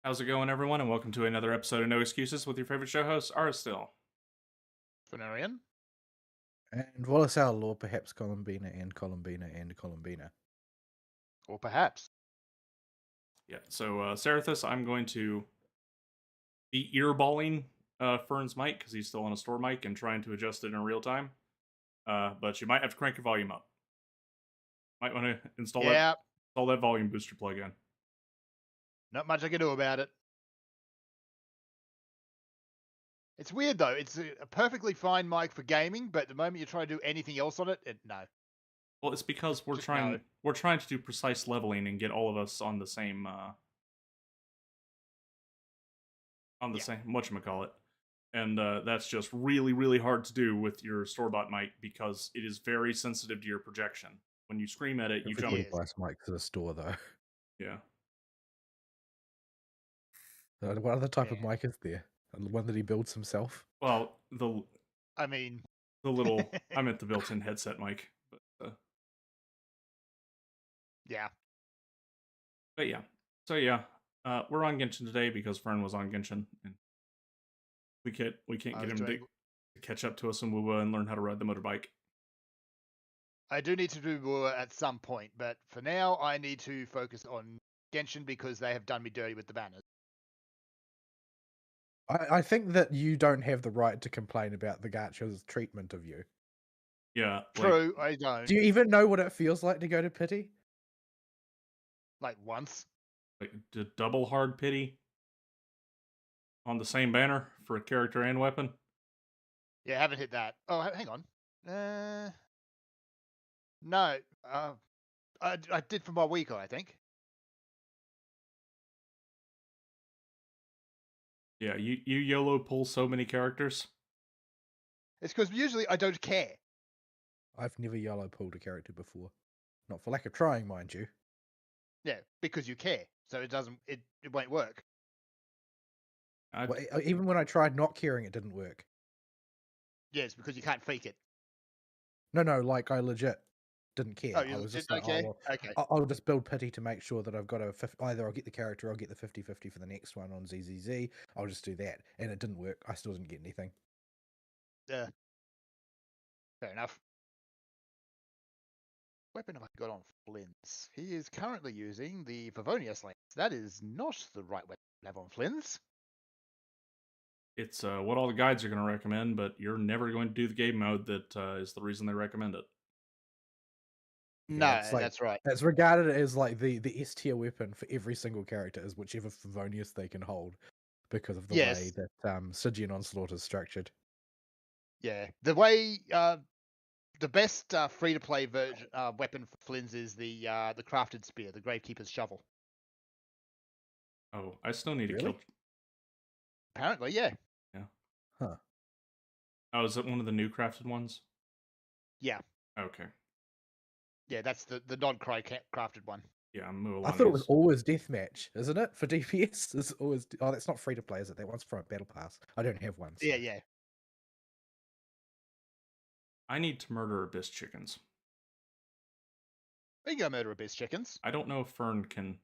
How's it going, everyone? And welcome to another episode of No Excuses with your favorite show host, Still. Venarian? And Wallace our law, perhaps Columbina and Columbina and Columbina. Or perhaps. Yeah, so Sarathus, I'm going to be earballing Fern's mic because he's still on a store mic and trying to adjust it in real time. But you might have to crank your volume up. Might want to install that volume booster plugin. Not much I can do about it. It's weird though. It's a perfectly fine mic for gaming, but the moment you try to do anything else on it, no. Well, it's because we're Just trying no. we're trying to do precise leveling and get all of us on the same same whatchamacallit. And that's just really, really hard to do with your store-bought mic because it is very sensitive to your projection. When you scream at it, you jump. Everybody buys mics at a store, though. Yeah. What other type of mic is there? The one that he builds himself? Well, I mean, the little I meant the built-in headset mic, but yeah. But yeah, so yeah, we're on Genshin today because Fern was on Genshin, and we can't get him to catch up to us in WoWa and learn how to ride the motorbike. I do need to do more at some point, but for now, I need to focus on Genshin because they have done me dirty with the banners. I think that you don't have the right to complain about the Gacha's treatment of you. Yeah, true. I don't. Do you even know what it feels like to go to pity? Like once. Like double hard pity on the same banner for a character and weapon. Yeah, I haven't hit that. Oh, hang on. No. I did for my week, I think. Yeah, you YOLO pull so many characters. It's because usually I don't care. I've never YOLO pulled a character before. Not for lack of trying, mind you. Yeah, because you care. So it won't work. Well, even when I tried not caring, it didn't work. Yes, because you can't fake it. No, like I legit didn't care. Oh, I was just like, okay. oh, well, Okay. I'll just build pity to make sure that I've got either I'll get the character or I'll get the 50-50 for the next one on ZZZ. I'll just do that. And it didn't work. I still didn't get anything. Yeah. Fair enough. Weapon have I got on Flynn's? He is currently using the Favonius lance. That is not the right weapon to have on Flynn's. It's what all the guides are going to recommend, but you're never going to do the game mode that is the reason they recommend it. Yeah, no, that's right. It's regarded as like the S tier weapon for every single character is whichever Favonius they can hold because of the way that Stygian Onslaught is structured. Yeah, the way the best free-to-play version weapon for Flynn's is the crafted spear, the Gravekeeper's shovel. Oh, I still need to kill. Apparently, yeah. Yeah. Huh. Oh, is it one of the new crafted ones? Yeah. Okay. Yeah, that's the non-crafted one. Yeah, I thought it was always deathmatch, isn't it? For DPS, it's always. Oh, that's not free to play, is it? That one's from Battle Pass. I don't have one. So. Yeah. I need to murder abyss chickens. We can go murder abyss chickens. I don't know if Fern can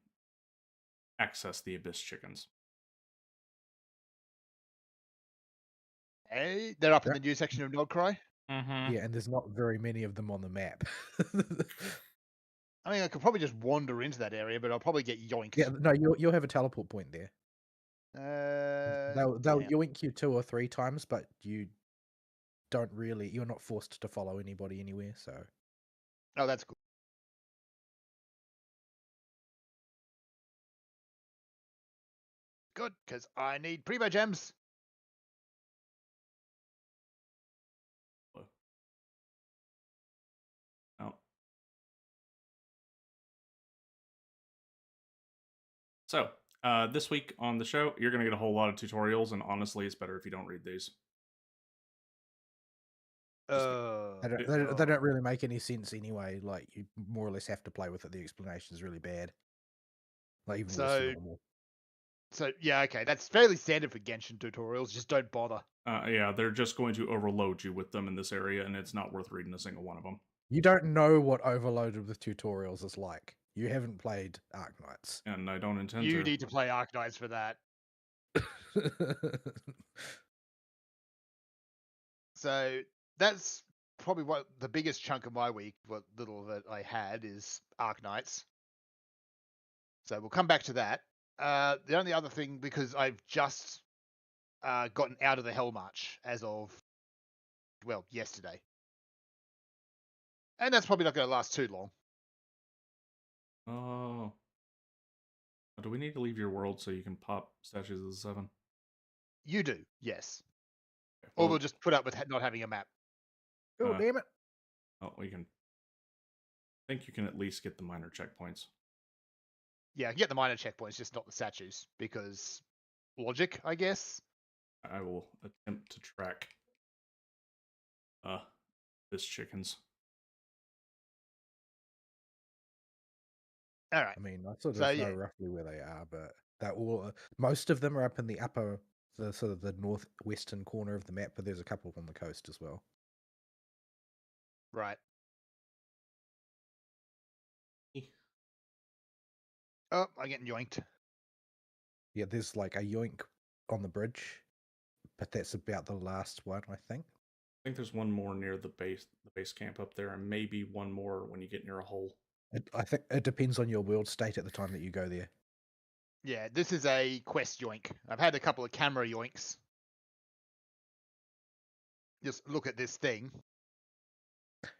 access the abyss chickens. Hey, they're up in the new section of Nodcry. Mm-hmm. Yeah, and there's not very many of them on the map. I mean, I could probably just wander into that area, but I'll probably get yoinked. Yeah, no, you'll have a teleport point there. They'll yoink you 2 or 3 times, but you don't really. You're not forced to follow anybody anywhere. So. Oh, that's cool. Good, because I need Primo gems. Oh. So, this week on the show, you're going to get a whole lot of tutorials, and honestly, it's better if you don't read these. They don't really make any sense anyway. Like, you more or less have to play with it. The explanation is really bad. Like, even worse than normal. So, yeah, okay. That's fairly standard for Genshin tutorials. Just don't bother. Yeah, they're just going to overload you with them in this area, and it's not worth reading a single one of them. You don't know what overloaded with tutorials is like. You haven't played Arknights. And I don't intend You to. need to play Arknights for that. So that's probably what the biggest chunk of my week, what little that I had, is Arknights. So we'll come back to that. The only other thing, because I've just gotten out of the Hell March as of, well, yesterday. And that's probably not going to last too long. Oh. Do we need to leave your world so you can pop statues of the 7? You do, yes. Okay, Or well, we'll just put up with not having a map. Oh, damn it. oh, we can. I think you can at least get the minor checkpoints. Yeah, I can get the minor checkpoints, just not the statues, because logic, I guess. I will attempt to track this chickens. All right. I mean, I sort of So, know yeah. roughly where they are, but they're all most of them are up in the upper, the sort of the northwestern corner of the map, but there's a couple on the coast as well. Right. Oh, I'm getting yoinked. Yeah, there's like a yoink on the bridge, but that's about the last one, I think. I think there's one more near the base camp up there, and maybe one more when you get near a hole. I think it depends on your world state at the time that you go there. Yeah, this is a quest yoink. I've had a couple of camera yoinks. Just look at this thing.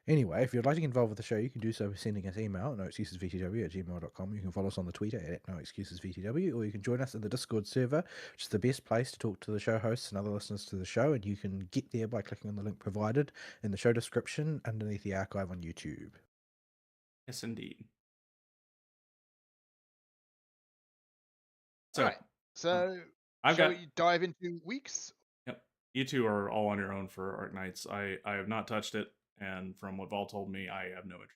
Anyway, if you'd like to get involved with the show, you can do so by sending us email at noexcusesvtw@gmail.com. You can follow us on the Twitter at noexcusesvtw, or you can join us in the Discord server, which is the best place to talk to the show hosts and other listeners to the show, and you can get there by clicking on the link provided in the show description underneath the archive on YouTube. Yes, indeed. So, all right. So, I've shall got. we dive into weeks? Yep. You two are all on your own for Arknights. I have not touched it, and from what Vol told me, I have no interest.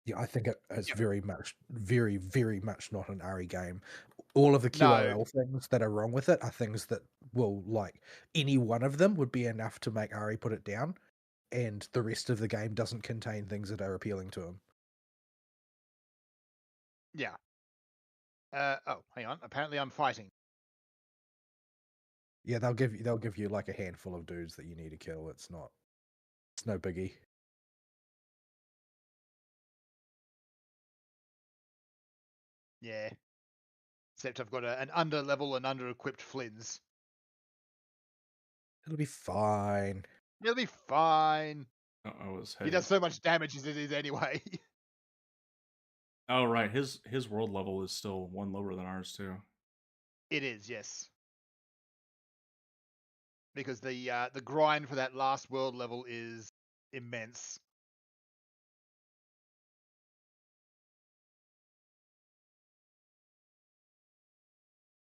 Yeah, I think it's Yep. very much not an RE game. All of the No. QRL things that are wrong with it are things that will, like, any one of them would be enough to make RE put it down, and the rest of the game doesn't contain things that are appealing to him. Yeah. Oh, hang on. Apparently I'm fighting. Yeah, they'll give you like a handful of dudes that you need to kill. It's no biggie. Yeah. Except I've got an under-level and under-equipped Flins. It'll be fine. It'll be fine. I was He heading. does so much damage as it is anyway. Oh right, his world level is still one lower than ours too. It is, yes. Because the grind for that last world level is immense.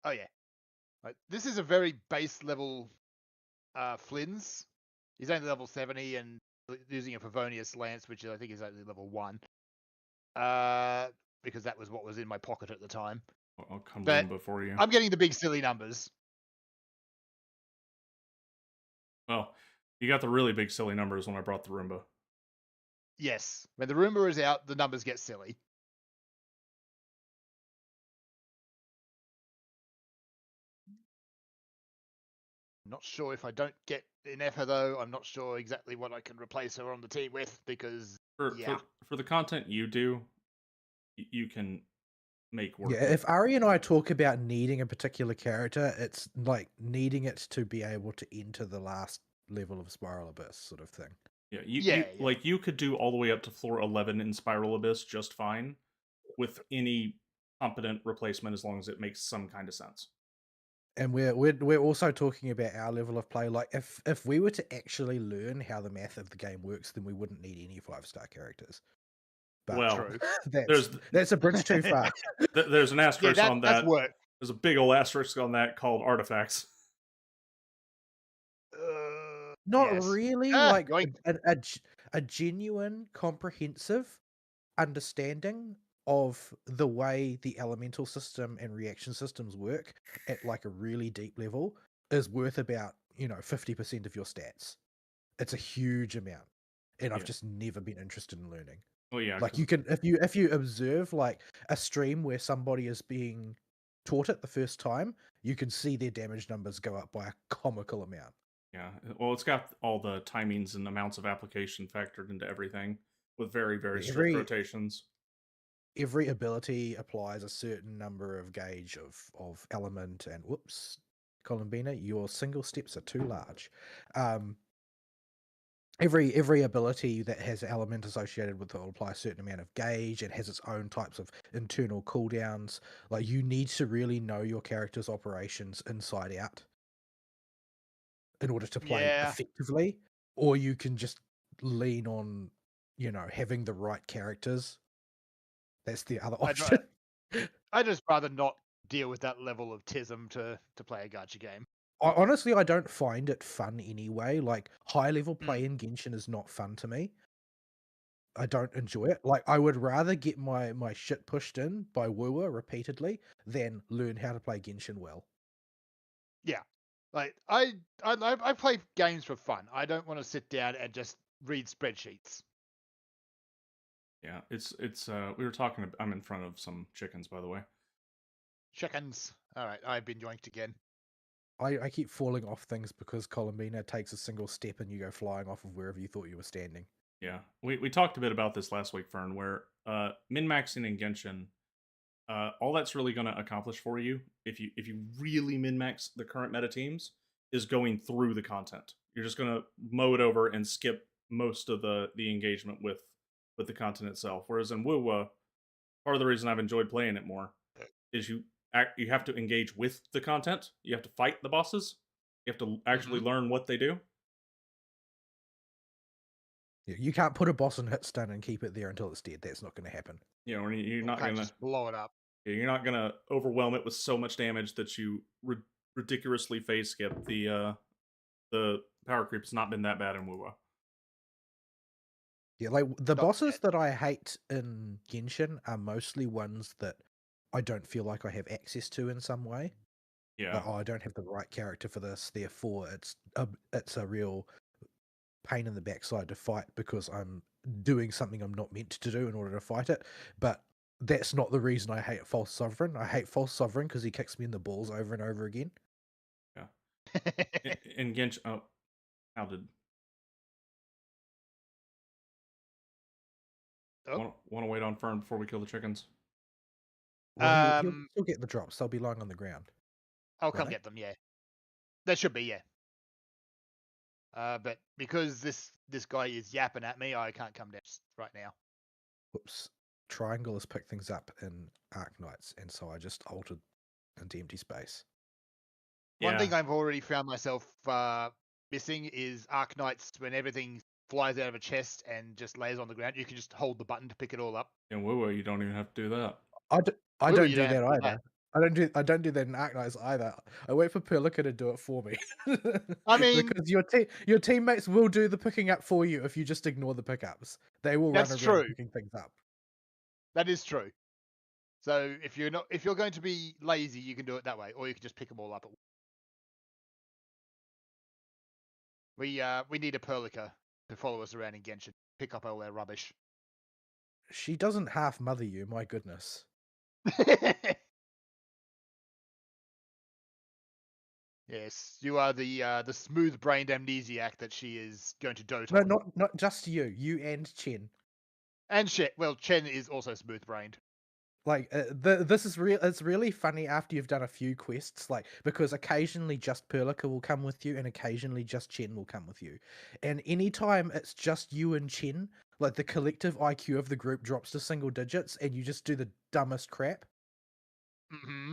Oh yeah. Right. This is a very base level Flins. He's only level 70 and using a Favonius Lance, which I think is only level 1. Because that was what was in my pocket at the time. I'll come But Roomba for you. I'm getting the big silly numbers. Well, you got the really big silly numbers when I brought the Roomba. Yes. When the Roomba is out, the numbers get silly. I'm not sure if I don't get Inefa though. I'm not sure exactly what I can replace her on the team with because For the content you do, you can make work. Yeah, if Ari and I talk about needing a particular character, it's like needing it to be able to enter the last level of Spiral Abyss sort of thing. Yeah, Yeah. like you could do all the way up to floor 11 in Spiral Abyss just fine with any competent replacement as long as it makes some kind of sense. And we're also talking about our level of play. Like if we were to actually learn how the math of the game works, then we wouldn't need any 5-star characters. But Well, true. that's a bridge too far. There's an asterisk on that. That's work. There's a big old asterisk on that called artifacts. Not yes. really. Like a genuine, comprehensive understanding of the way the elemental system and reaction systems work at like a really deep level is worth about 50% of your stats. It's a huge amount, and I've just never been interested in learning. Oh yeah, Like 'cause you can if you observe like a stream where somebody is being taught it the first time, you can see their damage numbers go up by a comical amount. yeah, well, it's got all the timings and amounts of application factored into everything with very, very Yeah, strict rotations. every ability applies a certain number of gauge of element and whoops, Columbina, your single steps are too large. Every ability that has an element associated with it will apply a certain amount of gauge. It has its own types of internal cooldowns. Like you need to really know your character's operations inside out in order to play Yeah, effectively, or you can just lean on, having the right characters. That's the other I'd option. I'd just rather not deal with that level of tism to play a gacha game. Honestly, I don't find it fun anyway. Like high level play Mm. in Genshin is not fun to me. I don't enjoy it. Like I would rather get my shit pushed in by Wooer repeatedly than learn how to play Genshin well. Yeah, like I play games for fun. I don't want to sit down and just read spreadsheets. Yeah, it's we were talking. I'm in front of some chickens, by the way. Chickens. All right, I've been yoinked again. I keep falling off things because Columbina takes a single step and you go flying off of wherever you thought you were standing. Yeah, we talked a bit about this last week, Fern, where min maxing in Genshin, all that's really going to accomplish for you, if you really min max the current meta teams, is going through the content. You're just going to mow it over and skip most of the engagement with the content itself. Whereas in WoW, part of the reason I've enjoyed playing it more is you have to engage with the content. You have to fight the bosses. You have to actually Mm-hmm. learn what they do. Yeah, you can't put a boss on hit stun and keep it there until it's dead. That's not going to happen. You know, you're You not can't gonna just blow it up. overwhelm it with so much damage that you ridiculously phase skip. The power creep's not been that bad in WoW. Yeah, like the Not bosses yet. that I hate in Genshin are mostly ones that I don't feel like I have access to in some way. Yeah, Like, oh, I don't have the right character for this, therefore it's a real pain in the backside to fight because I'm doing something I'm not meant to do in order to fight it. But that's not the reason I hate False Sovereign. I hate False Sovereign because he kicks me in the balls over and over again. yeah. In Genshin, oh, how did Oh. want to wait on Fern before we kill the chickens? Well, he'll Um, still get the drops. They'll be lying on the ground, I'll won't come they? get them. Yeah, that should be yeah. But because this guy is yapping at me, I can't come down right now. Whoops. Triangle has picked things up in Arknights, and so I just altered into empty space. One Yeah, thing I've already found myself missing is Arknights when everything flies out of a chest and just lays on the ground. You can just hold the button to pick it all up. in WoW you don't even have to do that. I Woo, don't you do don't have that to do either. that. I don't do that in Arknights either. I wait for Perlica to do it for me. I mean, Because your teammates will do the picking up for you if you just ignore the pickups. They will run that's around true. picking things up. That is true. So if you're going to be lazy, you can do it that way, or you can just pick them all up. We need a Perlica to follow us around in Genshin, pick up all our rubbish. She doesn't half mother you, my goodness. Yes, you are the smooth-brained amnesiac that she is going to dote No, on. not just you and Chen. And shit, well, Chen is also smooth-brained. Like this is real. It's really funny after you've done a few quests, like because occasionally just Perlica will come with you, and occasionally just Chen will come with you. And anytime it's just you and Chen, like the collective IQ of the group drops to single digits, and you just do the dumbest crap. Mm-hmm.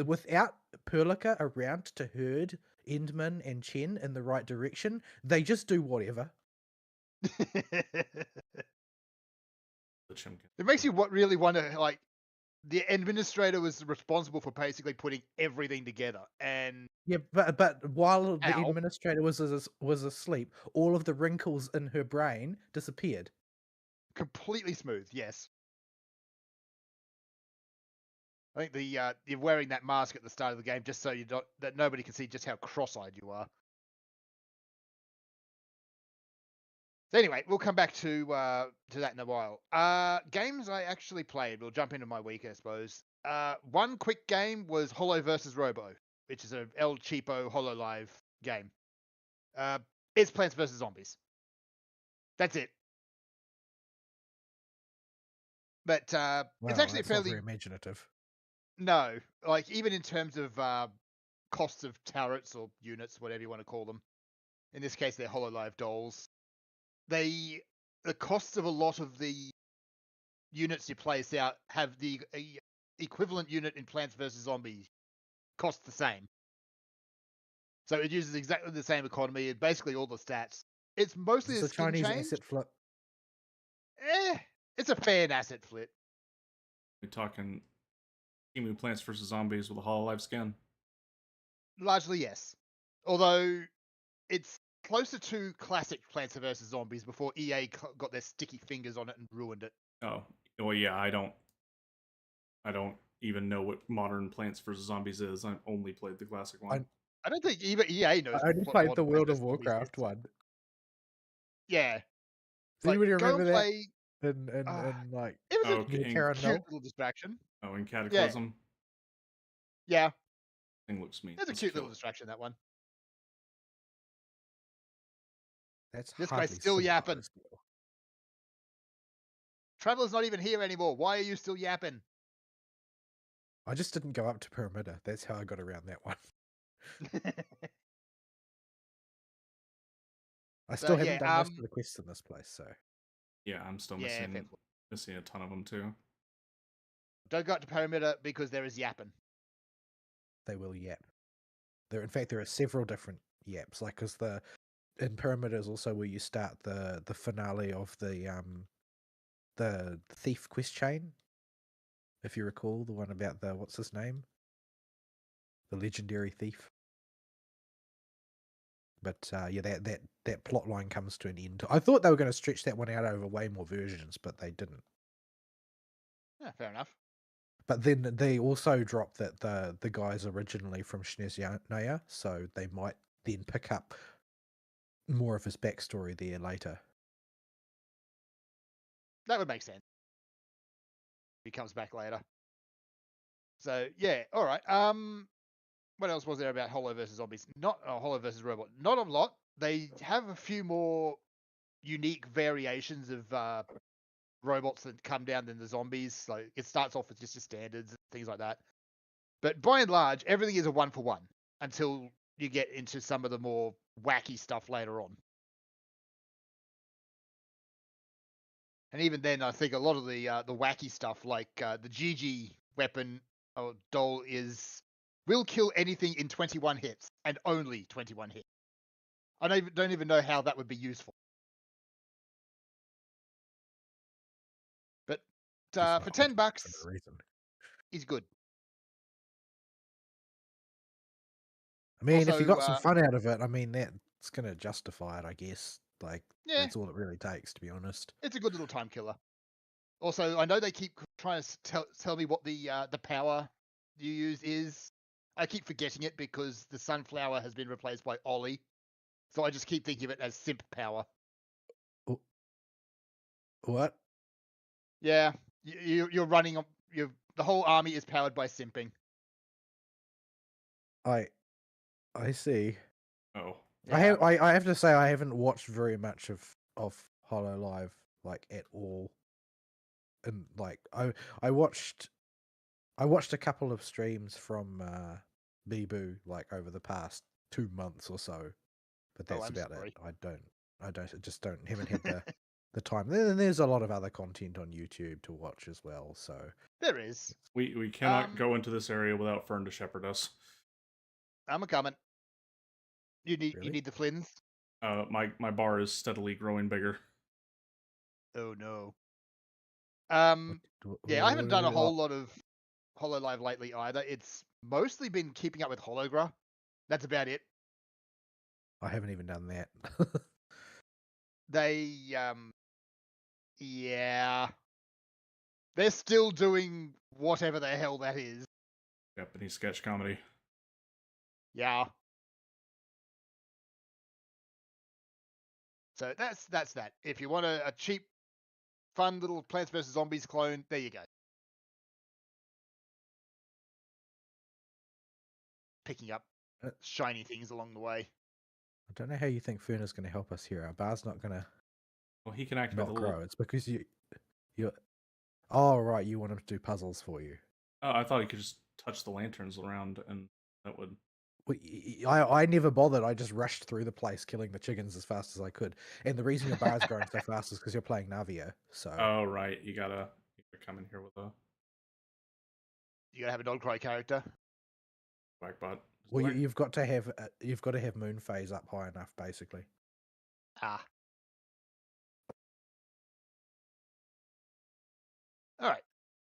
Without Perlica around to herd Endman and Chen in the right direction, they just do whatever. The chimkin. It makes you really wonder, like, the administrator was responsible for basically putting everything together, and Yeah, but while the how? administrator was asleep, all of the wrinkles in her brain disappeared. Completely smooth, yes. I think you're wearing that mask at the start of the game just so you don't that nobody can see just how cross-eyed you are. So anyway, we'll come back to that in a while. Games I actually played. We'll jump into my week, I suppose. One quick game was Holo versus Robo, which is a El Cheapo Hololive game. It's Plants vs Zombies. That's it. But it's Wow, actually a that's not fairly very imaginative. no, like even in terms of costs of turrets or units, whatever you want to call them. In this case, they're Hololive dolls. The costs of a lot of the units you place out have the equivalent unit in Plants vs Zombies cost the same. So it uses exactly the same economy and basically all the stats. It's mostly Is a this a skin Chinese change. asset flip? It's a fan asset flip. We're talking Emu Plants vs Zombies with a Hololive skin. Largely, yes. Although it's closer to classic Plants vs Zombies before EA got their sticky fingers on it and ruined it. Oh, well, yeah. I don't even know what modern Plants vs Zombies is. I've only played the classic one. I don't think even EA knows. I only what played the modern World Plants of vs. Zombies Warcraft is. one. Yeah. Does anybody Go remember and that? play. And like It was Oh, a okay. near In, Karen cute Null? little distraction. in Cataclysm. Yeah. Thing looks mean. It's a Let's cute kill little it. distraction, that one. That's This guy's hardly still simple yapping. as well. Traveler's not even here anymore. Why are you still yapping? I just didn't go up to Pyramida. That's how I got around that one. I still haven't done most of the quests in this place, so Yeah, I'm still yeah, missing a ton of them too. don't go up to Pyramida because there is yapping. they will yap. In fact, there are several different yaps. Like, because in Pyramid is also where you start the finale of the thief quest chain. If you recall, the one about the what's his name, the legendary thief. But yeah, that plot line comes to an end. I thought they were going to stretch that one out over way more versions, but they didn't. Yeah, fair enough. But then they also dropped that the guy's originally from Snezhnaya, so they might then pick up more of his backstory there later. That would make sense. He comes back later. So yeah, all right. What else was there about Holo versus Zombies? Not Holo versus Robot. Not a lot. They have a few more unique variations of robots that come down than the zombies. Like it starts off with just your standards and things like that. But by and large, everything is a 1-for-1 until you get into some of the more wacky stuff later on. And even then, I think a lot of the wacky stuff, like the GG weapon or doll, will kill anything in 21 hits and only 21 hits. I don't even know how that would be useful. But for $10, for no reason. he's good. I mean, Also, if you got some fun out of it, I mean, that's going to justify it, I guess. Like, yeah, that's all it really takes, to be honest. it's a good little time killer. Also, I know they keep trying to tell me what the power you use is. I keep forgetting it because the sunflower has been replaced by Ollie. So I just keep thinking of it as simp power. What? Yeah, you're running. The whole army is powered by simping. I see. Oh, Yeah. I have to say I haven't watched very much of Hololive like at all. And like I watched a couple of streams from Beboo like over the past 2 months or so, but that's I'm about sorry. it. I just haven't had the time. Then there's a lot of other content on YouTube to watch as well. So There is. we cannot go into this area without Fern to shepherd us. I'm a coming. You really? need the flins. My bar is steadily growing bigger. Oh no. What- Yeah, I haven't done a what- whole lot of Hololive lately either. It's mostly been keeping up with Hologra. That's about it. I haven't even done that. They yeah. They're still doing whatever the hell that is. Japanese sketch comedy. Yeah. So that's that. If you want a cheap, fun little Plants vs Zombies clone, there you go. Picking up Uh, shiny things along the way. I don't know how you think Fern is going to help us here. Our bar's not going to Well, he can activate not the little. grow. It's because you. Oh right, you want him to do puzzles for you. Oh, I thought he could just touch the lanterns around, and that would. I never bothered. I just rushed through the place, killing the chickens as fast as I could. And the reason your bar is growing so fast is because you're playing Navia. So Oh right, you gotta come in here with a You gotta have a dog cry character. whackbot. well, you've got to have moon phase up high enough, basically. Ah. All right.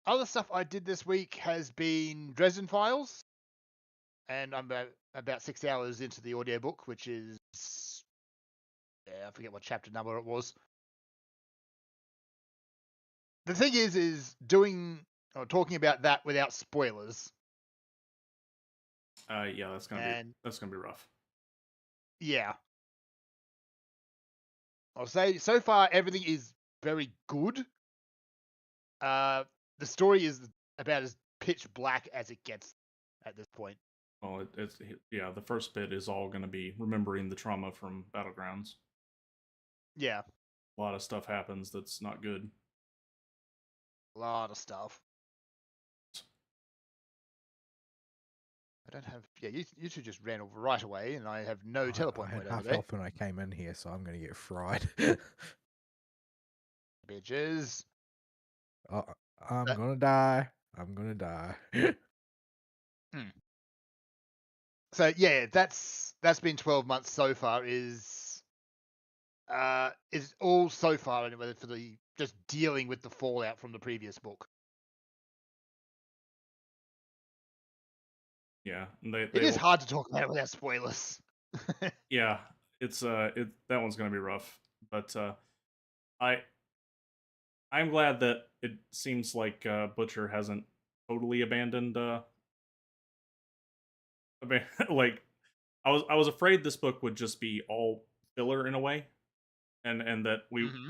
Other stuff I did this week has been Dresden Files, and I'm about 6 hours into the audiobook, which is I forget what chapter number it was. The thing is doing or talking about that without spoilers. Yeah, that's gonna be rough. Yeah. I'll say so far everything is very good. The story is about as pitch black as it gets at this point. Well, it's yeah. The first bit is all gonna be remembering the trauma from Battlegrounds. Yeah. A lot of stuff happens that's not good. A lot of stuff. I don't have. Yeah, you two just ran over right away, and I have no teleport I had point over half there. health when I came in here, so I'm going to get fried. Bitches. I'm gonna die. I'm gonna die. So yeah, that's been 12 months so far. Is all so far anyway for the just dealing with the fallout from the previous book. Yeah, and they It is hard to talk about without spoilers. Yeah, it's that one's gonna be rough, but I'm glad that it seems like Butcher hasn't totally abandoned. Like I was afraid this book would just be all filler in a way, and that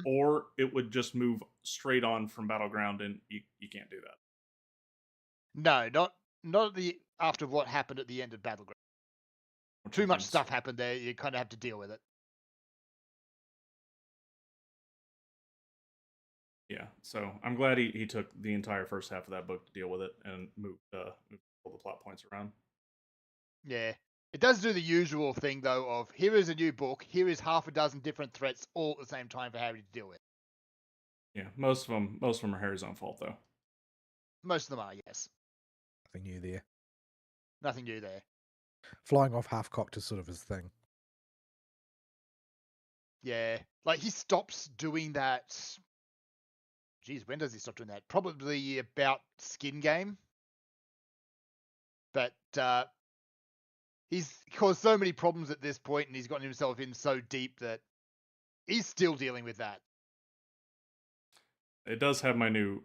or it would just move straight on from Battleground, and you can't do that. No, not after what happened at the end of Battleground. Too much stuff happened there. You kind of have to deal with it. Yeah, so I'm glad he took the entire first half of that book to deal with it and moved all the plot points around. Yeah. It does do the usual thing though of here is a new book, here is half a dozen different threats all at the same time for Harry to deal with. Yeah, most of them are Harry's own fault though. Most of them are, yes. Nothing new there. Nothing new there. Flying off half cocked is sort of his thing. Yeah. Like he stops doing that. Geez, when does he stop doing that? Probably about Skin Game. But he's caused so many problems at this point and he's gotten himself in so deep that he's still dealing with that. It does have my new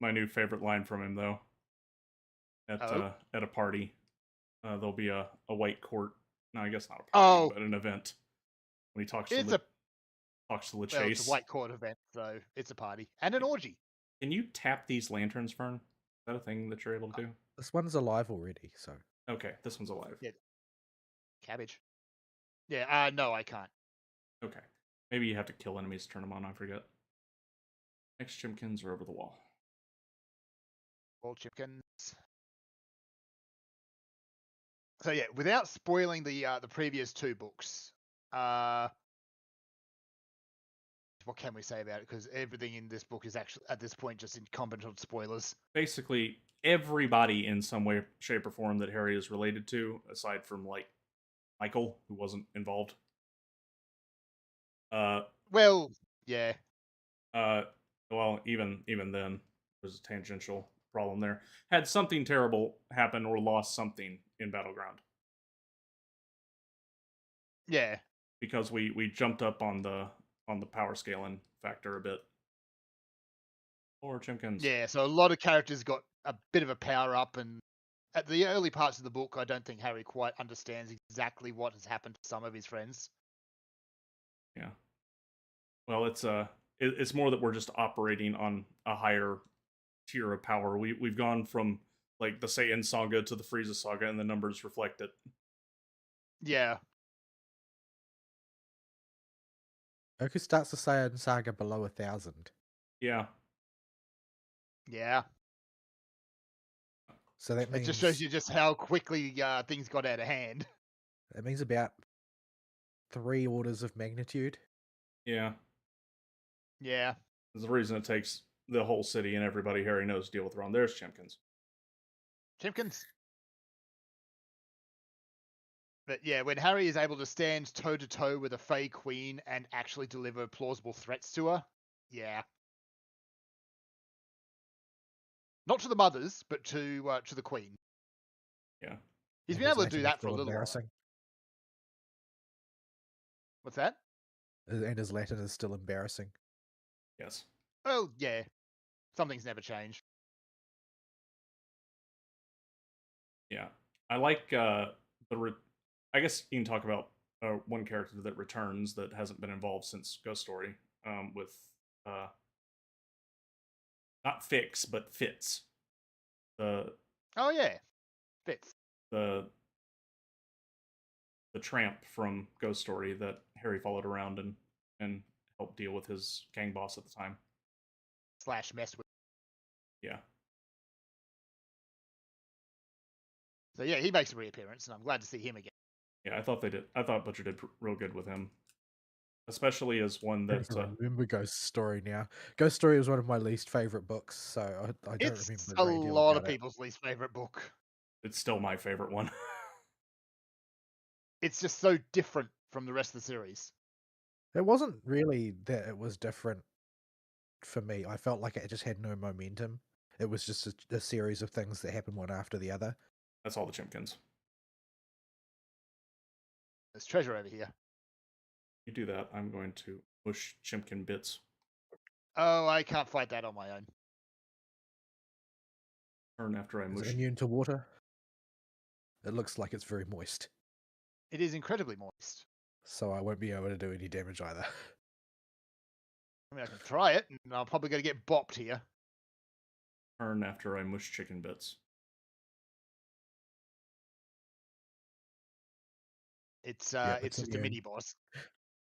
favorite line from him though. At a party, there'll be a white court. No, I guess not a party, but an event when he talks to It's the Chase. It's a white court event, so it's a party and an orgy. Can you tap these lanterns, Fern? Is that a thing that you're able to do? This one's alive already, so. Okay, this one's alive. Yeah. Cabbage. Yeah, no, I can't. Okay. Maybe you have to kill enemies to turn them on, I forget. Next chimkins are over the wall. All chimkins. So yeah, without spoiling the previous two books, what can we say about it? Because everything in this book is actually at this point just incumbent on spoilers. Basically, everybody in some way, shape, or form that Harry is related to, aside from like Michael, who wasn't involved. Well, yeah. Well, even then, there's a tangential problem there. Had something terrible happen or lost something in Battleground. Yeah. Because we jumped up on the power scaling factor a bit. Or Chimkins. Yeah, so a lot of characters got a bit of a power up, and at the early parts of the book, I don't think Harry quite understands exactly what has happened to some of his friends. Yeah. Well, it's more that we're just operating on a higher tier of power. We've gone from like the Satan saga to the Frieza saga, and the numbers reflect it. Yeah. Goku starts the Saiyan saga below 1,000. Yeah, Yeah. So that It just shows means you just how quickly things got out of hand. about 3 orders of magnitude. yeah. Yeah. There's the reason it takes the whole city and everybody Harry knows to deal with Ron. There's Chimkins. Chimkins. But yeah, when Harry is able to stand toe to toe with a Fey Queen and actually deliver plausible threats to her, yeah. Not to the mothers, but to the Queen. Yeah. He's And been his able to do Latin is that for a still little while. embarrassing. What's that? And his Latin is still embarrassing. Yes. Oh yeah, some things never change. Yeah. I like I guess you can talk about one character that returns that hasn't been involved since Ghost Story, with uh, not Fix but Fitz, the Oh yeah, Fitz. the the tramp from Ghost Story that Harry followed around and helped deal with his gang boss at the time. / mess with. Yeah. So yeah, he makes a reappearance, and I'm glad to see him again. Yeah, I thought Butcher did real good with him, especially as one I that don't even remember Ghost Story now. Ghost Story was one of my least favorite books, so I don't It's remember a a great deal lot of about it. people's least favorite book. it's still my favorite one. It's just so different from the rest of the series. It wasn't really that it was different for me. I felt like it just had no momentum. It was just a series of things that happened one after the other. That's all the Chimkins. There's treasure over here. You do that, I'm going to push Chimkin bits. Oh, I can't fight that on my own. Turn after I Is it mush. immune to water? It looks like it's very moist, It is incredibly moist. so I won't be able to do any damage either. I mean, I can try it, and I'm probably going to get bopped here. Turn after I mush chicken bits. It's Yeah, it's just a immune. mini boss.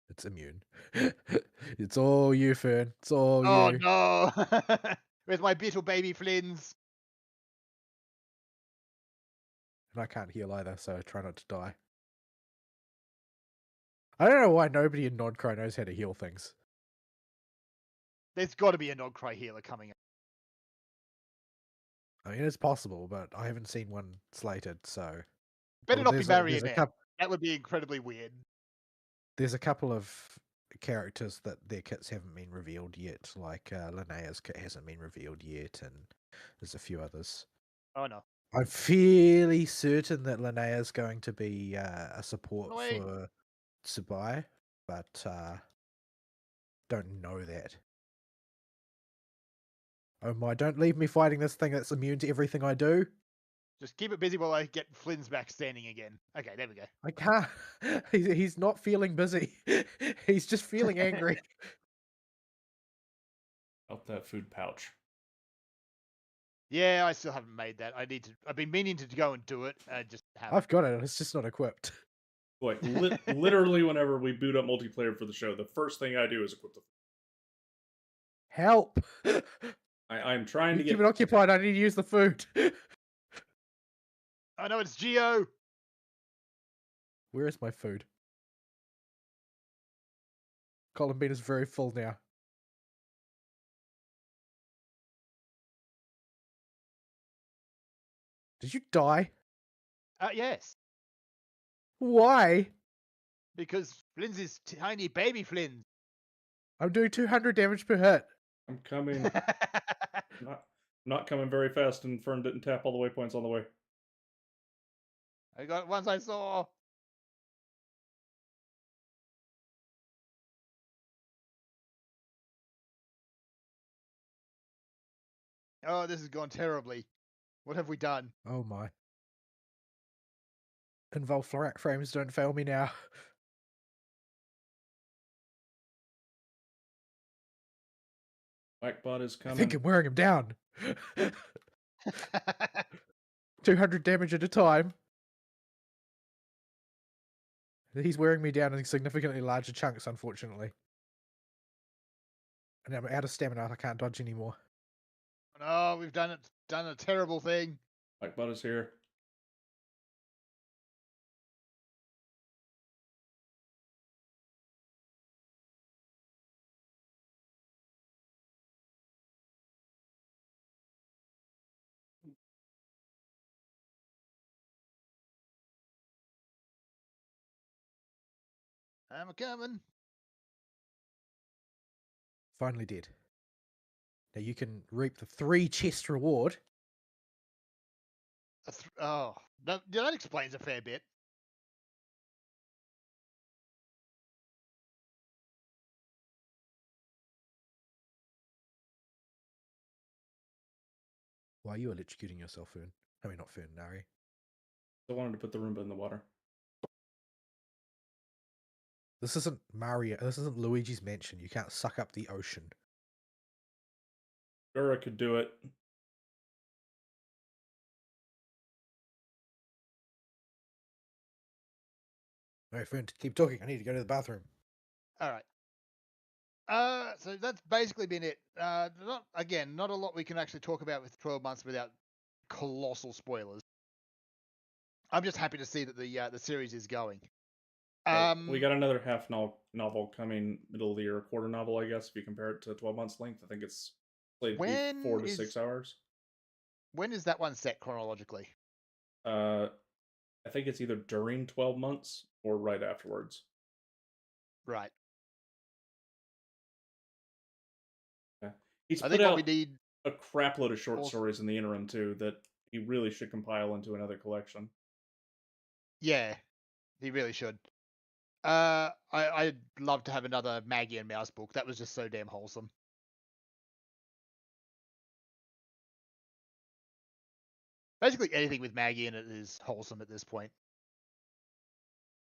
It's immune. It's all you, Fern. It's all Oh you. no! Where's my beetle baby Flins? And I can't heal either, so try not to die. I don't know why nobody in Nodcry knows how to heal things. There's got to be a Nodcry healer coming up. I mean, it's possible, but I haven't seen one slated, so... Better not be there's a Marionette. That would be incredibly weird. There's a couple of characters that their kits haven't been revealed yet, like Linnea's kit hasn't been revealed yet, and there's a few others. Oh no. I'm fairly certain that Linnea's going to be a support Annoying. for Tsubai, but don't know that. Oh my, don't leave me fighting this thing that's immune to everything I do. Just keep it busy while I get Flynn's back standing again. Okay, there we go. I can't. He's not feeling busy. He's just feeling angry. Out that food pouch. Yeah, I still haven't made that. I've been meaning to go and do it. I just haven't. I've got it. It's just not equipped. Like literally, whenever we boot up multiplayer for the show, the first thing I do is equip the. Help! I'm trying to Keep get it occupied. I need to use the food. I know it's Geo. Where is my food? Colin Bean is very full now. Did you die? Yes. Why? Because Flynn's is tiny baby Flynn. I'm doing 200 damage per hit. I'm coming. Not coming very fast, and Fern didn't tap all the waypoints on the way. I got it once I saw. Oh, this has gone terribly. What have we done? Oh my. Involved frames don't fail me now. Blackbot is I coming. think I'm wearing him down. 200 damage at a time. He's wearing me down in significantly larger chunks, unfortunately. And I'm out of stamina. I can't dodge anymore. Oh, we've done a terrible thing. Blackbot is here. I'm coming. Finally dead. Now you can reap the 3 chest reward. Oh, that explains a fair bit. Why are you electrocuting yourself, Fern? I mean, not Fern, Nari. I wanted to put the Roomba in the water. This isn't Mario. This isn't Luigi's Mansion. You can't suck up the ocean. Sure, I could do it. All right, Fern, keep talking. I need to go to the bathroom. All right. So that's basically been it. Not a lot we can actually talk about with 12 months without colossal spoilers. I'm just happy to see that the series is going. We got another half novel coming middle of the year, a quarter novel, I guess, if you compare it to 12 months length. I think it's slated to be 4 to 6 hours. When is that one set chronologically? I think it's either during 12 months or right afterwards. Right. Yeah. He's I put think out what we need a crap load of short also- stories in the interim, too, that he really should compile into another collection. Yeah, he really should. I'd love to have another Maggie and Mouse book. That was just so damn wholesome. Basically anything with Maggie in it is wholesome at this point.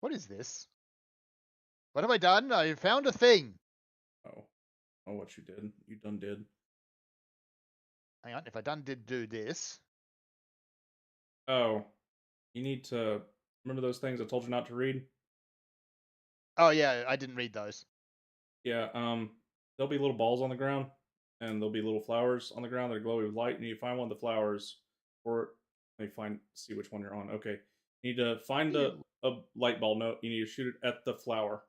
What is this? What have I done? I found a thing. Oh, what you did. You done did. Hang on, if I did do this. Oh, you need to remember those things I told you not to read? Oh yeah, I didn't read those. Yeah, there'll be little balls on the ground, and there'll be little flowers on the ground that are glowy with light, and you find one of the flowers, or let me see which one you're on. Okay. You need to find a light ball note, you need to shoot it at the flower.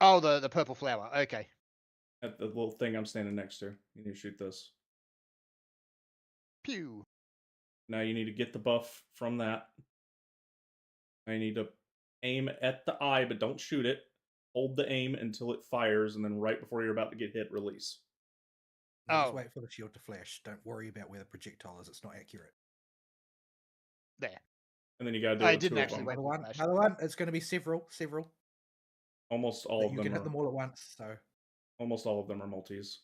Oh, the purple flower. Okay. At the little thing I'm standing next to. You need to shoot this. Pew. Now you need to get the buff from that. Now you need to aim at the eye, but don't shoot it. Hold the aim until it fires, and then right before you're about to get hit, release. Just wait for the shield to flash. Don't worry about where the projectile is. It's not accurate. There. And then you gotta do I didn't actually wait for another one. It's going to be several. Almost all of them. You can hit them all at once. So almost all of them are multis.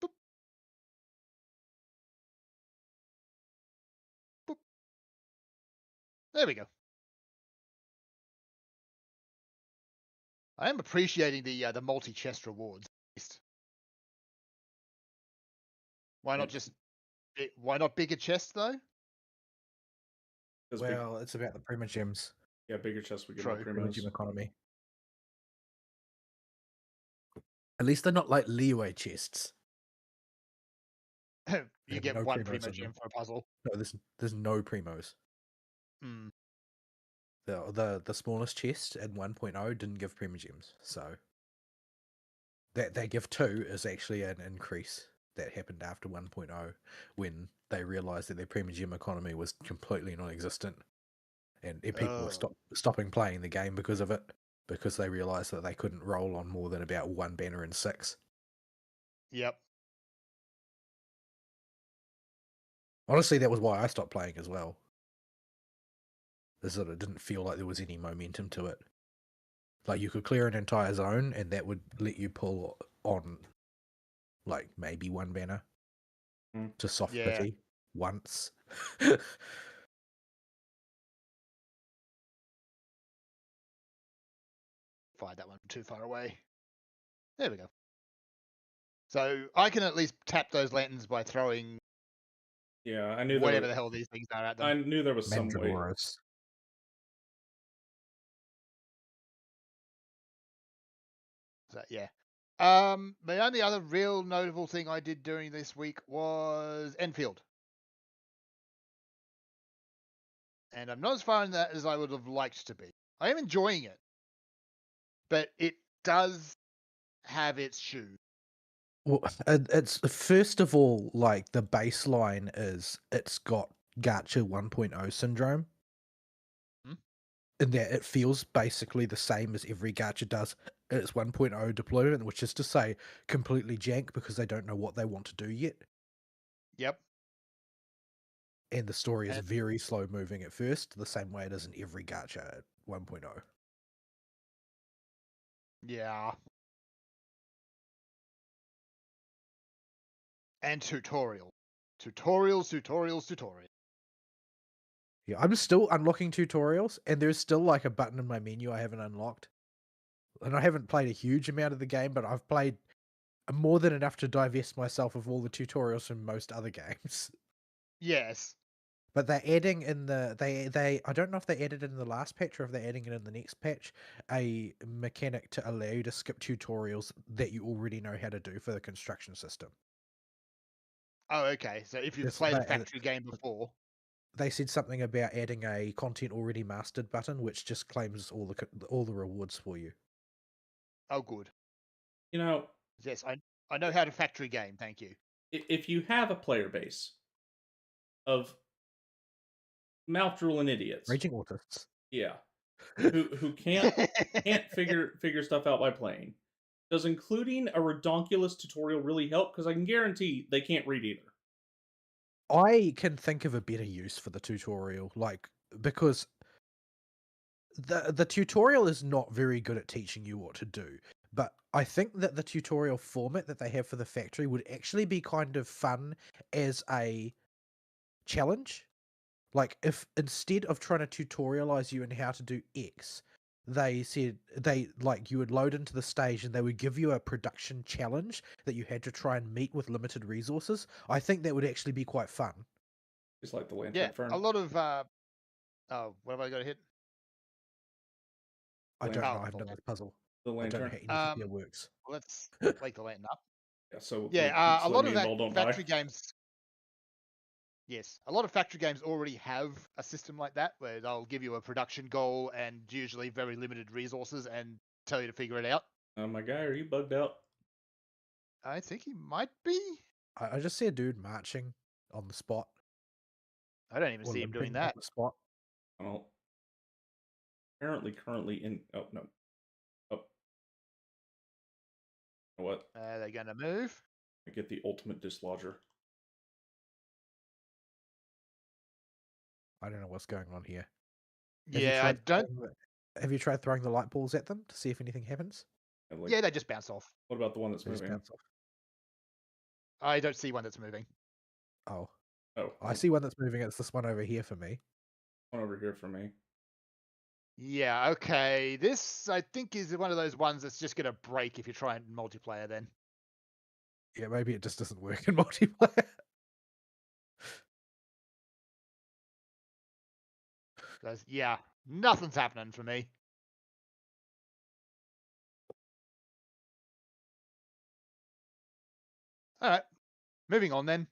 Boop. Boop. There we go. I am appreciating the multi-chest rewards. Why not why not bigger chests though? Well, it's about the prima gems. Yeah, bigger chests would get True. more Prima primos. gem economy. At least they're not like leeway chests. You get no one primos primo in gem them. for a puzzle. No, there's no primos. Hmm. The smallest chest in 1.0 didn't give prima gems, so that they give 2 is actually an increase that happened after 1.0 when they realized that their prima gem economy was completely non-existent, and people were stopping playing the game because of it, because they realized that they couldn't roll on more than about 1 banner in 6. Yep. Honestly, that was why I stopped playing as well. Is that it didn't feel like there was any momentum to it. Like, you could clear an entire zone, and that would let you pull on, like, maybe 1 banner to soft pity once. fired that one from too far away. There we go. So I can at least tap those lanterns by throwing Yeah, I knew whatever the hell these things are at them. I knew there was some way. Mandragoras. So yeah. The only other real notable thing I did during this week was Enfield. And I'm not as far in that as I would have liked to be. I am enjoying it. But it does have its shoes. Well, it's first of all, like the baseline is it's got Gacha 1.0 syndrome. Hmm? In that it feels basically the same as every Gacha does in its 1.0 deployment, which is to say completely jank because they don't know what they want to do yet. Yep. And the story is And- very slow moving at first, the same way it is in every Gacha at 1.0. Yeah. And tutorial. Tutorials. Yeah, I'm still unlocking tutorials, and there's still like a button in my menu I haven't unlocked. And I haven't played a huge amount of the game, but I've played more than enough to divest myself of all the tutorials from most other games. Yes. But they're adding in they I don't know if they added it in the last patch or if they're adding it in the next patch, a mechanic to allow you to skip tutorials that you already know how to do for the construction system. Oh, okay. So if you've Yes, played a they- factory game before, They said something about adding a content already mastered button, which just claims all the rewards for you. oh, good. You know, Yes, I know how to factory game. Thank you. if you have a player base of mouth drooling idiots, Raging autists. yeah, who can't figure stuff out by playing, does including a redonkulous tutorial really help? Because I can guarantee they can't read either. I can think of a better use for the tutorial, like because the tutorial is not very good at teaching you what to do. But I think that the tutorial format that they have for the factory would actually be kind of fun as a challenge. Like if instead of trying to tutorialize you in how to do X, they said you would load into the stage and they would give you a production challenge that you had to try and meet with limited resources. I think that would actually be quite fun. Just like the lantern Yeah, fern. a lot of oh, what have I got to hit? I don't Oh, know. I haven't the done this puzzle. The I don't know lantern. how anything here works. Let's wake the lantern up. Yeah, so Yeah, a so lot me of and that Vol don't factory die. games. Yes, a lot of factory games already have a system like that where they'll give you a production goal and usually very limited resources and tell you to figure it out. My guy, are you bugged out? I think he might be. I just see a dude marching on the spot. I don't even Or see him doing limping on that. the spot. Well, apparently, currently in. Oh no. Oh. What? They're going to move. I get the ultimate dislodger. I don't know what's going on here. Yeah, I don't. Have you tried throwing the light balls at them to see if anything happens? And, like, Yeah, they just bounce off. what about the one that's They just moving? bounce off. I don't see one that's moving. Oh, Oh, I see one that's moving. It's this one over here for me. one over here for me. Yeah, okay. This, I think, is one of those ones that's just going to break if you try and multiplayer then. Yeah, maybe it just doesn't work in multiplayer. Because, yeah, nothing's happening for me. All right, moving on then.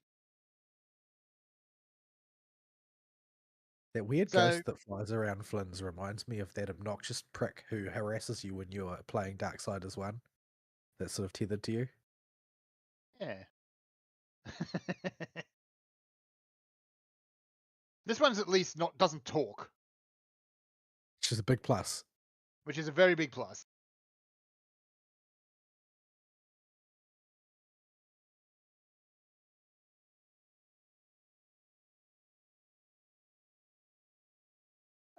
That weird So- ghost that flies around Flynn's reminds me of that obnoxious prick who harasses you when you're playing Darksiders 1. That's sort of tethered to you. Yeah. This one's at least doesn't talk, Which is a big plus. which is a very big plus.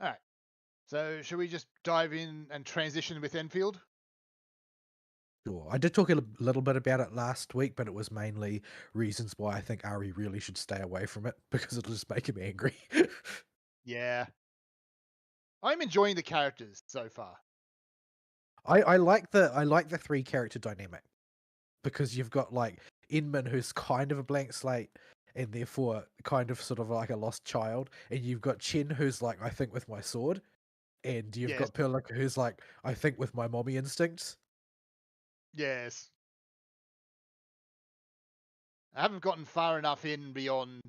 All right. So should we just dive in and transition with Enfield? Sure. I did talk a little bit about it last week, but it was mainly reasons why I think Ari really should stay away from it because it'll just make him angry. Yeah. I'm enjoying the characters so far. I like the three character dynamic because you've got like Inman, who's kind of a blank slate and therefore kind of sort of like a lost child, and you've got Chen, who's like, I think with my sword, and you've Yes, got Perlika, who's like, I think with my mommy instincts. yes. I haven't gotten far enough in beyond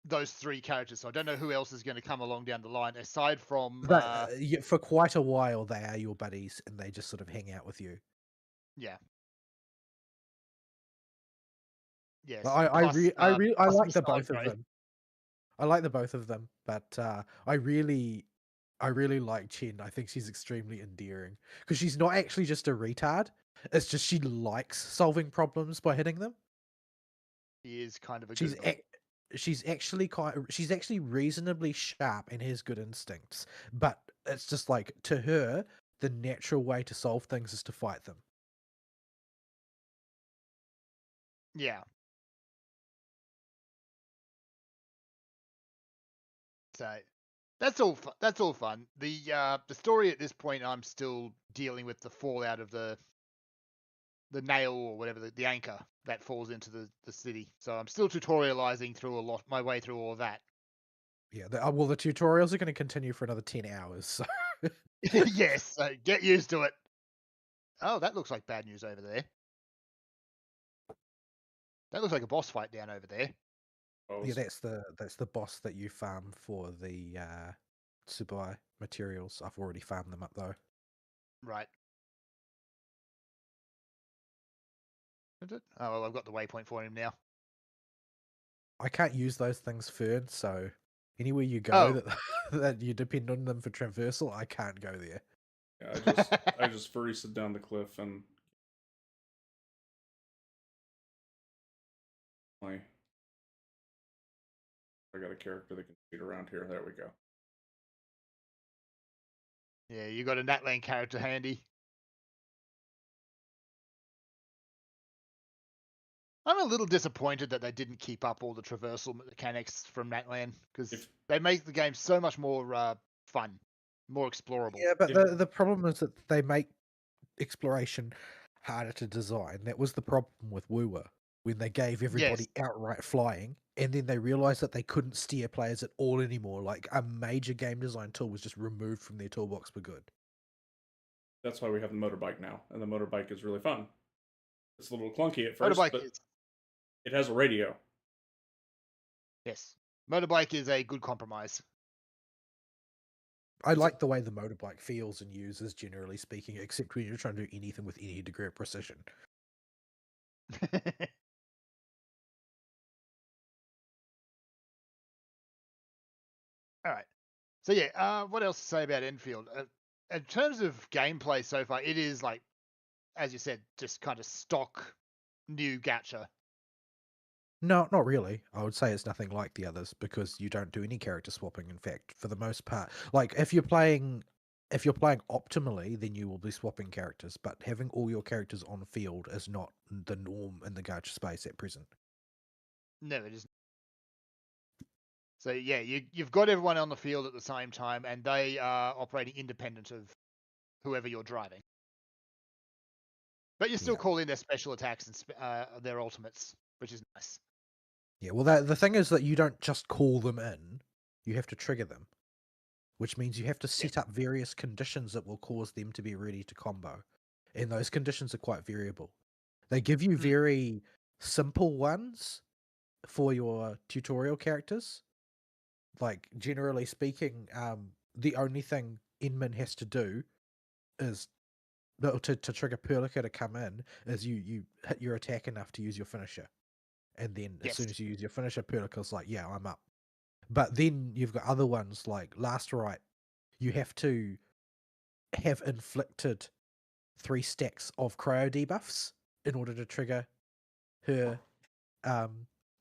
those three characters, so I don't know who else is going to come along down the line aside from But for quite a while, they are your buddies, and they just sort of hang out with you. yeah, But yes. Plus, I plus like the both of Misandro. them. I like the both of them, but I really like Chen. I think she's extremely endearing because she's not actually just a retard. It's just she likes solving problems by hitting them. He is kind of a She's goober. she's actually reasonably sharp and has good instincts, but it's just like to her the natural way to solve things is to fight them. Yeah. So that's all. That's all fun. The story at this point, I'm still dealing with the fallout of the nail or whatever the anchor that falls into the city. So I'm still tutorializing through my way through all of that. Yeah, well, the tutorials are going to continue for another 10 hours. So Yes, so get used to it. Oh, that looks like bad news over there. That looks like a boss fight down over there. yeah, Suppose. that's the boss that you farm for the Tsubai materials. I've already farmed them up though. Right. Is it? Oh, well, I've got the waypoint for him now. I can't use those things Fern, so anywhere you go Oh, that that you depend on them for traversal, I can't go there. Yeah, I just furry sit down the cliff and my I got a character that can shoot around here. There we go. yeah, you got a Natlan character handy. I'm a little disappointed that they didn't keep up all the traversal mechanics from Natlan because If they make the game so much more fun, more explorable. Yeah, but if the problem is that they make exploration harder to design. That was the problem with Woowa when they gave Yes. everybody outright flying, and then they realized that they couldn't steer players at all anymore. Like a major game design tool was just removed from their toolbox for good. that's why we have the motorbike now, and the motorbike is really fun. It's a little clunky at first, Motorbike but is it has a radio. yes. Motorbike is a good compromise. I It's a, like the way the motorbike feels and uses, generally speaking, except when you're trying to do anything with any degree of precision. All right. So yeah, what else to say about Enfield? In terms of gameplay so far, it is like, as you said, just kind of stock new gacha. No, not really. I would say it's nothing like the others because you don't do any character swapping. In fact, for the most part, like if you're playing optimally, then you will be swapping characters. But having all your characters on field is not the norm in the gacha space at present. No, it isn't. So yeah, you've got everyone on the field at the same time, and they are operating independent of whoever you're driving. But you still Yeah, call in their special attacks and their ultimates, which is nice. yeah. Well, the thing is that you don't just call them in; you have to trigger them, which means you have to Yes. set up various conditions that will cause them to be ready to combo, and those conditions are quite variable. They give you Mm, very simple ones for your tutorial characters. Like generally speaking, the only thing Inman has to do is to trigger Perlica to come in is you hit your attack enough to use your finisher, and then as yes. soon as you use your finisher, Perlica's like, yeah, I'm up. But then you've got other ones like Last Right. You have to have inflicted 3 stacks of cryo debuffs in order to trigger her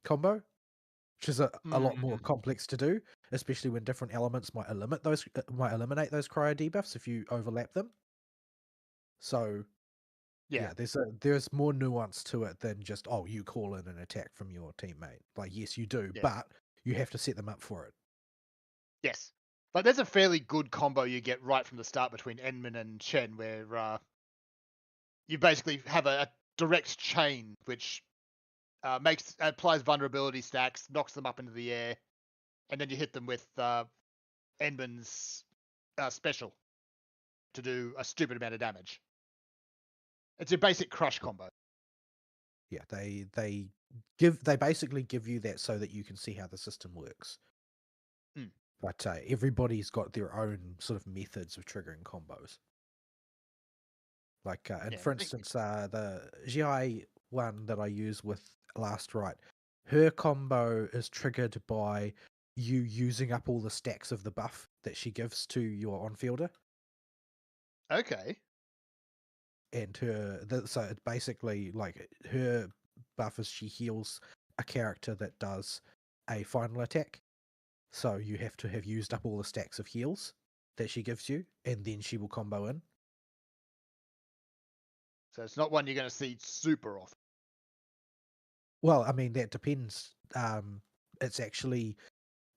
combo, which is a lot more Mm, complex to do, especially when different elements might eliminate those cryo debuffs if you overlap them. So yeah. yeah, there's more nuance to it than just you call in an attack from your teammate. Like yes, you do, Yes. but you have to set them up for it. Yes. Like, there's a fairly good combo you get right from the start between Enman and Chen, where you basically have a direct chain which applies vulnerability stacks, knocks them up into the air, and then you hit them with Enman's special to do a stupid amount of damage. It's your basic crush combo. Yeah, they basically give you that so that you can see how the system works. Mm. But everybody's got their own sort of methods of triggering combos. Like, and Yeah, for instance, the GI one that I use with Last Right, her combo is triggered by you using up all the stacks of the buff that she gives to your on-fielder. Okay. And so it's basically like her buff is she heals a character that does a final attack. So you have to have used up all the stacks of heals that she gives you, and then she will combo in. So it's not one you're going to see super often. Well, I mean, that depends. It's actually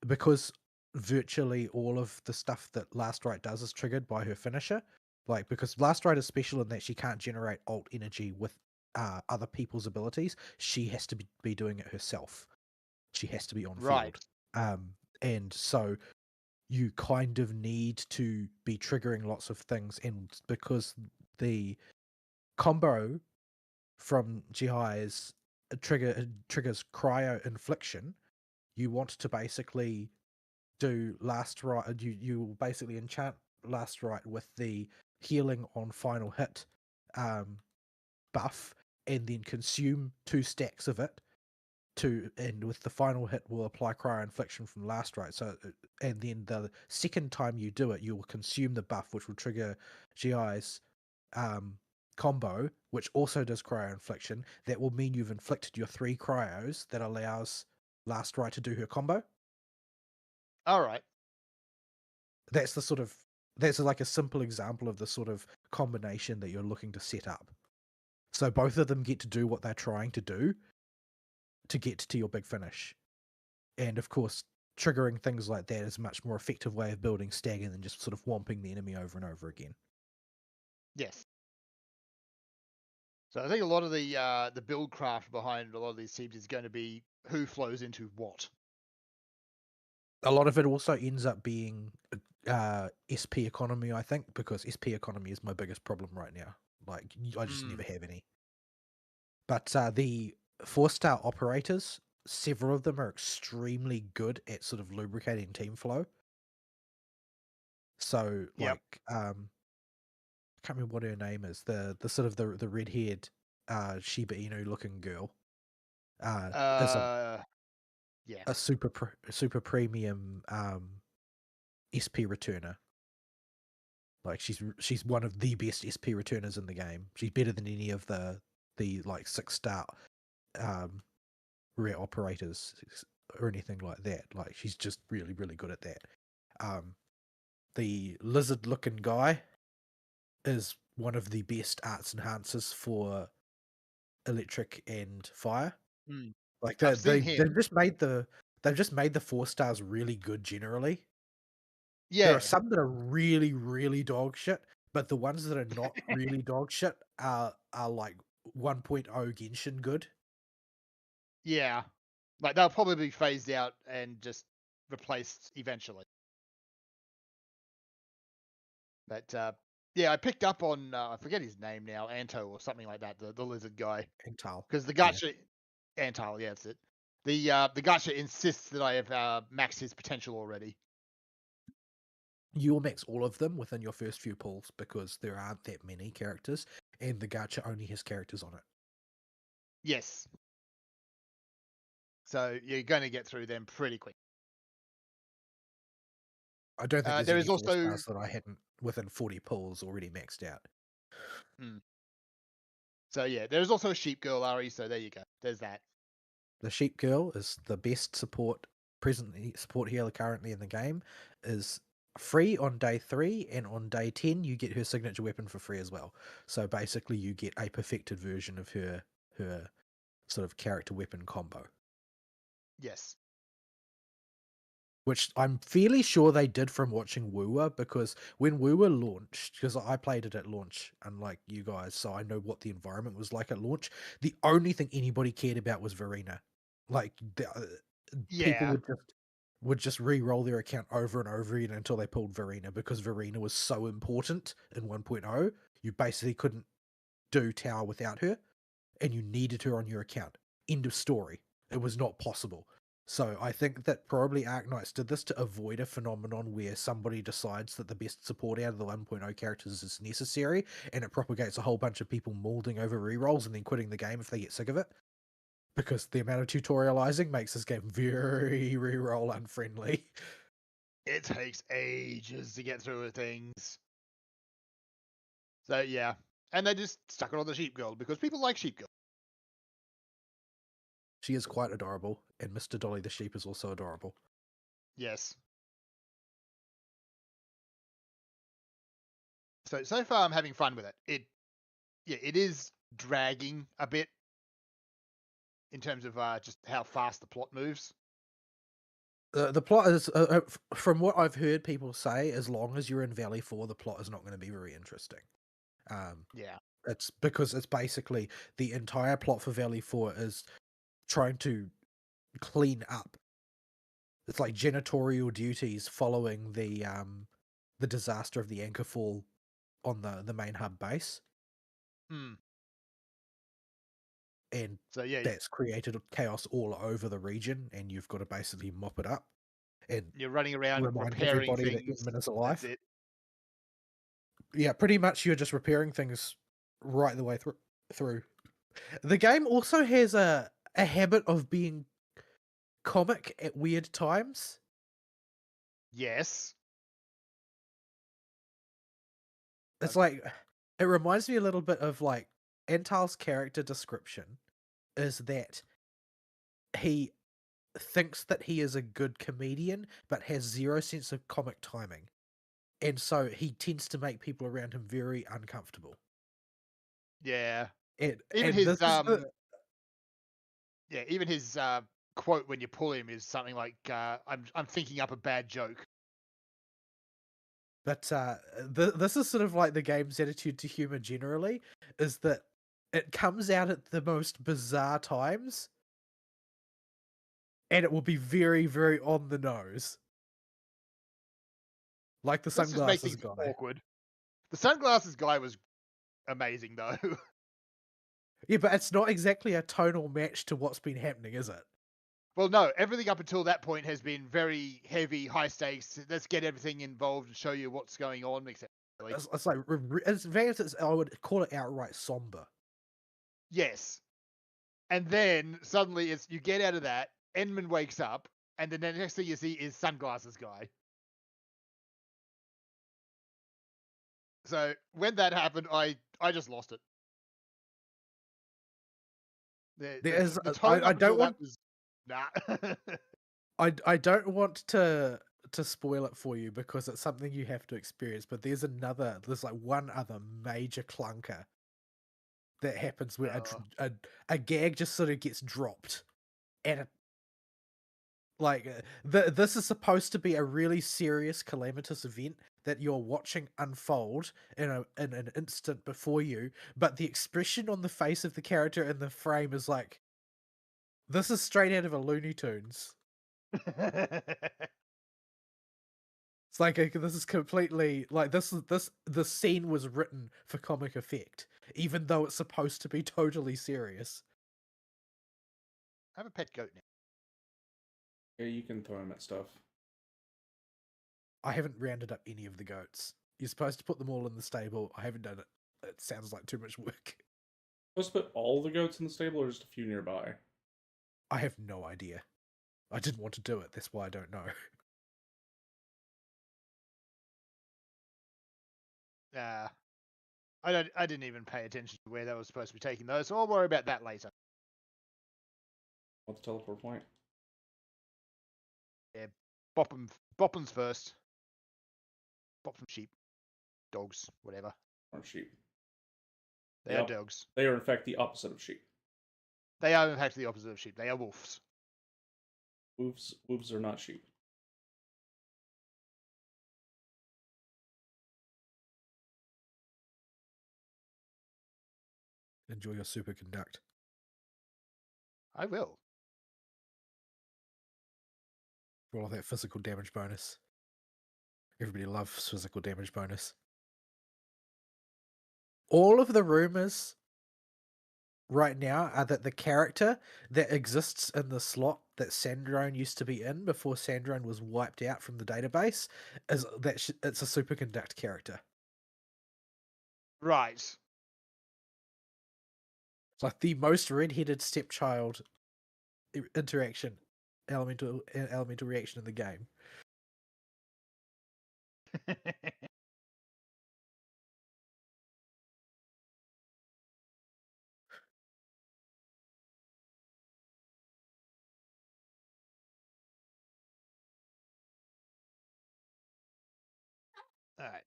because virtually all of the stuff that Last Right does is triggered by her finisher. Like, because Last Right is special in that she can't generate alt energy with other people's abilities. She has to be doing it herself. She has to be on Right. field. And so you kind of need to be triggering lots of things, and because the combo from GI is triggers cryo infliction, you want to basically do Last Right. You basically enchant Last Right with the healing on final hit buff, and then consume 2 stacks of it. And with the final hit will apply cryo infliction from Last Right. So, and then the second time you do it, you will consume the buff, which will trigger GI's combo, which also does cryo infliction. That will mean you've inflicted your 3 cryos that allows Last Right to do her combo. All right. That's like a simple example of the sort of combination that you're looking to set up. So both of them get to do what they're trying to do to get to your big finish. And of course, triggering things like that is a much more effective way of building stagger than just sort of whomping the enemy over and over again. Yes. So I think a lot of the build craft behind a lot of these teams is going to be who flows into what. A lot of it also ends up being SP economy, I think, because SP economy is my biggest problem right now. Like, I just never have any. But the 4-star operators, several of them are extremely good at sort of lubricating team flow. So, Yep. like, I can't remember what her name is. The sort of the red-haired Shiba Inu looking girl is Yeah. a super premium SP returner. Like, she's one of the best SP returners in the game. She's better than any of the like 6-star rare operators or anything like that. Like, she's just really, really good at that. The lizard looking guy is one of the best arts enhancers for electric and fire. Mm. Like, I've seen they've him. just made the 4-stars really good generally. There are Yeah. some that are really, really dog shit, but the ones that are not really dog shit are like 1.0 Genshin good. Yeah. Like, they'll probably be phased out and just replaced eventually. But yeah, I picked up on I forget his name now, Anto or something like that, the lizard guy, And Tal. because the Yeah. gacha Antal, yeah, that's it. The gacha insists that I have maxed his potential already. You will max all of them within your first few pulls because there aren't that many characters, and the gacha only has characters on it. Yes. So you're going to get through them pretty quick. I don't think there's There any is 4 also stars that I hadn't within 40 pulls already maxed out. So yeah, there's also a sheep girl, Ari. So there you go. There's that. The Sheep Girl is the best support healer currently in the game. Is free on day 3, and on day 10 you get her signature weapon for free as well. So basically you get a perfected version of her sort of character weapon combo. Yes. which I'm fairly sure they did from watching Woowa, because when Woowa launched, because I played it at launch, unlike you guys, so I know what the environment was like at launch. The only thing anybody cared about was Verena. Like people Yeah. would just re-roll their account over and over again until they pulled Verena, because Verena was so important in 1.0. You basically couldn't do Tower without her, and you needed her on your account. End of story. It was not possible. So I think that probably Arknights did this to avoid a phenomenon where somebody decides that the best support out of the 1.0 characters is necessary, and it propagates a whole bunch of people molding over rerolls and then quitting the game if they get sick of it. Because the amount of tutorializing makes this game very reroll unfriendly. It takes ages to get through things. So yeah. And they just stuck it on the sheep girl because people like sheep girl. She is quite adorable, and Mr. Dolly the sheep is also adorable. Yes. So far I'm having fun with it. It is dragging a bit in terms of just how fast the plot moves. The plot is, from what I've heard people say, as long as you're in Valley 4, the plot is not going to be very interesting. Yeah. It's because it's basically the entire plot for Valley 4 is trying to clean up. It's like janitorial duties following the disaster of the anchor fall on the main hub base. Hmm. And So yeah, that's created chaos all over the region, and you've got to basically mop it up and you're running around remind repairing everybody that things. Edmund is That's alive. it. Yeah, pretty much you're just repairing things right the way through. The game also has a habit of being comic at weird times. Yes. It's like, it reminds me a little bit of like Antal's character description is that he thinks that he is a good comedian but has zero sense of comic timing. And so he tends to make people around him very uncomfortable. Yeah. And Even and his this is even his quote when you pull him is something like I'm thinking up a bad joke. But this is sort of like the game's attitude to humor generally, is that it comes out at the most bizarre times, and it will be very, very on the nose. Like the Let's just make sunglasses things guy. awkward. The sunglasses guy was amazing though. Yeah, but it's not exactly a tonal match to what's been happening, is it? Well, no, everything up until that point has been very heavy, high stakes. Let's get everything involved and show you what's going on. Except, really. It's like, as advanced as I would call it, outright somber. Yes, and then suddenly you get out of that. Enman wakes up, and then the next thing you see is sunglasses guy. So when that happened, I just lost it. The tone I up until don't want that was nah. I don't want to spoil it for you because it's something you have to experience, but there's like one other major clunker that happens where a gag just sort of gets dropped, and this is supposed to be a really serious calamitous event that you're watching unfold in an instant before you, but the expression on the face of the character in the frame is like, this is straight out of a Looney Tunes. It's like, this is completely like the scene was written for comic effect, even though it's supposed to be totally serious. I have a pet goat now. Yeah, you can throw him at stuff. I haven't rounded up any of the goats. You're supposed to put them all in the stable. I haven't done it. It sounds like too much work. Supposed to put all the goats in the stable or just a few nearby? I have no idea. I didn't want to do it. That's why I don't know. I didn't even pay attention to where they were supposed to be taking those, so I'll worry about that later. What's the teleport point? Yeah, Boppum's first. Bop some sheep, dogs, whatever. Or sheep? They are dogs. They are in fact the opposite of sheep. They are in fact the opposite of sheep. They are wolves. Wolves are not sheep. Enjoy your superconduct. I will. For all that physical damage bonus. Everybody loves physical damage bonus. All of the rumors right now are that the character that exists in the slot that Sandrone used to be in before Sandrone was wiped out from the database is that it's a superconduct character. Right. It's like the most red-headed stepchild interaction, elemental reaction in the game. All right.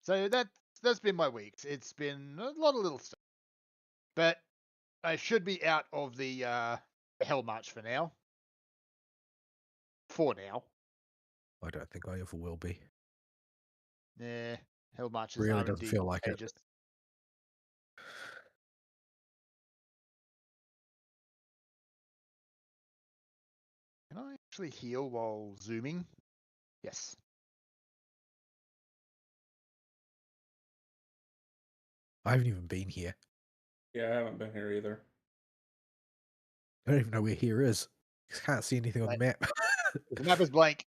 So that's been my week. It's been a lot of little stuff, but I should be out of the Hell March for now. For now. I don't think I ever will be. Yeah, Hell March is Really R and doesn't D feel like it. pages. Can I actually heal while zooming? Yes. I haven't even been here. Yeah, I haven't been here either. I don't even know where here is. I can't see anything on the map. The map is blank.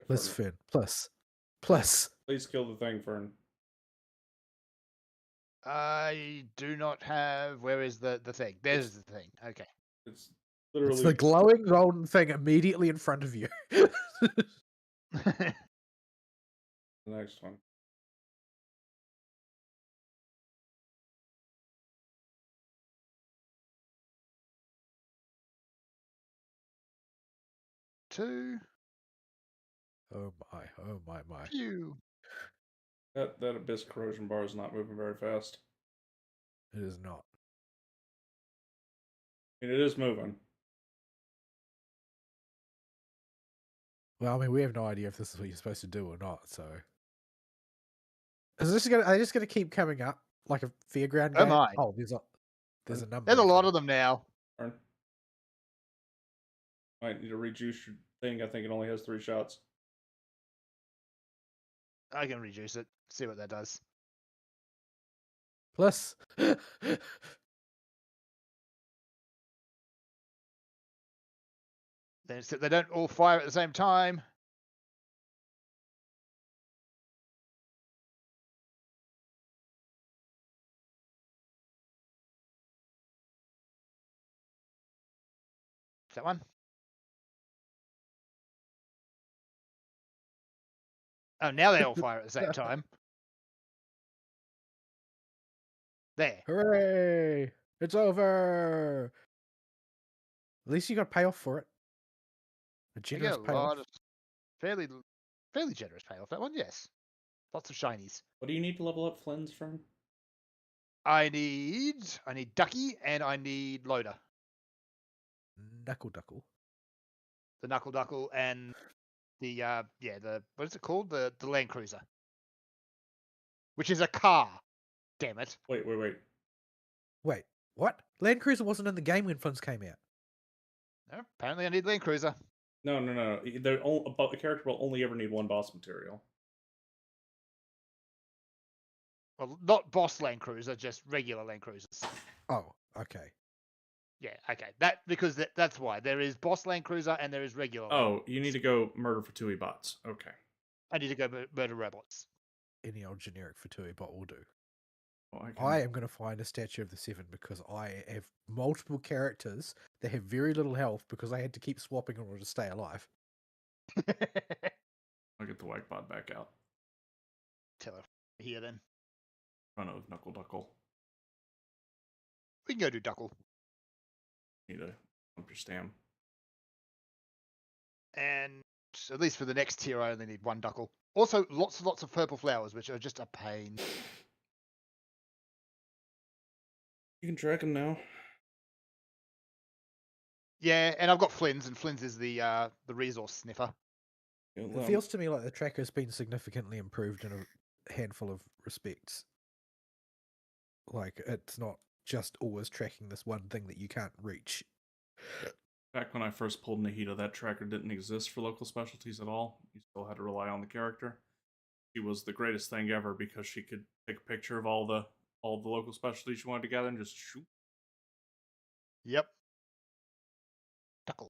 Plus Fern, Fern. Plus. please kill the thing, Fern. I do not have. Where is the thing? There's the thing. Okay. It's literally It's the glowing golden thing immediately in front of you. the next one. Two. Oh my. Phew. That abyss corrosion bar is not moving very fast. It is not. I mean, it is moving. Well, I mean, we have no idea if this is what you're supposed to do or not, so. Are they just gonna keep coming up like a fairground Oh game? my. Oh, there's a number. There's a lot of them now. Fern. Might need to rejuice your thing. I think it only has 3 shots. I can reduce it. See what that does. Plus. Then they don't all fire at the same time. That one. Oh, now they all fire at the same time. There. Hooray! It's over. At least you got payoff for it. A I generous get a payoff. lot of fairly generous payoff. That one, yes. Lots of shinies. What do you need to level up Flynn's, Fern? I need Ducky and I need Loader. Duckle. The Knuckle and the the what is it called? The Land Cruiser. Which is a car. Damn it. Wait. Wait, what? Land Cruiser wasn't in the game when Funds came out. No, apparently I need Land Cruiser. No. A character will only ever need 1 boss material. Well, not boss Land Cruiser, just regular Land Cruisers. Oh, okay. Yeah, okay. Because that's why. There is boss Land Cruiser and there is regular Land Oh, you need to go murder Fatui bots. Okay. I need to go murder robots. Any old generic Fatui bot will do. Well, I am going to find a statue of the 7 because I have multiple characters that have very little health because I had to keep swapping in order to stay alive. I'll get the white bot back out. Tell her here then. In front of Knuckle Duckle. We can go do Duckle. Need to pump your stam. And at least for the next tier, I only need 1 Duckle. Also, lots of purple flowers, which are just a pain. You can track him now. Yeah, and I've got Flynn's, and Flynn's is the resource sniffer. It feels to me like the tracker's been significantly improved in a handful of respects. Like, it's not just always tracking this one thing that you can't reach. Back when I first pulled Nahida, that tracker didn't exist for local specialties at all. You still had to rely on the character. She was the greatest thing ever because she could take a picture of all the local specialties you wanted to gather and just shoot. Yep. Duckle.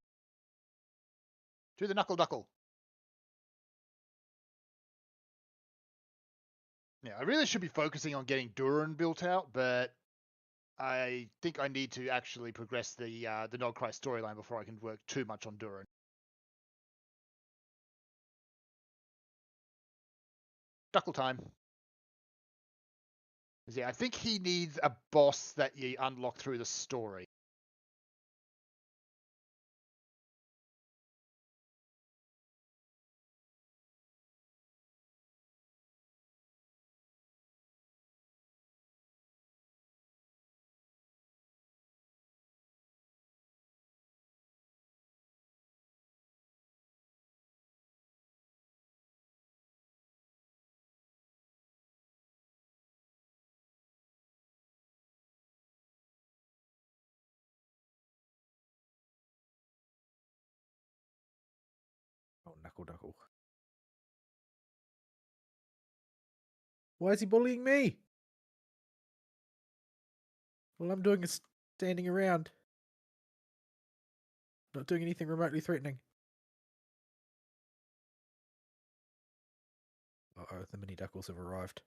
Do the knuckle duckle. Yeah, I really should be focusing on getting Durin built out, but I think I need to actually progress the Nodcry storyline before I can work too much on Durin. Duckle time. Yeah, I think he needs a boss that you unlock through the story. Oh, knuckle duckle. Why is he bullying me? All I'm doing is standing around. Not doing anything remotely threatening. Uh-oh, the mini duckles have arrived.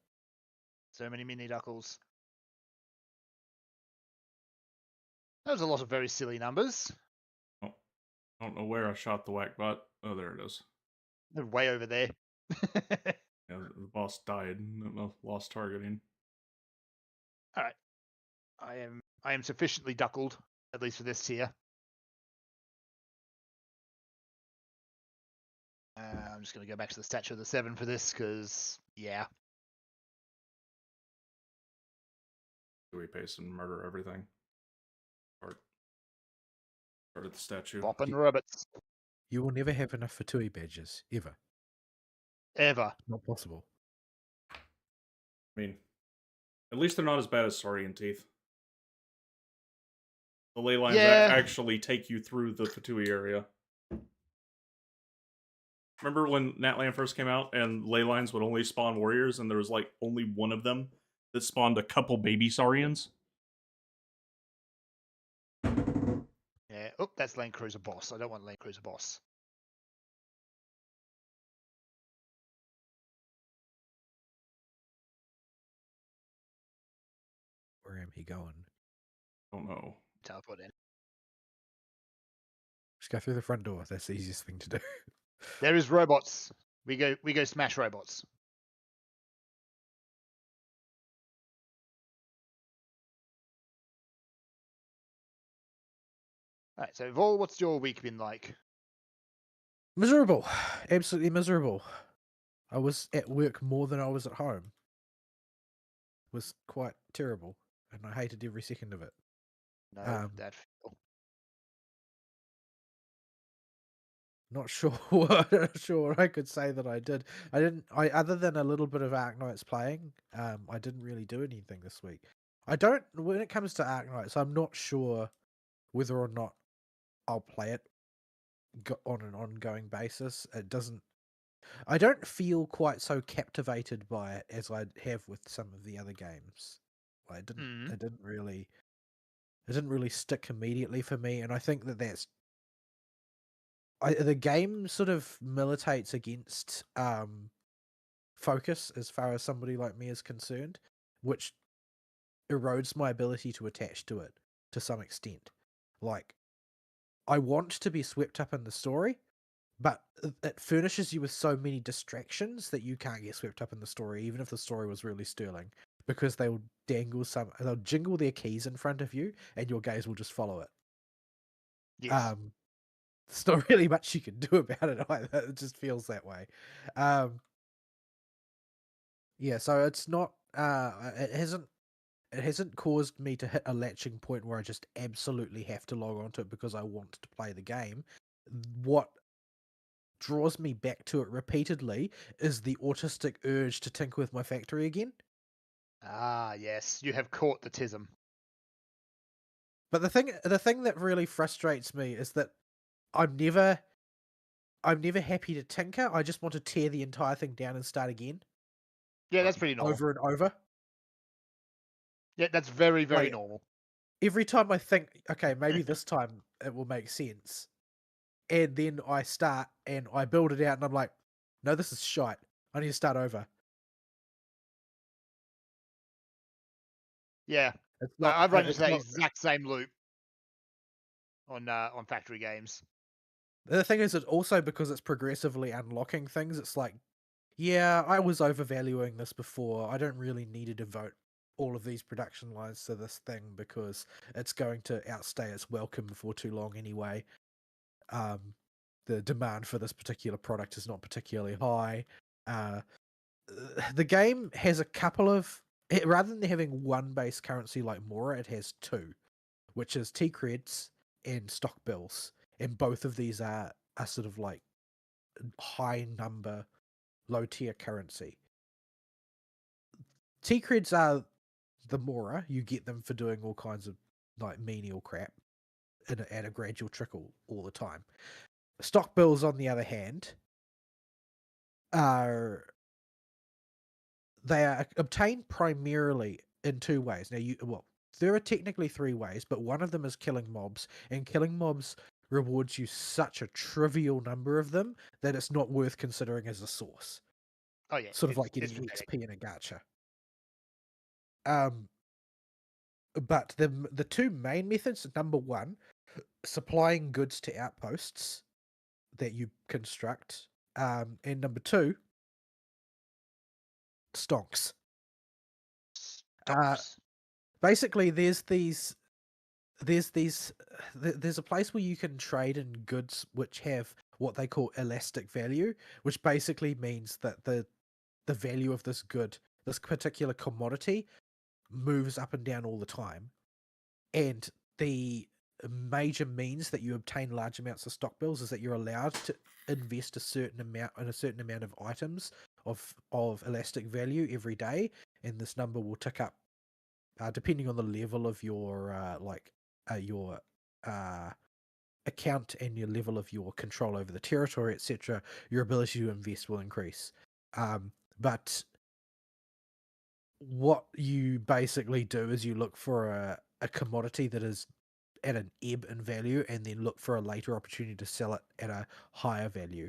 So many mini duckles. That was a lot of very silly numbers. Oh, I don't know where I shot the whack bot. Oh, there it is. They're way over there. Yeah, the boss died. Lost targeting. All right. I am sufficiently duckled, at least for this tier. I'm just going to go back to the Statue of the Seven for this, because, yeah. Do we paste and murder everything? Start at the statue. Bopping rabbits. You will never have enough Fatui badges, ever. Ever. Not possible. I mean, at least they're not as bad as Saurian Teeth. The ley lines actually take you through the Fatui area. Remember when Natlan first came out and ley lines would only spawn warriors and there was like only one of them that spawned a couple baby Saurians? Yeah. Oh, that's Land Cruiser Boss. I don't want Land Cruiser Boss. Where am he going? Don't know. Teleport in. Just go through the front door. That's the easiest thing to do. There is robots. We go smash robots. All right. So, Vol, what's your week been like? Miserable. Absolutely miserable. I was at work more than I was at home. It was quite terrible, and I hated every second of it. No, that feel. Not sure. Not sure what I could say that I did. I didn't. Other than a little bit of Arknights playing, I didn't really do anything this week. I don't. When it comes to Arknights, I'm not sure whether or not I'll play it on an ongoing basis. It doesn't. I don't feel quite so captivated by it as I have with some of the other games. It didn't. It didn't really. It didn't really stick immediately for me, and I think that's. The game sort of militates against focus as far as somebody like me is concerned, which erodes my ability to attach to it to some extent. Like, I want to be swept up in the story, but it furnishes you with so many distractions that you can't get swept up in the story, even if the story was really sterling, because they'll jingle their keys in front of you, and your gaze will just follow it. Yes. There's not really much you can do about it either. It just feels that way. Yeah, so it's not. It hasn't caused me to hit a latching point where I just absolutely have to log onto it because I want to play the game. What draws me back to it repeatedly is the autistic urge to tinker with my factory again. Ah, yes, you have caught the tism. But the thing that really frustrates me is that I'm never happy to tinker. I just want to tear the entire thing down and start again Yeah, that's pretty normal. over and over. Yeah, that's very, very Like normal. every time I think, okay, maybe this time it will make sense, and then I start and I build it out, and I'm like, no, this is shite. I need to start over. Yeah, It's not. I've run into It's that not. exact same loop on factory games. The thing is, it's also because it's progressively unlocking things. It's like, yeah, I was overvaluing this before. I don't really need to devote all of these production lines to this thing because it's going to outstay its welcome before too long anyway. The demand for this particular product is not particularly high. The game has a couple of rather than having one base currency like Mora, it has two, which is T creds and stock bills, and both of these are sort of like high number, low tier currency. T creds are the Mora. You get them for doing all kinds of like menial crap at a gradual trickle all the time. Stock bills, on the other hand, are they are obtained primarily in two ways. Now, there are technically three ways, but one of them is killing mobs, and killing mobs rewards you such a trivial number of them that it's not worth considering as a source. Oh yeah, Sort of like it's getting pathetic. XP in a gacha. But the two main methods: number one, supplying goods to outposts that you construct, and number two, stonks. Stonks. Basically, there's a place where you can trade in goods which have what they call elastic value, which basically means that the value of this good, this particular commodity, moves up and down all the time, and the major means that you obtain large amounts of stock bills is that you're allowed to invest a certain amount of items of elastic value every day, and this number will tick up depending on the level of your your account and your level of your control over the territory, etc. Your ability to invest will increase. But what you basically do is you look for a commodity that is at an ebb in value, and then look for a later opportunity to sell it at a higher value.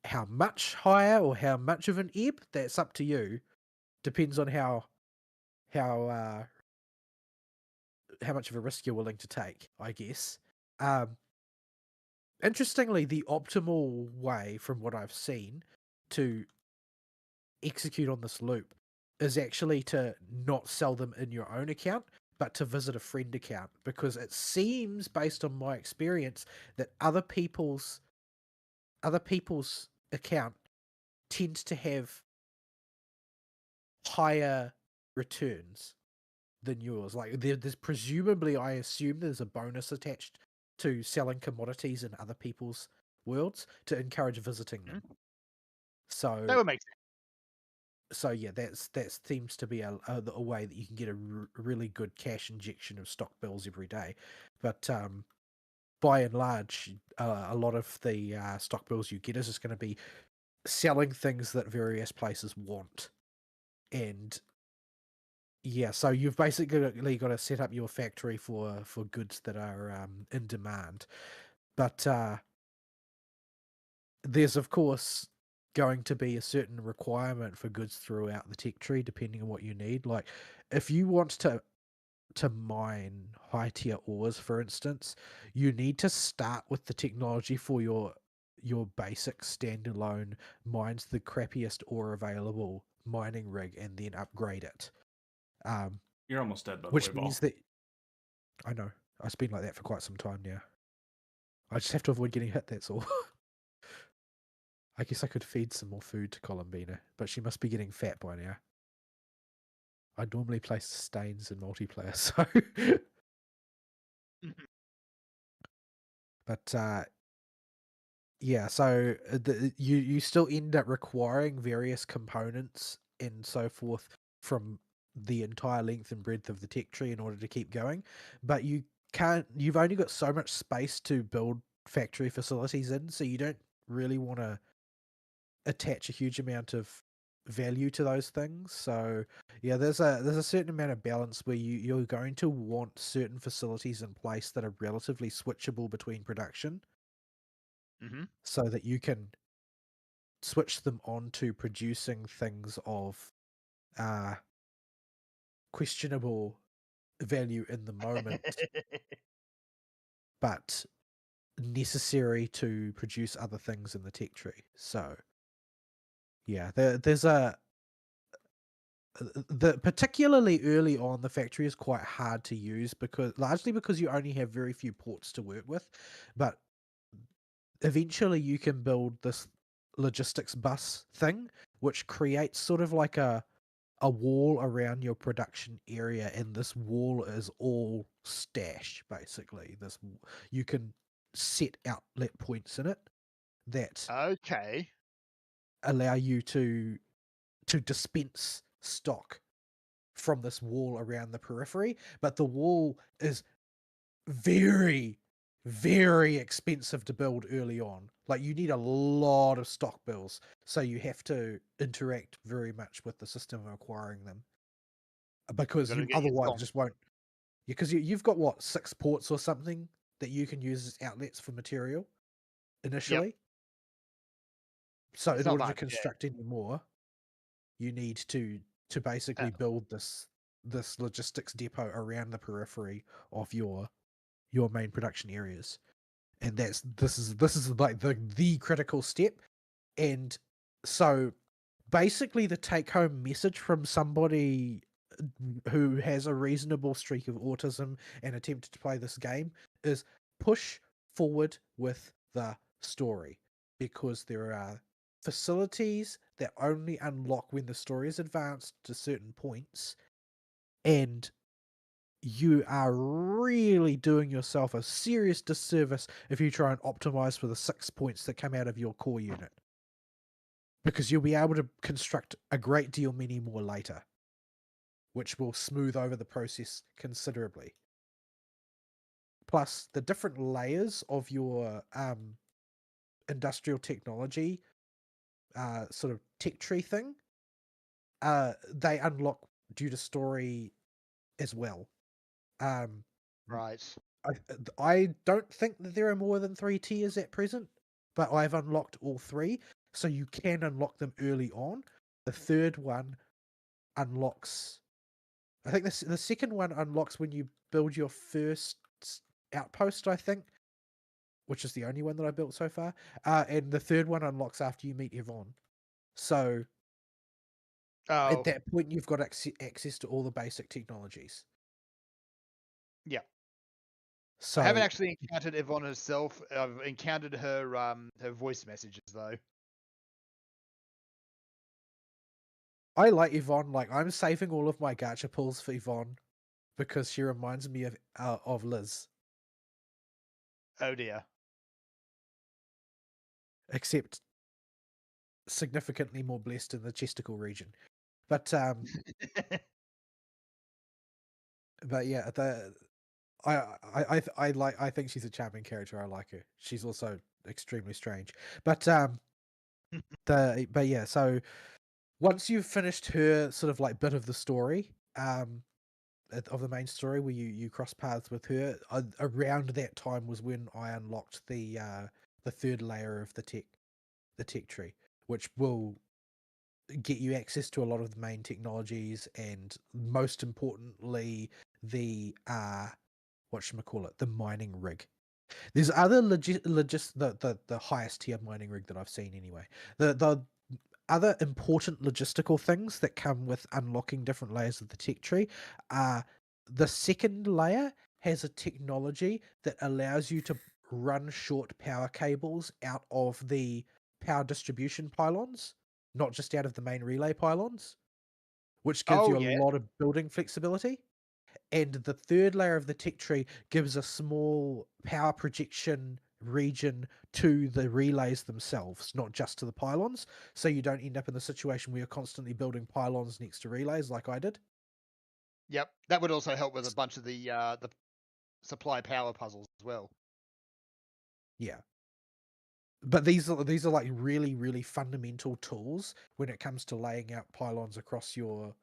How much higher or how much of an ebb, that's up to you. Depends on how much of a risk you're willing to take, I guess. Interestingly, the optimal way, from what I've seen, to execute on this loop is actually to not sell them in your own account, but to visit a friend account, because it seems, based on my experience, that other people's account tends to have higher returns than yours. Like there's presumably, I assume there's a bonus attached to selling commodities in other people's worlds to encourage visiting them. That would make sense. So yeah, that seems to be a way that you can get a really good cash injection of stock bills every day. But by and large, a lot of the stock bills you get is just going to be selling things that various places want. And yeah, so you've basically got to set up your factory for goods that are in demand. But there's of course going to be a certain requirement for goods throughout the tech tree, depending on what you need. Like if you want to mine high tier ores, for instance, you need to start with the technology for your basic standalone mines the crappiest ore available mining rig and then upgrade it. You're almost dead, by the way, Which Ball. means that I know it's been like that for quite some time now. I just have to avoid getting hit. That's all. I guess I could feed some more food to Columbina, but she must be getting fat by now. I normally place stains in multiplayer, so. But yeah, so you still end up requiring various components and so forth from the entire length and breadth of the tech tree in order to keep going, but you can't. You've only got so much space to build factory facilities in, so you don't really want to attach a huge amount of value to those things. So yeah, there's a certain amount of balance where you're going to want certain facilities in place that are relatively switchable between production, Mm-hmm. so that you can switch them on to producing things of questionable value in the moment, but necessary to produce other things in the tech tree. So yeah, there's the particularly early on, the factory is quite hard to use largely because you only have very few ports to work with, but eventually you can build this logistics bus thing, which creates sort of like a wall around your production area, and this wall is all stash basically. You can set outlet points in it that Okay. allow you to dispense stock from this wall around the periphery, but the wall is very, very expensive to build early on. Like, you need a lot of stock bills, so you have to interact very much with the system of acquiring them, because Gotta you get your otherwise song. just won't. Because you've got what, 6 ports or something that you can use as outlets for material Yep. initially. So It's in not order to much. Yeah. construct any more, you need to basically build this logistics depot around the periphery of your main production areas, and this is like the critical step. And so basically the take home message from somebody who has a reasonable streak of autism and attempted to play this game is push forward with the story, because there are facilities that only unlock when the story is advanced to certain points, and you are really doing yourself a serious disservice if you try and optimize for the 6 points that come out of your core unit, because you'll be able to construct a great deal many more later, which will smooth over the process considerably. Plus, the different layers of your industrial technology sort of tech tree thing, they unlock due to story as well. Right. I don't think that there are more than 3 tiers at present, but I've unlocked all 3, so you can unlock them early on. The third one unlocks. I think the second one unlocks when you build your first outpost, I think, which is the only one that I built so far. And the third one unlocks after you meet Yvonne. So at Oh, that point, you've got access to all the basic technologies. yeah. I haven't So actually encountered Yvonne herself. I've encountered her voice messages though. I like Yvonne. Like, I'm saving all of my gacha pulls for Yvonne because she reminds me of Liz, Oh dear. except significantly more blessed in the chesticle region. But yeah, I think she's a charming character. I like her. She's also extremely strange. But yeah, so once you've finished her sort of like bit of the story, of the main story, where you cross paths with her, around that time was when I unlocked the third layer of the tech tree, which will get you access to a lot of the main technologies, and most importantly, the whatchamacallit, the mining rig. There's other the highest tier mining rig that I've seen anyway. The other important logistical things that come with unlocking different layers of the tech tree are the second layer has a technology that allows you to run short power cables out of the power distribution pylons, not just out of the main relay pylons, which gives Oh you a yeah. lot of building flexibility. And the third layer of the tech tree gives a small power projection region to the relays themselves, not just to the pylons. So you don't end up in the situation where you're constantly building pylons next to relays like I did. Yep, that would also help with a bunch of the supply power puzzles as well. Yeah. But these are like really, really fundamental tools when it comes to laying out pylons across your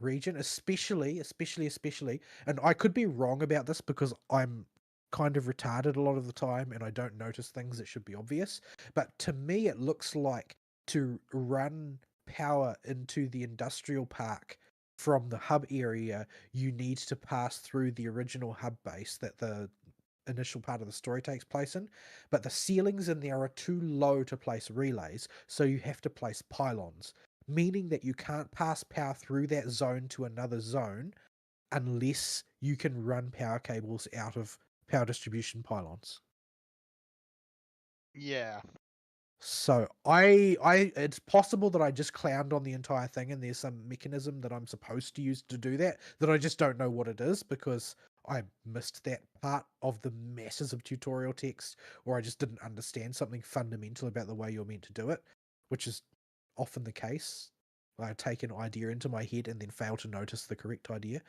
region, especially. And I could be wrong about this because I'm kind of retarded a lot of the time and I don't notice things that should be obvious. But to me, it looks like to run power into the industrial park from the hub area, you need to pass through the original hub base that the initial part of the story takes place in, but the ceilings in there are too low to place relays, so you have to place pylons, meaning that you can't pass power through that zone to another zone unless you can run power cables out of power distribution pylons. Yeah. So it's possible that I just clowned on the entire thing and there's some mechanism that I'm supposed to use to do that I just don't know what it is because I missed that part of the masses of tutorial text, or I just didn't understand something fundamental about the way you're meant to do it, which is often the case. I take an idea into my head and then fail to notice the correct idea.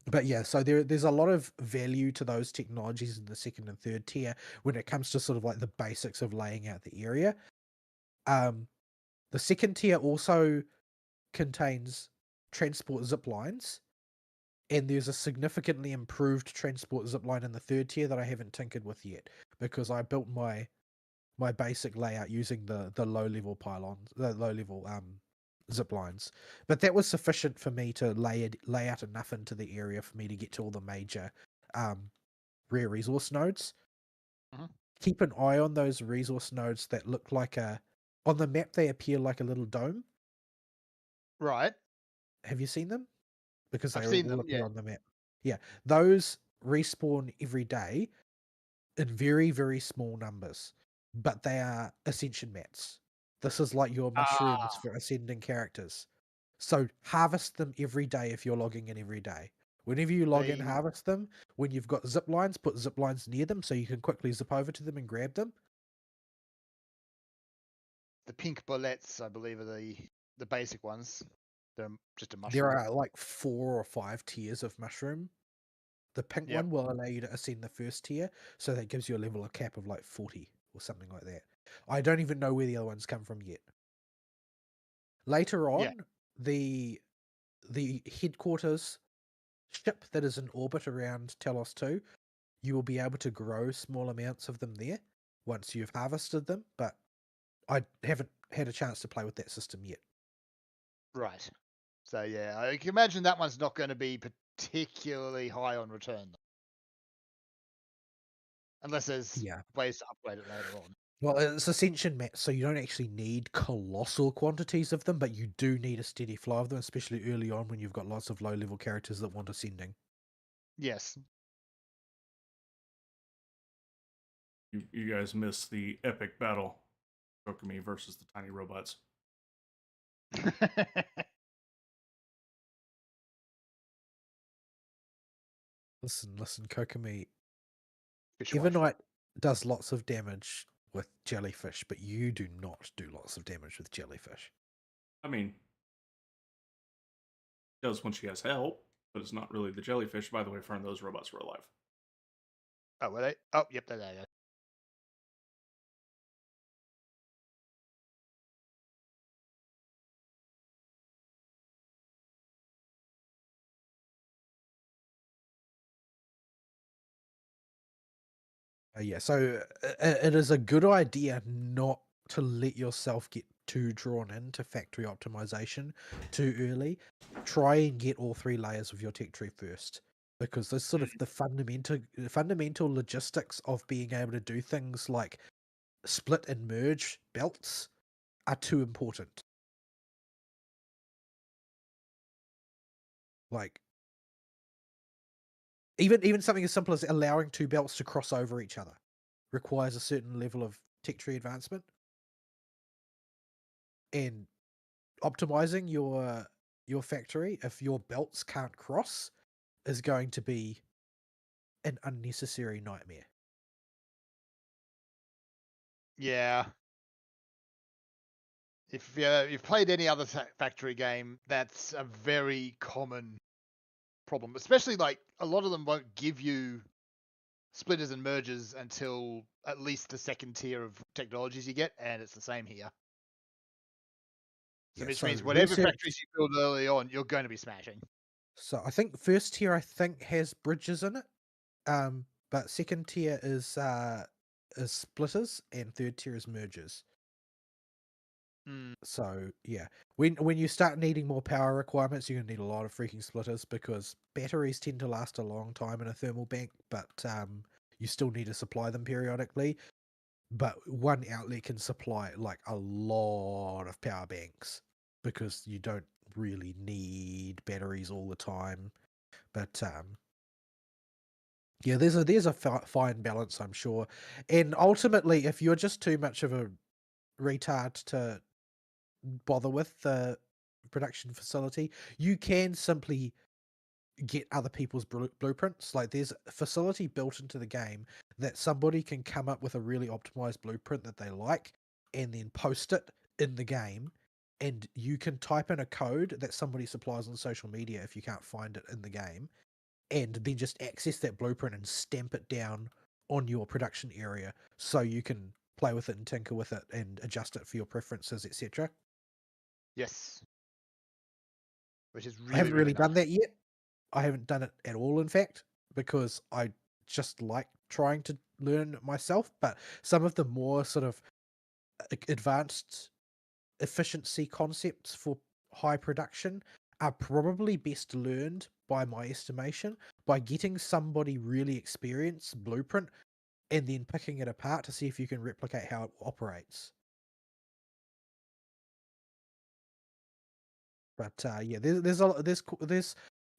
But yeah, so there's a lot of value to those technologies in the second and third tier when it comes to sort of like the basics of laying out the area. The second tier also contains transport zip lines, and there's a significantly improved transport zip line in the third tier that I haven't tinkered with yet because I built my basic layout using the low level pylons, the low level zip lines. But that was sufficient for me to lay out enough into the area for me to get to all the major rare resource nodes. Mhm. Keep an eye on those resource nodes that look like on the map they appear like a little dome. Right. Have you seen them? Because I've they seen all them. Yeah. appear on the map. Yeah, those respawn every day in very, very small numbers, but they are ascension mats. This is like your mushrooms Ah, for ascending characters. So harvest them every day if you're logging in every day. Whenever you log in, the harvest them. When you've got zip lines, put zip lines near them so you can quickly zip over to them and grab them. the pink bullets, I believe, are the basic ones. They're just a There mushroom. are like 4 or 5 tiers of mushroom. The pink Yep. one will allow you to ascend the first tier, so that gives you a level of cap of like 40 or something like that. I don't even know where the other ones come from yet. Later Yeah. on, the headquarters ship that is in orbit around Telos 2, you will be able to grow small amounts of them there once you've harvested them, but I haven't had a chance to play with that system yet. Right. So yeah, I can imagine that one's not going to be particularly high on return, unless there's Yeah. ways to upgrade it later on. Well, it's ascension mats, so you don't actually need colossal quantities of them, but you do need a steady flow of them, especially early on when you've got lots of low-level characters that want ascending. Yes. You guys missed the epic battle, Kokumi versus the tiny robots. Listen, Kokomi. Fish wife. Evernight does lots of damage with jellyfish, but you do not do lots of damage with jellyfish. I mean, does when she has help, but it's not really the jellyfish. By the way, Fern, those robots were alive. Oh, were they? Oh, yep, there they go. Yeah, so it is a good idea not to let yourself get too drawn into factory optimization too early. Try and get all 3 layers of your tech tree first, because there's sort of the fundamental logistics of being able to do things like split and merge belts are too important. Like even something as simple as allowing 2 belts to cross over each other requires a certain level of tech tree advancement. And optimizing your factory, if your belts can't cross, is going to be an unnecessary nightmare. Yeah. if you've played any other factory game, that's a very common problem. Especially like a lot of them won't give you splitters and mergers until at least the second tier of technologies you get, and it's the same here. So Yeah, which so means whatever research. factories you build early on, you're going to be smashing. So I think first tier has bridges in it. But second tier is splitters, and third tier is mergers. Mm. So yeah, when you start needing more power requirements, you're gonna need a lot of freaking splitters because batteries tend to last a long time in a thermal bank, but you still need to supply them periodically. But one outlet can supply like a lot of power banks because you don't really need batteries all the time. But yeah, there's a fine balance, I'm sure. And ultimately, if you're just too much of a retard to bother with the production facility, you can simply get other people's blueprints. Like there's a facility built into the game that somebody can come up with a really optimized blueprint that they like and then post it in the game. And you can type in a code that somebody supplies on social media if you can't find it in the game, and then just access that blueprint and stamp it down on your production area so you can play with it and tinker with it and adjust it for your preferences, etc. Yes. Which is I really, haven't really really nice. done that yet. I haven't done it at all, in fact, because I just like trying to learn myself. But some of the more sort of advanced efficiency concepts for high production are probably best learned, by my estimation, by getting somebody really experienced blueprint and then picking it apart to see if you can replicate how it operates. But yeah, there's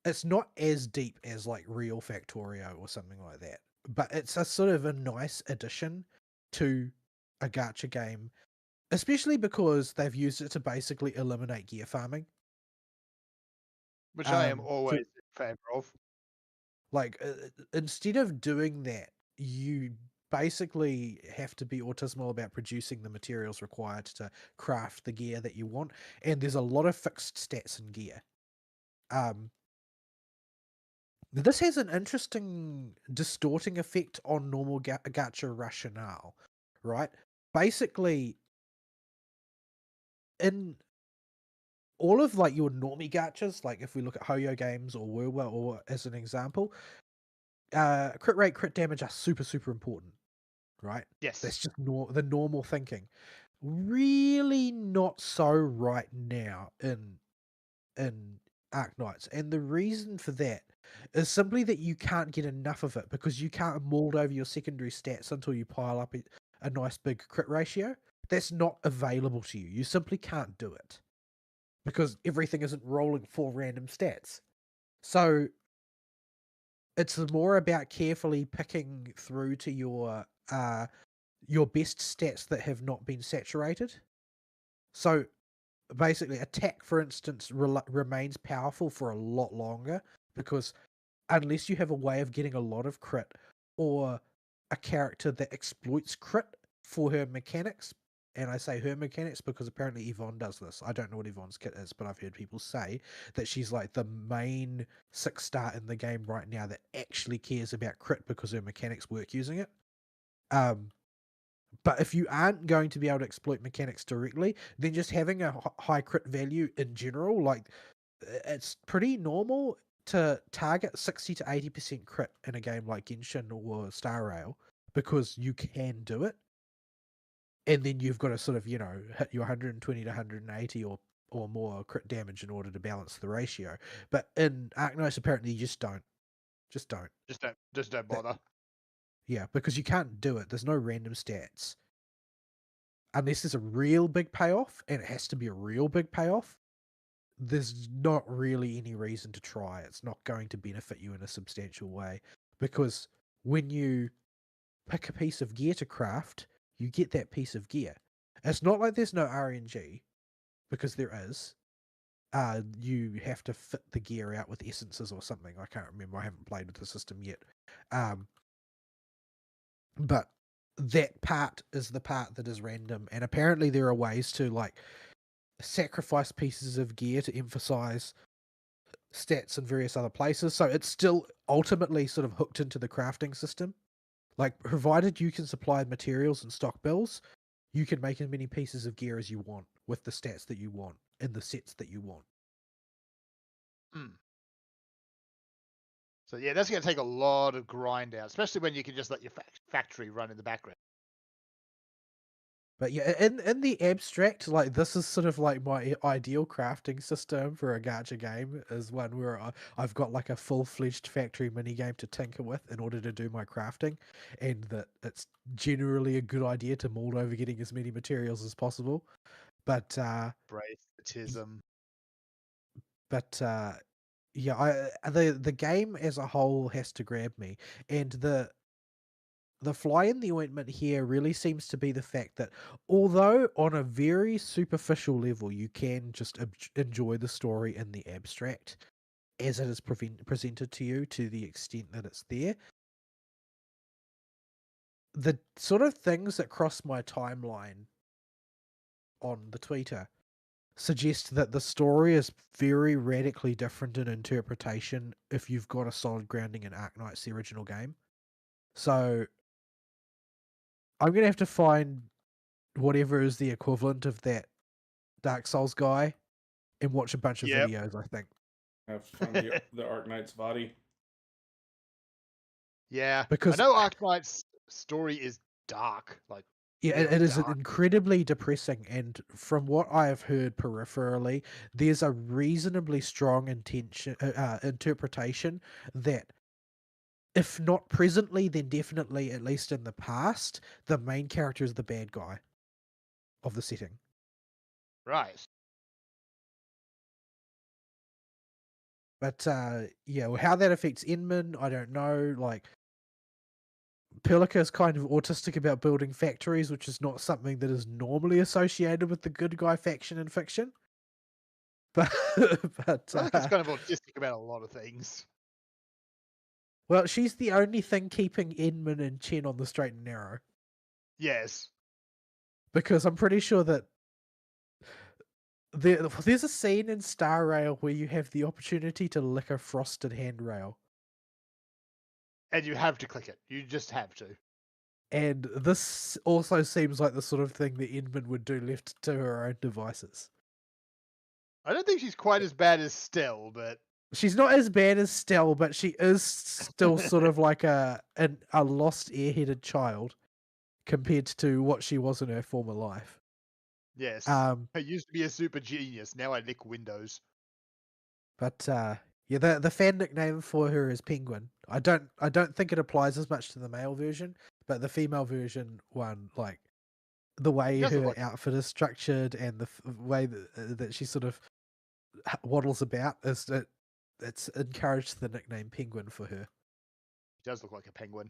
it's not as deep as like real Factorio or something like that, but it's a sort of a nice addition to a gacha game, especially because they've used it to basically eliminate gear farming. Which I am Um, always so in favor of. like instead of doing that, you basically have to be autismal about producing the materials required to craft the gear that you want, and there's a lot of fixed stats in gear. Um, This has an interesting distorting effect on normal gacha rationale, right? Basically, in all of like your normie gachas, like if we look at Hoyo games or Werwa or as an example, crit rate, crit damage are super important, right? Yes. That's just the normal thinking. Really not so right now in Arknights, and the reason for that is simply that you can't get enough of it because you can't mold over your secondary stats until you pile up a nice big crit ratio. That's not available to you. You simply can't do it because everything isn't rolling for random stats. So it's more about carefully picking through to your best stats that have not been saturated. So basically, attack, for instance, remains powerful for a lot longer because unless you have a way of getting a lot of crit or a character that exploits crit for her mechanics, and I say her mechanics because apparently Yvonne does this. I don't know what Yvonne's kit is, but I've heard people say that she's like the main 6-star in the game right now that actually cares about crit because her mechanics work using it. But if you aren't going to be able to exploit mechanics directly, then just having a high crit value in general, like it's pretty normal to target 60 to 80% crit in a game like Genshin or Star Rail because you can do it. And then you've got to sort of, hit your 120 to 180 or more crit damage in order to balance the ratio. But in Arknights, apparently you just don't. Just don't. Just don't bother. Yeah, because you can't do it. There's no random stats. Unless there's a real big payoff, and it has to be a real big payoff, there's not really any reason to try. It's not going to benefit you in a substantial way. Because when you pick a piece of gear to craft, you get that piece of gear. It's not like there's no RNG, because there is. You have to fit the gear out with essences or something. I can't remember. I haven't played with the system yet. But that part is the part that is random, and apparently there are ways to like sacrifice pieces of gear to emphasize stats in various other places. So it's still ultimately sort of hooked into the crafting system. Like, provided you can supply materials and stock bills, you can make as many pieces of gear as you want with the stats that you want in the sets that you want. Hmm. So yeah, that's going to take a lot of grind out, especially when you can just let your factory run in the background. But yeah, in the abstract, like, this is sort of like my ideal crafting system for a gacha game, is one where I've got like a full-fledged factory minigame to tinker with in order to do my crafting, and that it's generally a good idea to mull over getting as many materials as possible. But Bracetism. but yeah, the game as a whole has to grab me, and the fly in the ointment here really seems to be the fact that, although on a very superficial level you can just enjoy the story in the abstract as it is presented to you to the extent that it's there, the sort of things that cross my timeline on the Twitter suggest that the story is very radically different in interpretation if you've got a solid grounding in Arknight's the original game. So I'm gonna have to find whatever is the equivalent of that Dark Souls guy and watch a bunch of Yep. videos, I think. I have to find the Arknight's body. Yeah, I Because know Arknight's story is dark, like yeah, real it is dark. incredibly depressing, and from what I have heard peripherally, there's a reasonably strong interpretation that, if not presently, then definitely, at least in the past, the main character is the bad guy of the setting. Right. But yeah, well, how that affects Inman, I don't know. Like, Pelica is kind of autistic about building factories, which is not something that is normally associated with the good guy faction in fiction. But Relic kind of autistic about a lot of things. well, she's the only thing keeping Inman and Chen on the straight and narrow. Yes. Because I'm pretty sure that there's a scene in Star Rail where you have the opportunity to lick a frosted handrail. And you have to click it. You just have to. And this also seems like the sort of thing that Inman would do left to her own devices. I don't think she's quite as bad as Stell, but She's not as bad as Stell, but she is still sort of like a lost airheaded child compared to what she was in her former life. yes. Um, I used to be a super genius. Now I lick windows. but yeah, the fan nickname for her is Penguin. I don't think it applies as much to the male version, but the female version one, like the way It does look her like outfit is structured and the way that she sort of waddles about, is that it's encouraged the nickname Penguin for her. it does look like a penguin.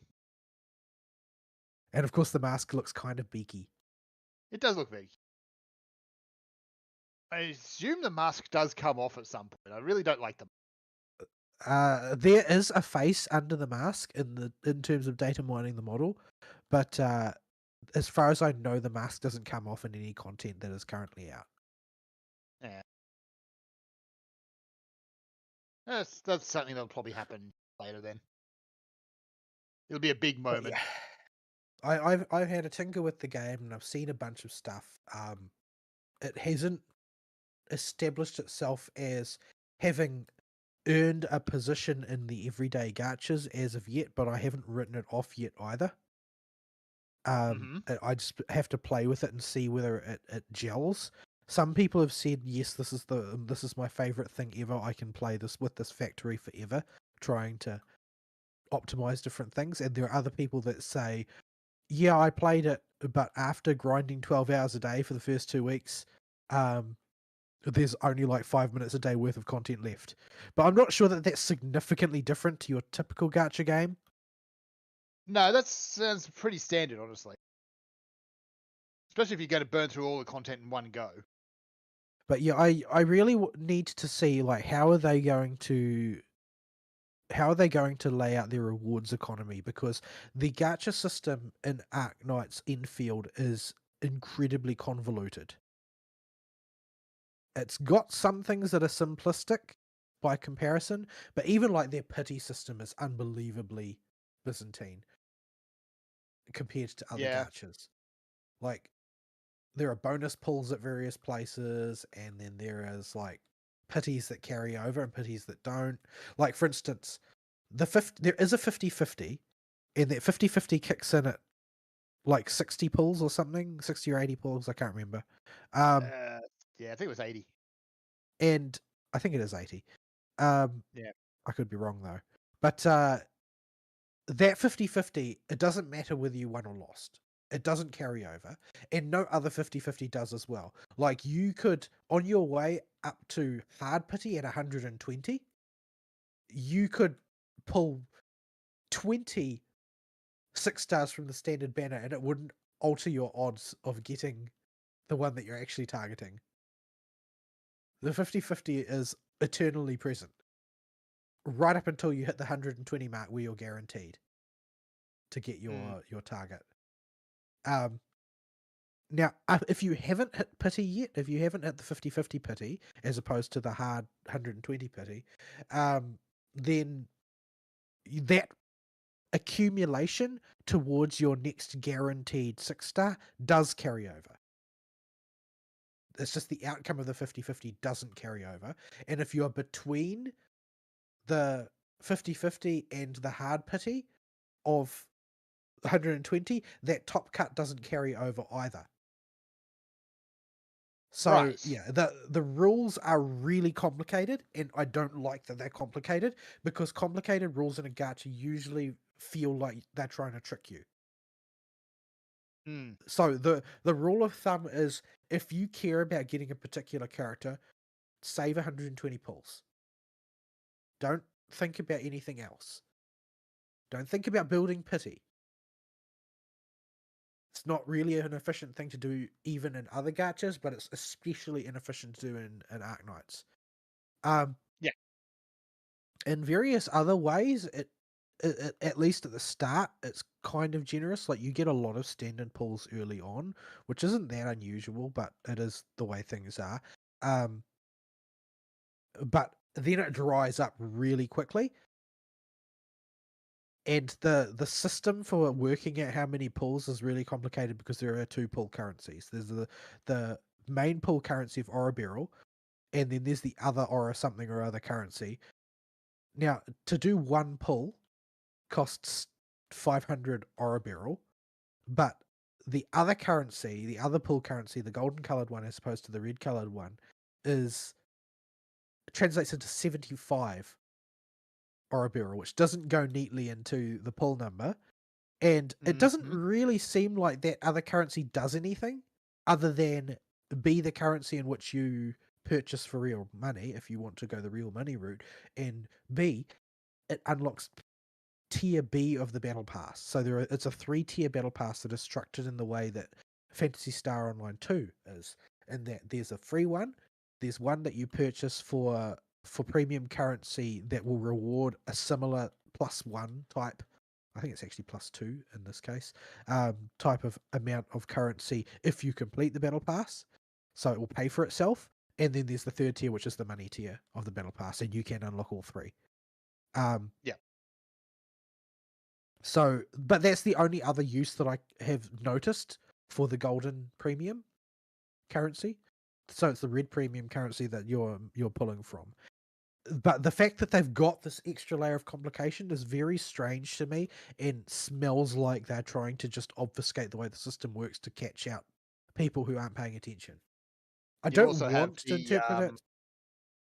And of course, the mask looks kind of beaky. It does look big. I assume the mask does come off at some point. I really don't like them. There is a face under the mask in terms of data mining the model, but as far as I know, the mask doesn't come off in any content that is currently out. Yeah. That's something that'll probably happen later then. It'll be a big But moment. yeah, I've had a tinker with the game and I've seen a bunch of stuff. It hasn't established itself as having earned a position in the everyday gachas as of yet, but I haven't written it off yet either. Mm-hmm. I just have to play with it and see whether it gels. Some people have said, yes, this is my favorite thing ever. I can play this with this factory forever, trying to optimize different things. And there are other people that say, yeah, I played it, but after grinding 12 hours a day for the first 2 weeks, there's only like 5 minutes a day worth of content left. But I'm not sure that that's significantly different to your typical gacha game. No, that sounds pretty standard, honestly. Especially if you're going to burn through all the content in one go. But yeah, I really need to see, like, how are they going to lay out their rewards economy, because the gacha system in Arknight's Enfield is incredibly convoluted. it's got some things that are simplistic by comparison, but even like their pity system is unbelievably Byzantine compared to other Yeah. gachas. Like there are bonus pulls at various places, and then there is like pities that carry over and pities that don't. Like for instance, there is a 50-50, and that 50-50 kicks in at like 60 pulls or something, 60 or 80 pulls, I can't remember. Yeah, I think it was 80. And I think it is 80. Yeah. I could be wrong though. But that 50-50, it doesn't matter whether you won or lost. It doesn't carry over. And no other 50-50 does as well. Like you could, on your way up to hard pity at 120, you could pull 20 6-stars from the standard banner and it wouldn't alter your odds of getting the one that you're actually targeting. The 50-50 is eternally present. Right up until you hit the 120 mark where you're guaranteed to get your target. Now, if you haven't hit pity yet, if you haven't hit the 50-50 pity, as opposed to the hard 120 pity, then that accumulation towards your next guaranteed 6-star does carry over. It's just the outcome of the 50-50 doesn't carry over. And if you're between the 50-50 and the hard pity of 120, that top cut doesn't carry over either. So Right. yeah, the rules are really complicated, and I don't like that they're complicated, because complicated rules in a gacha usually feel like they're trying to trick you. Mm. So the rule of thumb is, if you care about getting a particular character, save 120 pulls. Don't think about anything else. Don't think about building pity. It's not really an efficient thing to do even in other gachas, but it's especially inefficient to do in Arknights. Yeah. In various other ways, it at least at the start, it's kind of generous. Like you get a lot of standard pulls early on, which isn't that unusual, but it is the way things are. But then it dries up really quickly. And the system for working out how many pulls is really complicated, because there are 2 pull currencies. There's the main pull currency of Ouroboros, and then there's the other Aura something or other currency. Now, to do 1 pull costs 500 Ouroboros, but the other currency, the other pull currency, the golden coloured one as opposed to the red coloured one, translates into 75 Ouroboros, which doesn't go neatly into the pull number. And it doesn't really seem like that other currency does anything other than be the currency in which you purchase for real money, if you want to go the real money route, and B, it unlocks tier B of the battle pass. So it's a 3-tier battle pass that is structured in the way that Phantasy Star Online 2 is, in that there's a free one, there's one that you purchase for premium currency that will reward a similar +1 type, I think it's actually +2 in this case, type of amount of currency if you complete the battle pass. So it will pay for itself. And then there's the 3rd tier, which is the money tier of the battle pass, and you can unlock all 3. Yeah. So, but that's the only other use that I have noticed for the golden premium currency. So it's the red premium currency that you're pulling from. But the fact that they've got this extra layer of complication is very strange to me, and smells like they're trying to just obfuscate the way the system works to catch out people who aren't paying attention. I You don't also have want to interpret it.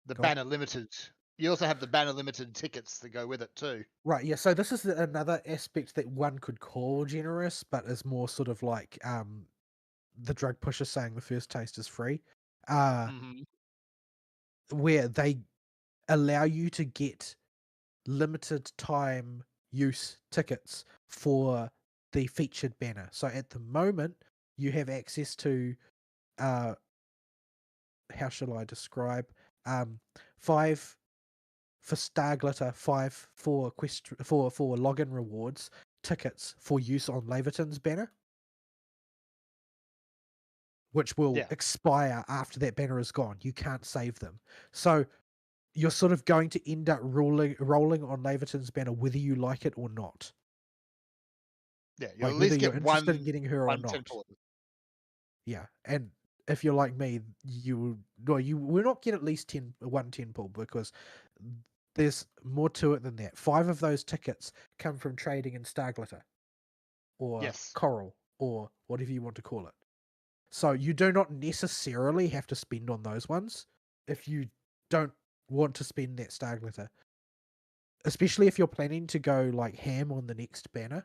the Go on. banner limited. You also have the banner limited tickets that go with it too. Right, yeah, so this is another aspect that one could call generous, but is more sort of like the drug pusher saying the first taste is free, where they allow you to get limited time use tickets for the featured banner. So at the moment, you have access to, how shall I describe, 5 for Star Glitter, 5 for login rewards tickets for use on Laverton's banner. which will Yeah. expire after that banner is gone. You can't save them. So you're sort of going to end up rolling on Laverton's banner whether you like it or not. Yeah, you'll Like at whether least you're get interested in getting her or one not. tentpole. Yeah, and if you're like me, you will not get at least 1 10 pull because there's more to it than that. 5 of those tickets come from trading in Star Glitter or Yes. Coral or whatever you want to call it. So you do not necessarily have to spend on those ones if you don't want to spend that Star Glitter. Especially if you're planning to go like ham on the next banner,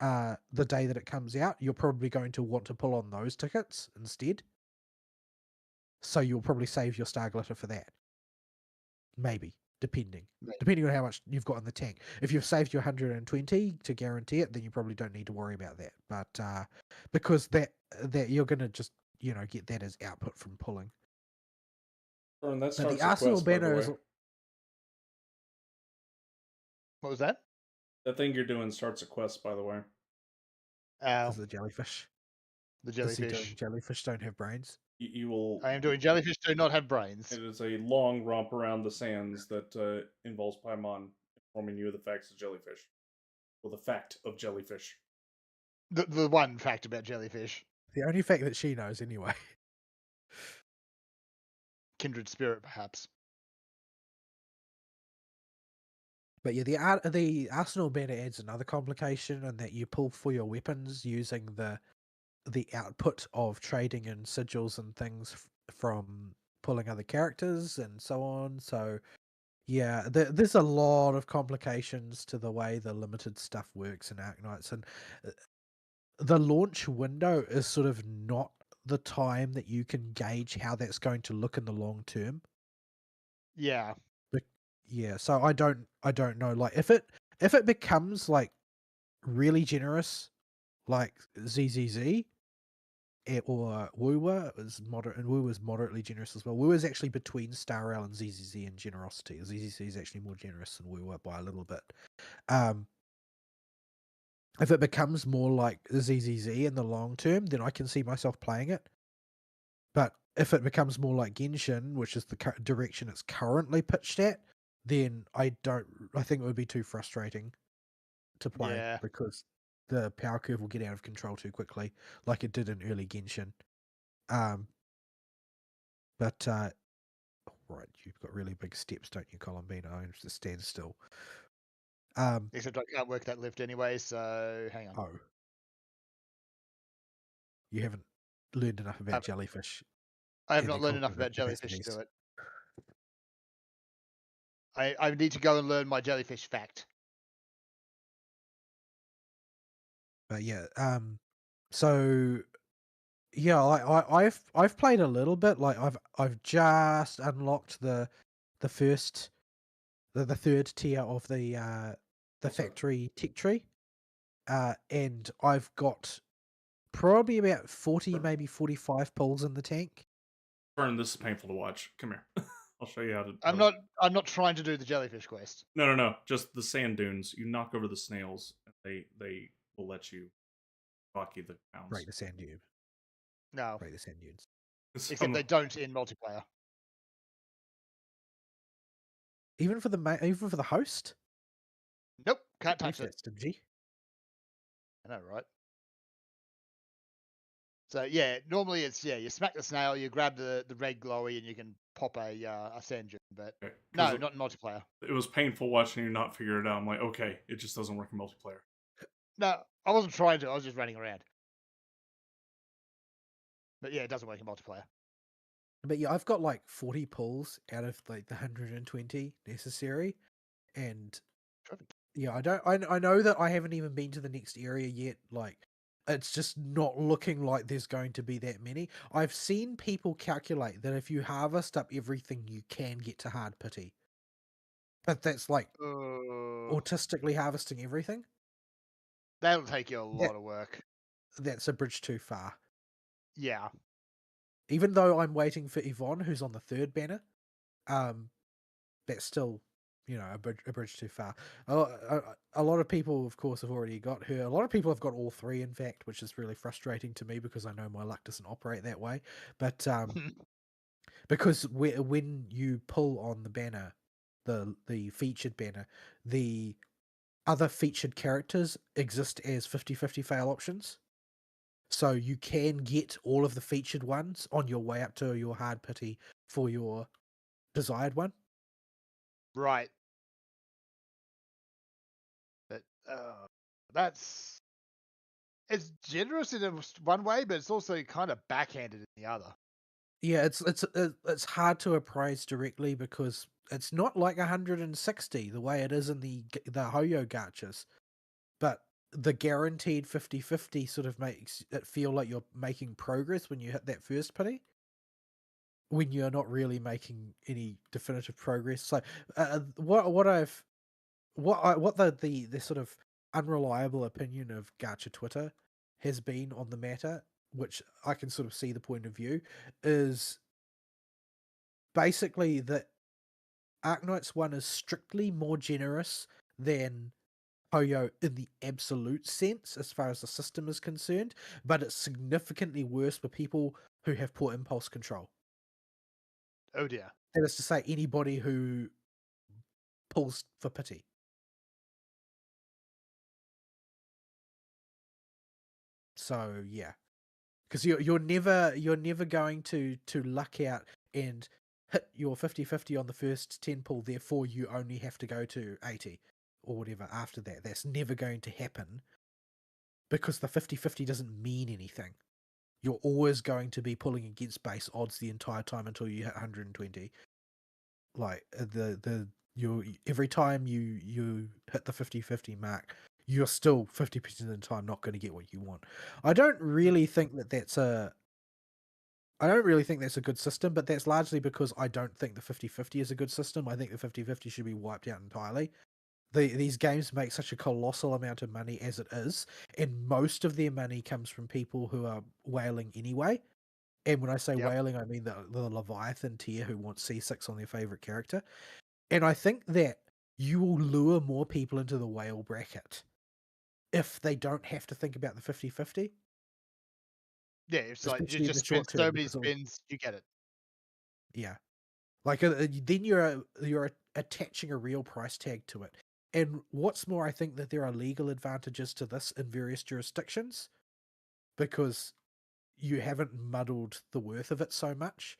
the day that it comes out, you're probably going to want to pull on those tickets instead. So you'll probably save your Star Glitter for that. Maybe, depending. Maybe. Depending on how much you've got in the tank. If you've saved your 120 to guarantee it, then you probably don't need to worry about that. But because that you're gonna just get that as output from pulling. And that But starts the a Arsenal quest, by the banner is way. What was that? That thing you're doing starts a quest, by the way. the jellyfish. The Is he doing jellyfish. jellyfish don't have brains? You will. I am doing jellyfish do not have brains. It is a long romp around the sands that involves Paimon informing you of the facts of jellyfish. Well, the fact of jellyfish. The one fact about jellyfish. The only fact that she knows, anyway. Kindred spirit, perhaps. But yeah, the Arsenal banner adds another complication in that you pull for your weapons using the output of trading and sigils and things from pulling other characters and so on. So yeah, there's a lot of complications to the way the limited stuff works in Arknights, and the launch window is sort of not the time that you can gauge how that's going to look in the long term. Yeah. Yeah, so I don't know. Like if it becomes like really generous, like ZZZ or Woowa is moderate, and Woowa's moderately generous as well. Woowa's actually between Star Rail and ZZZ in generosity. ZZZ is actually more generous than Woowa by a little bit. If it becomes more like ZZZ in the long term, then I can see myself playing it. But if it becomes more like Genshin, which is the direction it's currently pitched at, then I think it would be too frustrating to play Yeah. because the power curve will get out of control too quickly, like it did in early Genshin. But right, you've got really big steps, don't you, Columbine? I just stand still. Except I can't work that lift anyway, so hang on. Oh, you haven't learned enough about jellyfish. I have and not their learned enough about cognitive jellyfish to capacities. do it. I need to go and learn my jellyfish fact. But yeah, so yeah, I've played a little bit. Like I've just unlocked the first the third tier of the factory tech tree, and I've got probably about 40, maybe 45 pulls in the tank. Fern, this is painful to watch. Come here. I'll show you how to. I'm not trying to do the jellyfish quest. No. Just the sand dunes. You knock over the snails, and they will let you hockey the pounds. Break the sand dune. No. Break the sand dunes. Except they don't in multiplayer. Even for the host? Nope, can't touch it. That's stingy. I know, right? So yeah, normally it's you smack the snail, you grab the red glowy, and you can pop a sand dune. But Okay, no, not in multiplayer. It was painful watching you not figure it out. I'm like, okay, it just doesn't work in multiplayer. No, I wasn't trying to. I was just running around. But yeah, it doesn't work in multiplayer. But yeah, I've got like 40 pulls out of like the 120 necessary, and yeah, I know that I haven't even been to the next area yet. Like, it's just not looking like there's going to be that many. I've seen people calculate that if you harvest up everything, you can get to hard pity. But that's like autistically harvesting everything. That'll take you a lot of work. That's a bridge too far. Yeah. Even though I'm waiting for Yvonne, who's on the third banner, that's still a bridge too far. A lot of people, of course, have already got her. A lot of people have got all three, in fact, which is really frustrating to me because I know my luck doesn't operate that way. But because when you pull on the banner, the featured banner, the other featured characters exist as 50-50 fail options. So you can get all of the featured ones on your way up to your hard pity for your desired one. Right. But that's it's generous in one way, but it's also kind of backhanded in the other. Yeah, it's hard to appraise directly because it's not like 160 the way it is in the Hoyo gachas, but the guaranteed 50-50 sort of makes it feel like you're making progress when you hit that first pity, when you're not really making any definitive progress. So what the sort of unreliable opinion of gacha Twitter has been on the matter, which I can sort of see the point of view, is basically that Arknight's one is strictly more generous than Hoyo in the absolute sense as far as the system is concerned, but it's significantly worse for people who have poor impulse control. Oh dear. That is to say, anybody who pulls for pity. So yeah, because you're never going to luck out and hit your 50-50 on the first 10 pull. Therefore, you only have to go to 80 or whatever after that. That's never going to happen because the 50-50 doesn't mean anything. You're always going to be pulling against base odds the entire time until you hit 120. Like every time you hit the 50-50 mark, you're still 50% of the time not going to get what you want. I don't really think that's a good system, but that's largely because I don't think the 50-50 is a good system. I think the 50-50 should be wiped out entirely. These games make such a colossal amount of money as it is, and most of their money comes from people who are whaling anyway. And when I say Yep. whaling, I mean the Leviathan tier who want C6 on their favorite character. And I think that you will lure more people into the whale bracket if they don't have to think about the 50-50. Yeah, it's like you Especially in the just spend short so term, many because spins, you get it. yeah. Like then you're attaching a real price tag to it. And what's more, I think that there are legal advantages to this in various jurisdictions because you haven't muddled the worth of it so much.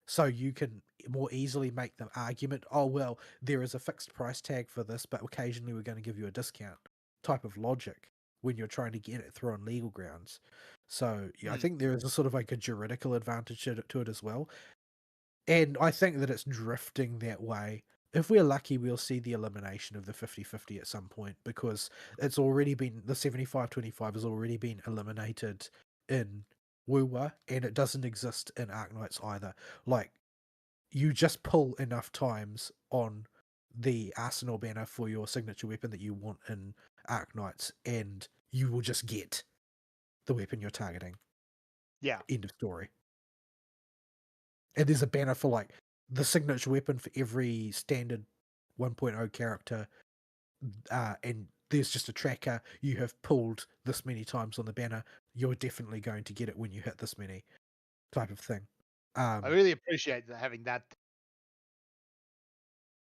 So you can more easily make the argument, oh, well, there is a fixed price tag for this, but occasionally we're going to give you a discount type of logic when you're trying to get it through on legal grounds. So yeah, I think there is a sort of like a juridical advantage to it as well. And I think that it's drifting that way. If we're lucky, we'll see the elimination of the 50-50 at some point because it's already been, the 75-25 has already been eliminated in Woowa, and it doesn't exist in Arknights either. Like, you just pull enough times on the Arsenal banner for your signature weapon that you want in Arknights, and you will just get the weapon you're targeting. Yeah. End of story. And there's a banner for like the signature weapon for every standard 1.0 character, and there's just a tracker. You have pulled this many times on the banner. You're definitely going to get it when you hit this many, type of thing. I really appreciate having that.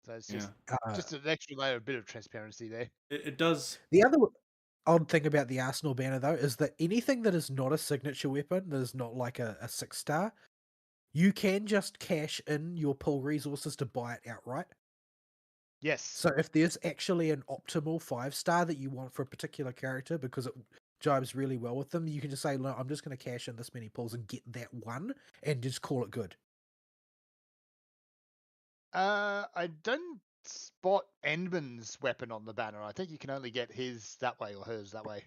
So it's Yeah. just an extra layer, a bit of transparency there. It does. The other odd thing about the Arsenal banner, though, is that anything that is not a signature weapon, that is not like a 6-star, you can just cash in your pull resources to buy it outright. Yes. So if there's actually an optimal 5-star that you want for a particular character because it jibes really well with them, you can just say, no, I'm just going to cash in this many pulls and get that one and just call it good. I don't spot Endman's weapon on the banner. I think you can only get his that way or hers that way.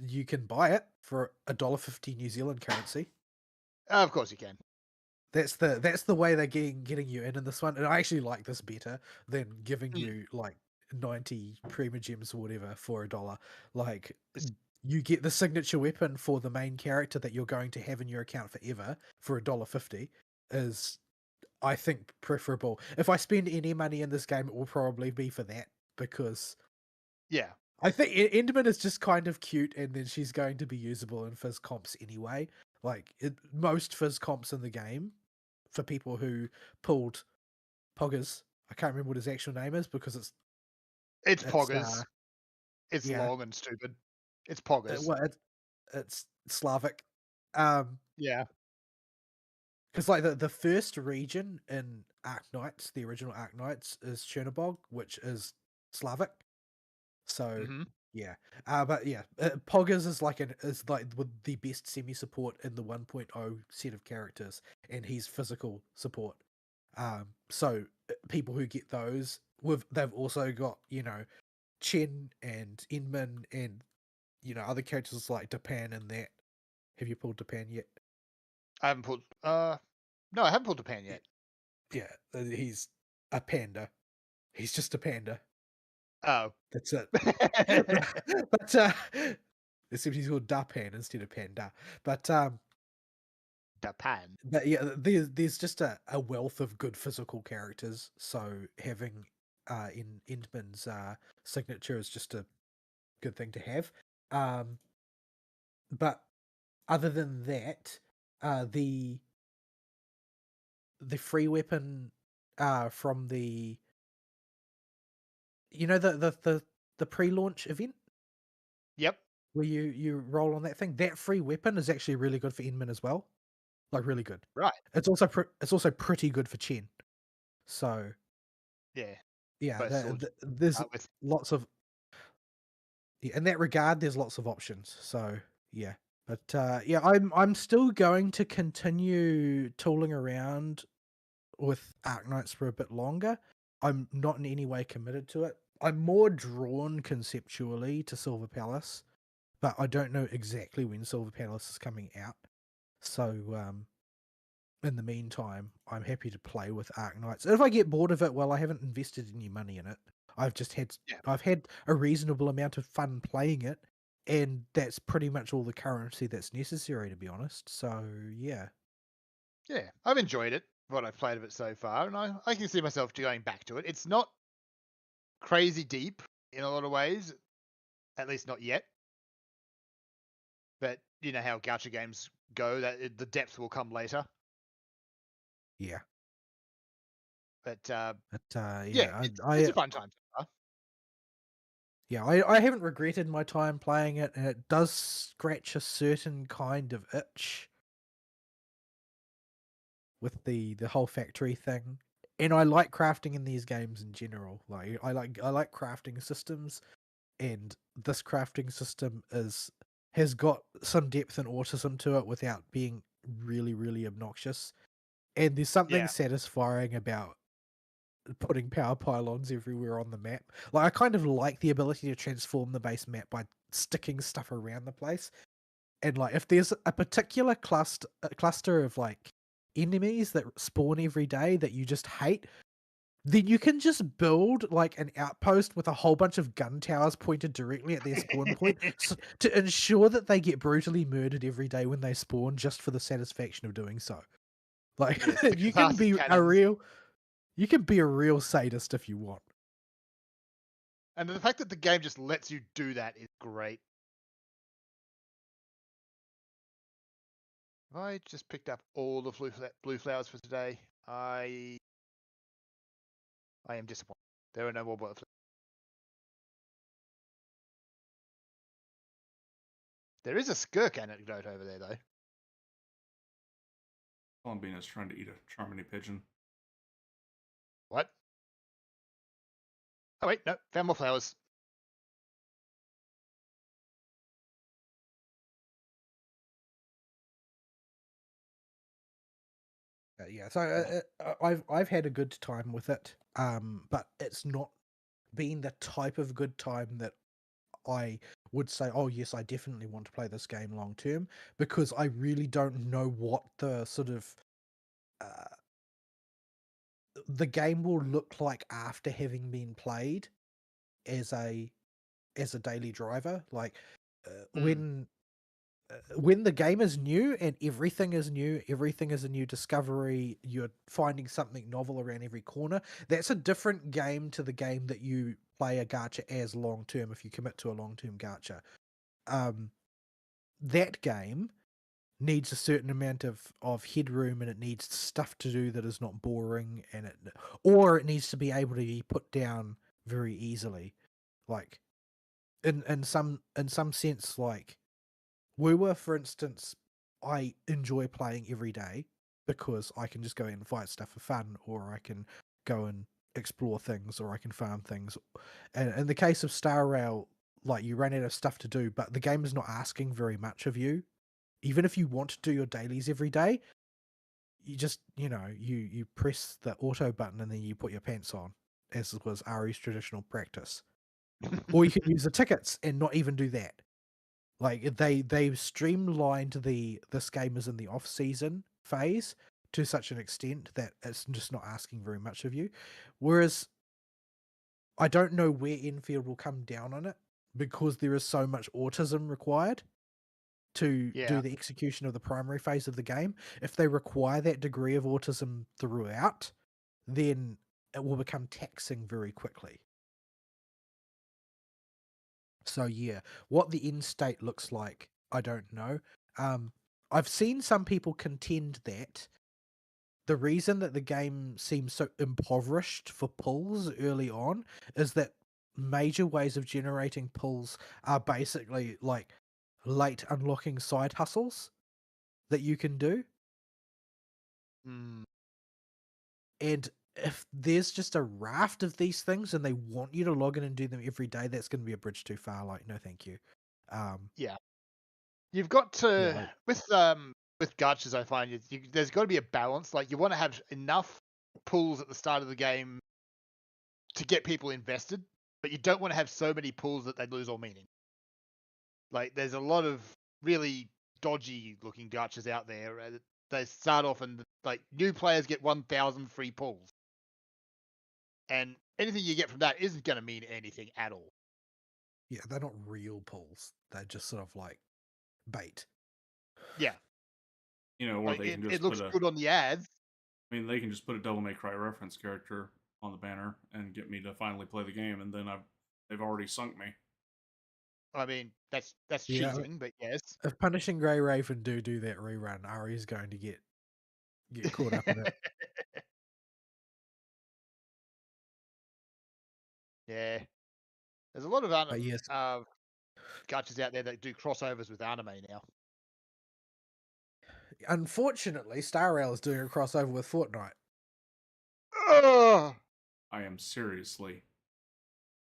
You can buy it for $1.50 New Zealand currency. Of course you can. That's the way they're getting you in this one, and I actually like this better than giving you like 90 Prima Gems or whatever for $1. Like, you get the signature weapon for the main character that you're going to have in your account forever for $1.50 is I think preferable. If I spend any money in this game, it will probably be for that, because Yeah. I think Enderman is just kind of cute, and then she's going to be usable in Fizz comps anyway. Like most Fizz comps in the game, for people who pulled Poggers. I can't remember what his actual name is because It's it's Poggers. It's yeah, long and stupid. It's Poggers. well, it's Slavic. Um, Yeah. because like the first region in Arknights, the original Arknights, is Chernobog, which is Slavic. So Hmm. yeah, but yeah, Poggers is like with the best semi support in the 1.0 set of characters, and he's physical support. So people who get those, they've also got Chen and Inman and other characters like Japan and that. Have you pulled Japan yet? I haven't pulled. No, I haven't pulled Japan yet. Yeah, he's a panda. He's just a panda. Oh. That's it. But except he's called Dapan instead of Panda. Japan. But yeah, there's just a wealth of good physical characters. So having in Endman's signature is just a good thing to have. But other than that, the free weapon from the the pre-launch event Yep. where you roll on that thing, that free weapon is actually really good for Inman as well. Like really good. Right. It's also pretty good for Chen. So Yeah. yeah, Both swords there's with. lots of in that regard. There's lots of options. So yeah, but yeah, I'm still going to continue tooling around with Arknights for a bit longer. I'm not in any way committed to it. I'm more drawn conceptually to Silver Palace, but I don't know exactly when Silver Palace is coming out. So in the meantime, I'm happy to play with Arknights. If I get bored of it, well, I haven't invested any money in it. Yeah. I've had a reasonable amount of fun playing it, and that's pretty much all the currency that's necessary, to be honest. So yeah. Yeah. I've enjoyed it. What I've played of it so far, and I can see myself going back to it. It's not crazy deep in a lot of ways, at least not yet. But you know how gacha games go; that the depth will come later. Yeah. But But yeah, yeah, it's a fun time so far. yeah, I haven't regretted my time playing it, and it does scratch a certain kind of itch with the whole factory thing. And I like crafting in these games in general. Like I like crafting systems, and this crafting system has got some depth and autism to it without being really, really obnoxious. And there's something Yeah. satisfying about putting power pylons everywhere on the map. Like I kind of like the ability to transform the base map by sticking stuff around the place. And like if there's a particular cluster of like enemies that spawn every day that you just hate, then you can just build like an outpost with a whole bunch of gun towers pointed directly at their spawn point to ensure that they get brutally murdered every day when they spawn, just for the satisfaction of doing so. Like Yes, the you can catharsis be cannons. you can be a real sadist if you want. And the fact that the game just lets you do that is great. I just picked up all the blue flowers for today. I am disappointed. There are no more butterflies. There is a skirk anecdote over there, though. Columbina's trying to eat a Charmony pigeon. What? Oh, wait, no. Found more flowers. Yeah, so I've had a good time with it, but it's not been the type of good time that I would say, oh yes, I definitely want to play this game long term, because I really don't know what the sort of uh, the game will look like after having been played as a daily driver. Like Mm. when when the game is new and everything is new, everything is a new discovery, you're finding something novel around every corner, that's a different game to the game that you play a gacha as long term if you commit to a long term gacha. That game needs a certain amount of headroom, and it needs stuff to do that is not boring, and it needs to be able to be put down very easily. Like in some sense, like Woowa, for instance, I enjoy playing every day because I can just go in and fight stuff for fun, or I can go and explore things, or I can farm things. And in the case of Star Rail, like you run out of stuff to do, but the game is not asking very much of you. Even if you want to do your dailies every day, you just, you press the auto button and then you put your pants on, as was Ari's traditional practice. Or you can use the tickets and not even do that. Like they've streamlined this game is in the off season phase to such an extent that it's just not asking very much of you. Whereas I don't know where Enfield will come down on it because there is so much autism required to do Yeah. the execution of the primary phase of the game. If they require that degree of autism throughout, then it will become taxing very quickly. So yeah, what the end state looks like, I don't know. I've seen some people contend that the reason that the game seems so impoverished for pulls early on is that major ways of generating pulls are basically like late unlocking side hustles that you can do. Mm. And if there's just a raft of these things and they want you to log in and do them every day, that's going to be a bridge too far. Like, no, thank you. Yeah. You've got to Yeah, with gachas. I find there's got to be a balance. Like you want to have enough pulls at the start of the game to get people invested, but you don't want to have so many pulls that they lose all meaning. Like there's a lot of really dodgy looking gachas out there. They start off and like new players get 1,000 free pulls, and anything you get from that isn't going to mean anything at all. yeah, they're not real pulls. They're just sort of like bait. Yeah, Or like they can it just looks good on the ads. I mean, they can just put a Devil May Cry reference character on the banner and get me to finally play the game, and then they've already sunk me. I mean, that's Yeah, cheating, but yes. if Punishing Grey Raven do that rerun, Ari's going to get caught up in it. Yeah, there's a lot of But yes, gachas out there that do crossovers with anime now. unfortunately, Star Rail is doing a crossover with Fortnite. Ugh! I am seriously.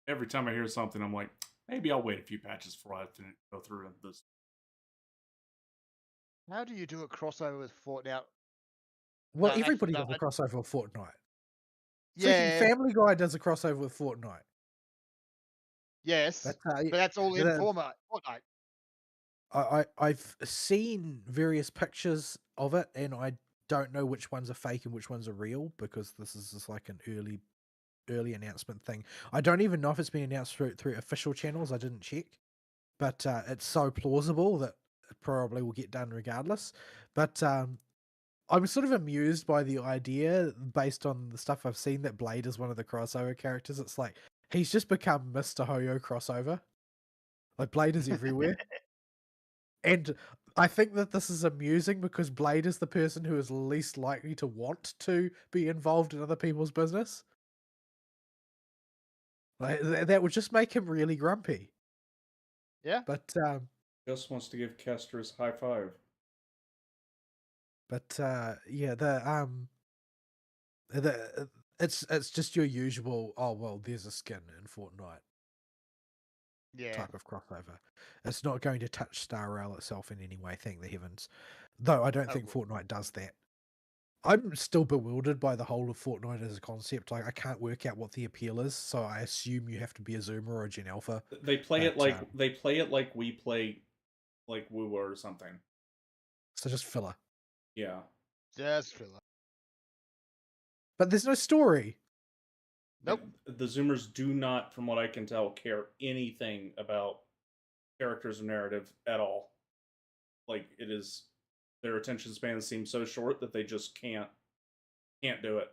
Every time I hear something, I'm like, maybe I'll wait a few patches before I have to go through this. How do you do a crossover with Fortnite? Well, No, actually, everybody no. does a crossover with Fortnite. Freaking Yeah, Family Guy does a crossover with Fortnite. yes, But but that's all in the- Fortnite. I've seen various pictures of it, and I don't know which ones are fake and which ones are real because this is just like an early announcement thing. I don't even know if it's been announced through official channels. I didn't check, but it's so plausible that it probably will get done regardless. But I'm sort of amused by the idea based on the stuff I've seen that Blade is one of the crossover characters. It's like he's just become Mr. Hoyo crossover. Like Blade is everywhere. And I think that this is amusing because Blade is the person who is least likely to want to be involved in other people's business. Like, that would just make him really grumpy. Yeah. But Just wants to give Kester his high five. yeah, it's just your usual. Oh well, there's a skin in Fortnite Yeah. type of crossover. It's not going to touch Star Rail itself in any way, thank the heavens. Though I don't think Oh, Fortnite does that. I'm still bewildered by the whole of Fortnite as a concept. Like I can't work out what the appeal is, so I assume you have to be a Zoomer or a Gen Alpha. They play it But like we play like Woo or something. so just filler. Yeah. just filler. But there's no story. Nope. The Zoomers do not, from what I can tell, care anything about characters or narrative at all. like it is their attention span seems so short that they just can't do it.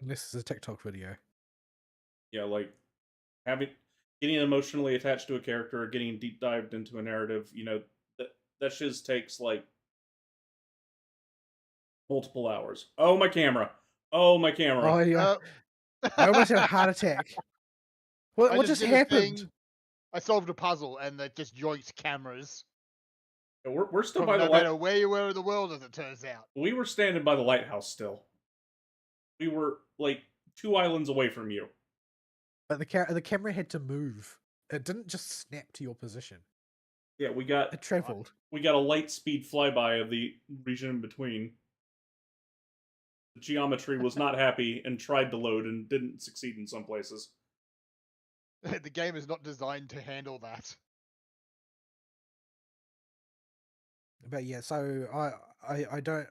Unless it's a TikTok video. Yeah, like having getting emotionally attached to a character or getting deep dived into a narrative, that just takes like multiple hours. Oh my camera. Oh my camera. Oh, yeah. Uh, I almost had a heart attack. I What just just did a happened? thing. I solved a puzzle and that just yoinked cameras We're still from by the no light. matter where you were in the world, as it turns out. We were standing by the lighthouse still. We were like 2 islands away from you. But the camera had to move. It didn't just snap to your position. Yeah, It traveled. we got a light speed flyby of the region in between. The geometry was not happy and tried to load and didn't succeed in some places. The game is not designed to handle that. But yeah, so I don't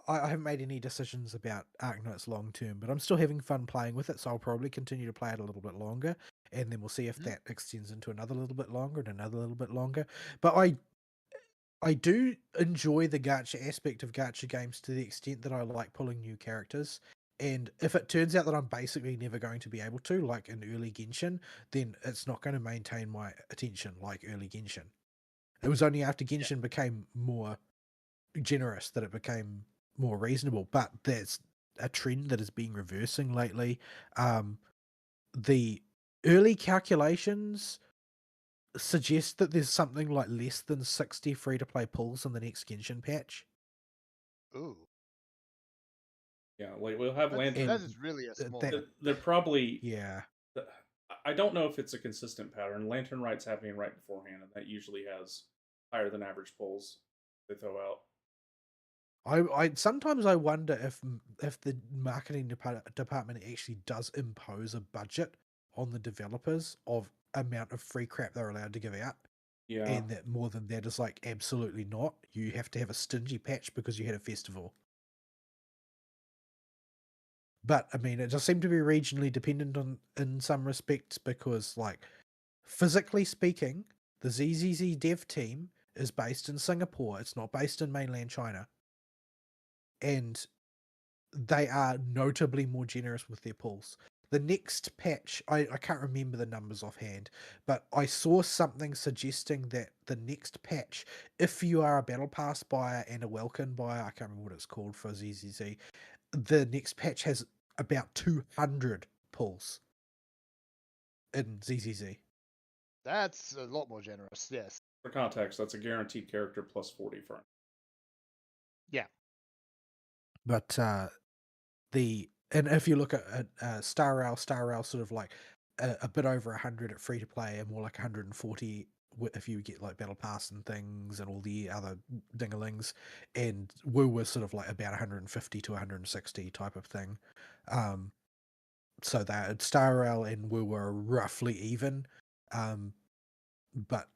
I haven't made any decisions about Arknights long term, but I'm still having fun playing with it, so I'll probably continue to play it a little bit longer, and then we'll see if that extends into another little bit longer and another little bit longer. But I do enjoy the gacha aspect of gacha games to the extent that I like pulling new characters. And if it turns out that I'm basically never going to be able to, like in early Genshin, then it's not going to maintain my attention like early Genshin. It was only after Genshin became more generous that it became more reasonable. But that's a trend that is being reversing lately. The early calculations suggest that there's something like less than 60 free-to-play pulls in the next Genshin patch. Ooh. Yeah, like we'll have lantern. That is really a small. They're probably. Yeah. I don't know if it's a consistent pattern. Lantern Right's happening right beforehand, and that usually has higher than average pulls they throw out. I sometimes I wonder if the marketing department actually does impose a budget on the developers of amount of free crap they're allowed to give out. Yeah. And that more than that is like absolutely not. You have to have a stingy patch because you had a festival. But I mean, it does seem to be regionally dependent on in some respects because, like, physically speaking, the ZZZ dev team is based in Singapore. It's not based in mainland China, and they are notably more generous with their pulls. The next patch, I can't remember the numbers offhand, but I saw something suggesting that the next patch, if you are a Battle Pass buyer and a Welkin buyer, I can't remember what it's called for ZZZ, the next patch has about 200 pulls in ZZZ. That's a lot more generous, yes. For context, that's a guaranteed character plus 40 for. Yeah. But and if you look at Star Rail sort of like a bit over 100 at free to play and more like 140 if you get like Battle Pass and things and all the other dingalings, and Woo was sort of like about 150 to 160 type of thing. So that Star Rail and Woo were roughly even, but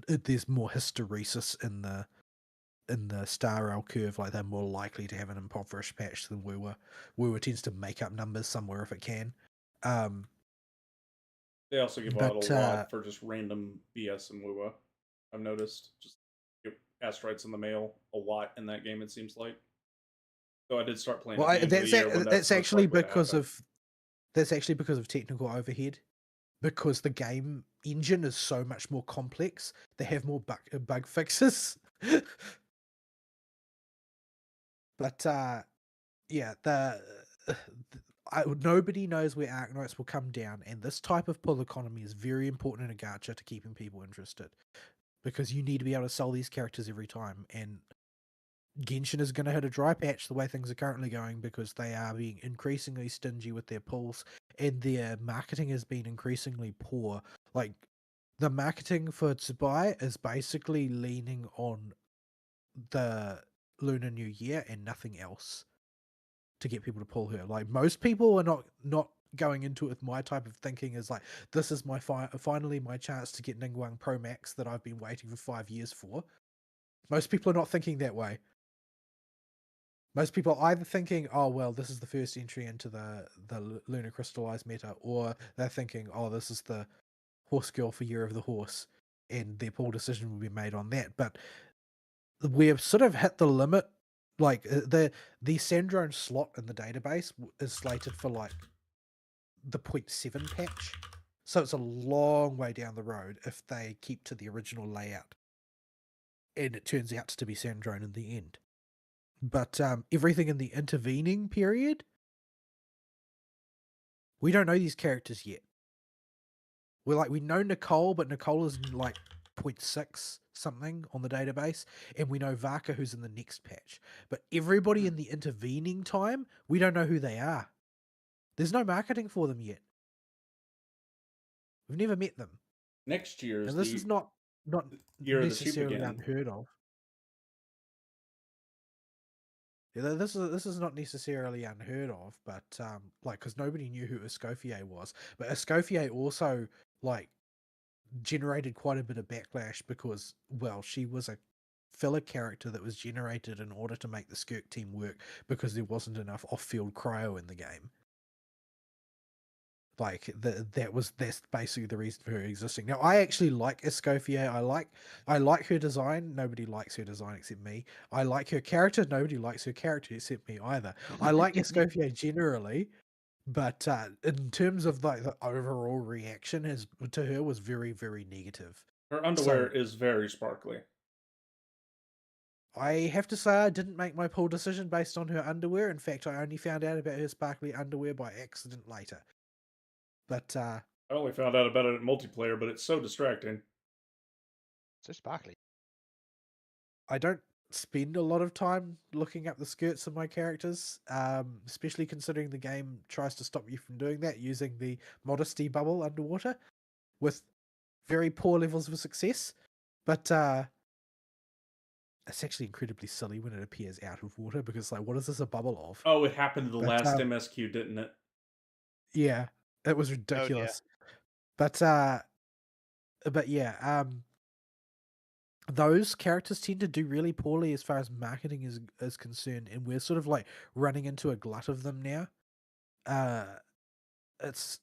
there's more hysteresis in the Star Rail curve. Like they're more likely to have an impoverished patch than Woo were. Woo tends to make up numbers somewhere if it can. They also give out a lot for just random BS and Woo. I've noticed just give asteroids in the mail a lot in that game. It seems like. So I did start playing. Well, that's actually because of technical overhead. Because the game engine is so much more complex, they have more bug fixes. But yeah, nobody knows where Arknights will come down, and this type of pull economy is very important in a gacha to keeping people interested, because you need to be able to sell these characters every time, and Genshin is going to hit a dry patch the way things are currently going because they are being increasingly stingy with their pulls, and their marketing has been increasingly poor. Like, the marketing for Tsubai is basically leaning on the Lunar New Year and nothing else to get people to pull her. Like, most people are not going into it with my type of thinking is like, this is my finally my chance to get Ningguang Pro Max that I've been waiting for 5 years for. Most people are not thinking that way. Most people are either thinking, oh, well, this is the first entry into the Lunar Crystallized meta, or they're thinking, oh, this is the Horse Girl for Year of the Horse. and their pool decision will be made on that. But we've sort of hit the limit. Like the Sandrone slot in the database is slated for like the 0.7 patch, so it's a long way down the road if they keep to the original layout, and it turns out to be Sandrone in the end. But everything in the intervening period, we don't know these characters yet. We know Nicole, but Nicole is like 0.6 something on the database, and we know Varka, who's in the next patch. But everybody in the intervening time, we don't know who they are. There's no marketing for them yet. We've never met them. Next year is And this is not year of the sheep necessarily again. unheard of. Yeah, this is not necessarily unheard of, but like, because nobody knew who Escoffier was, but Escoffier also like generated quite a bit of backlash because, well, she was a filler character that was generated in order to make the Skirk team work because there wasn't enough off-field cryo in the game. Like that's basically the reason for her existing. Now, I actually like Escoffier. I like her design. Nobody likes her design except me. I like her character. Nobody likes her character except me either. I like Escoffier generally, but in terms of like the overall reaction to her was very, very negative. Her underwear is very sparkly. I have to say I didn't make my pool decision based on her underwear. In fact, I only found out about her sparkly underwear by accident later. But I only found out about it in multiplayer, but it's so distracting. So sparkly. I don't spend a lot of time looking up the skirts of my characters, especially considering the game tries to stop you from doing that using the modesty bubble underwater with very poor levels of success. But it's actually incredibly silly when it appears out of water because, like, what is this a bubble of? Oh, it happened to the But, last MSQ, didn't it? Yeah, it was Oh, dear. ridiculous. But yeah, those characters tend to do really poorly as far as marketing is concerned, and we're sort of like running into a glut of them now. It's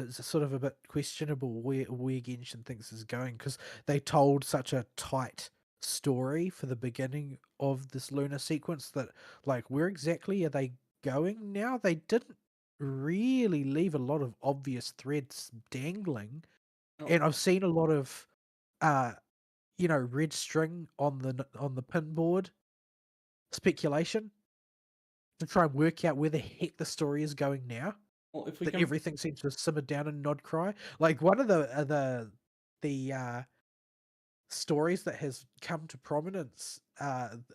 sort of a bit questionable where Genshin thinks is going because they told such a tight story for the beginning of this lunar sequence that, like, where exactly are they going now? They didn't really leave a lot of obvious threads dangling, Oh. and I've seen a lot of red string on the pin board speculation to try and work out where the heck the story is going now. Well, if we That can, everything seems to simmer down and nod cry. Like, one of the stories that has come to prominence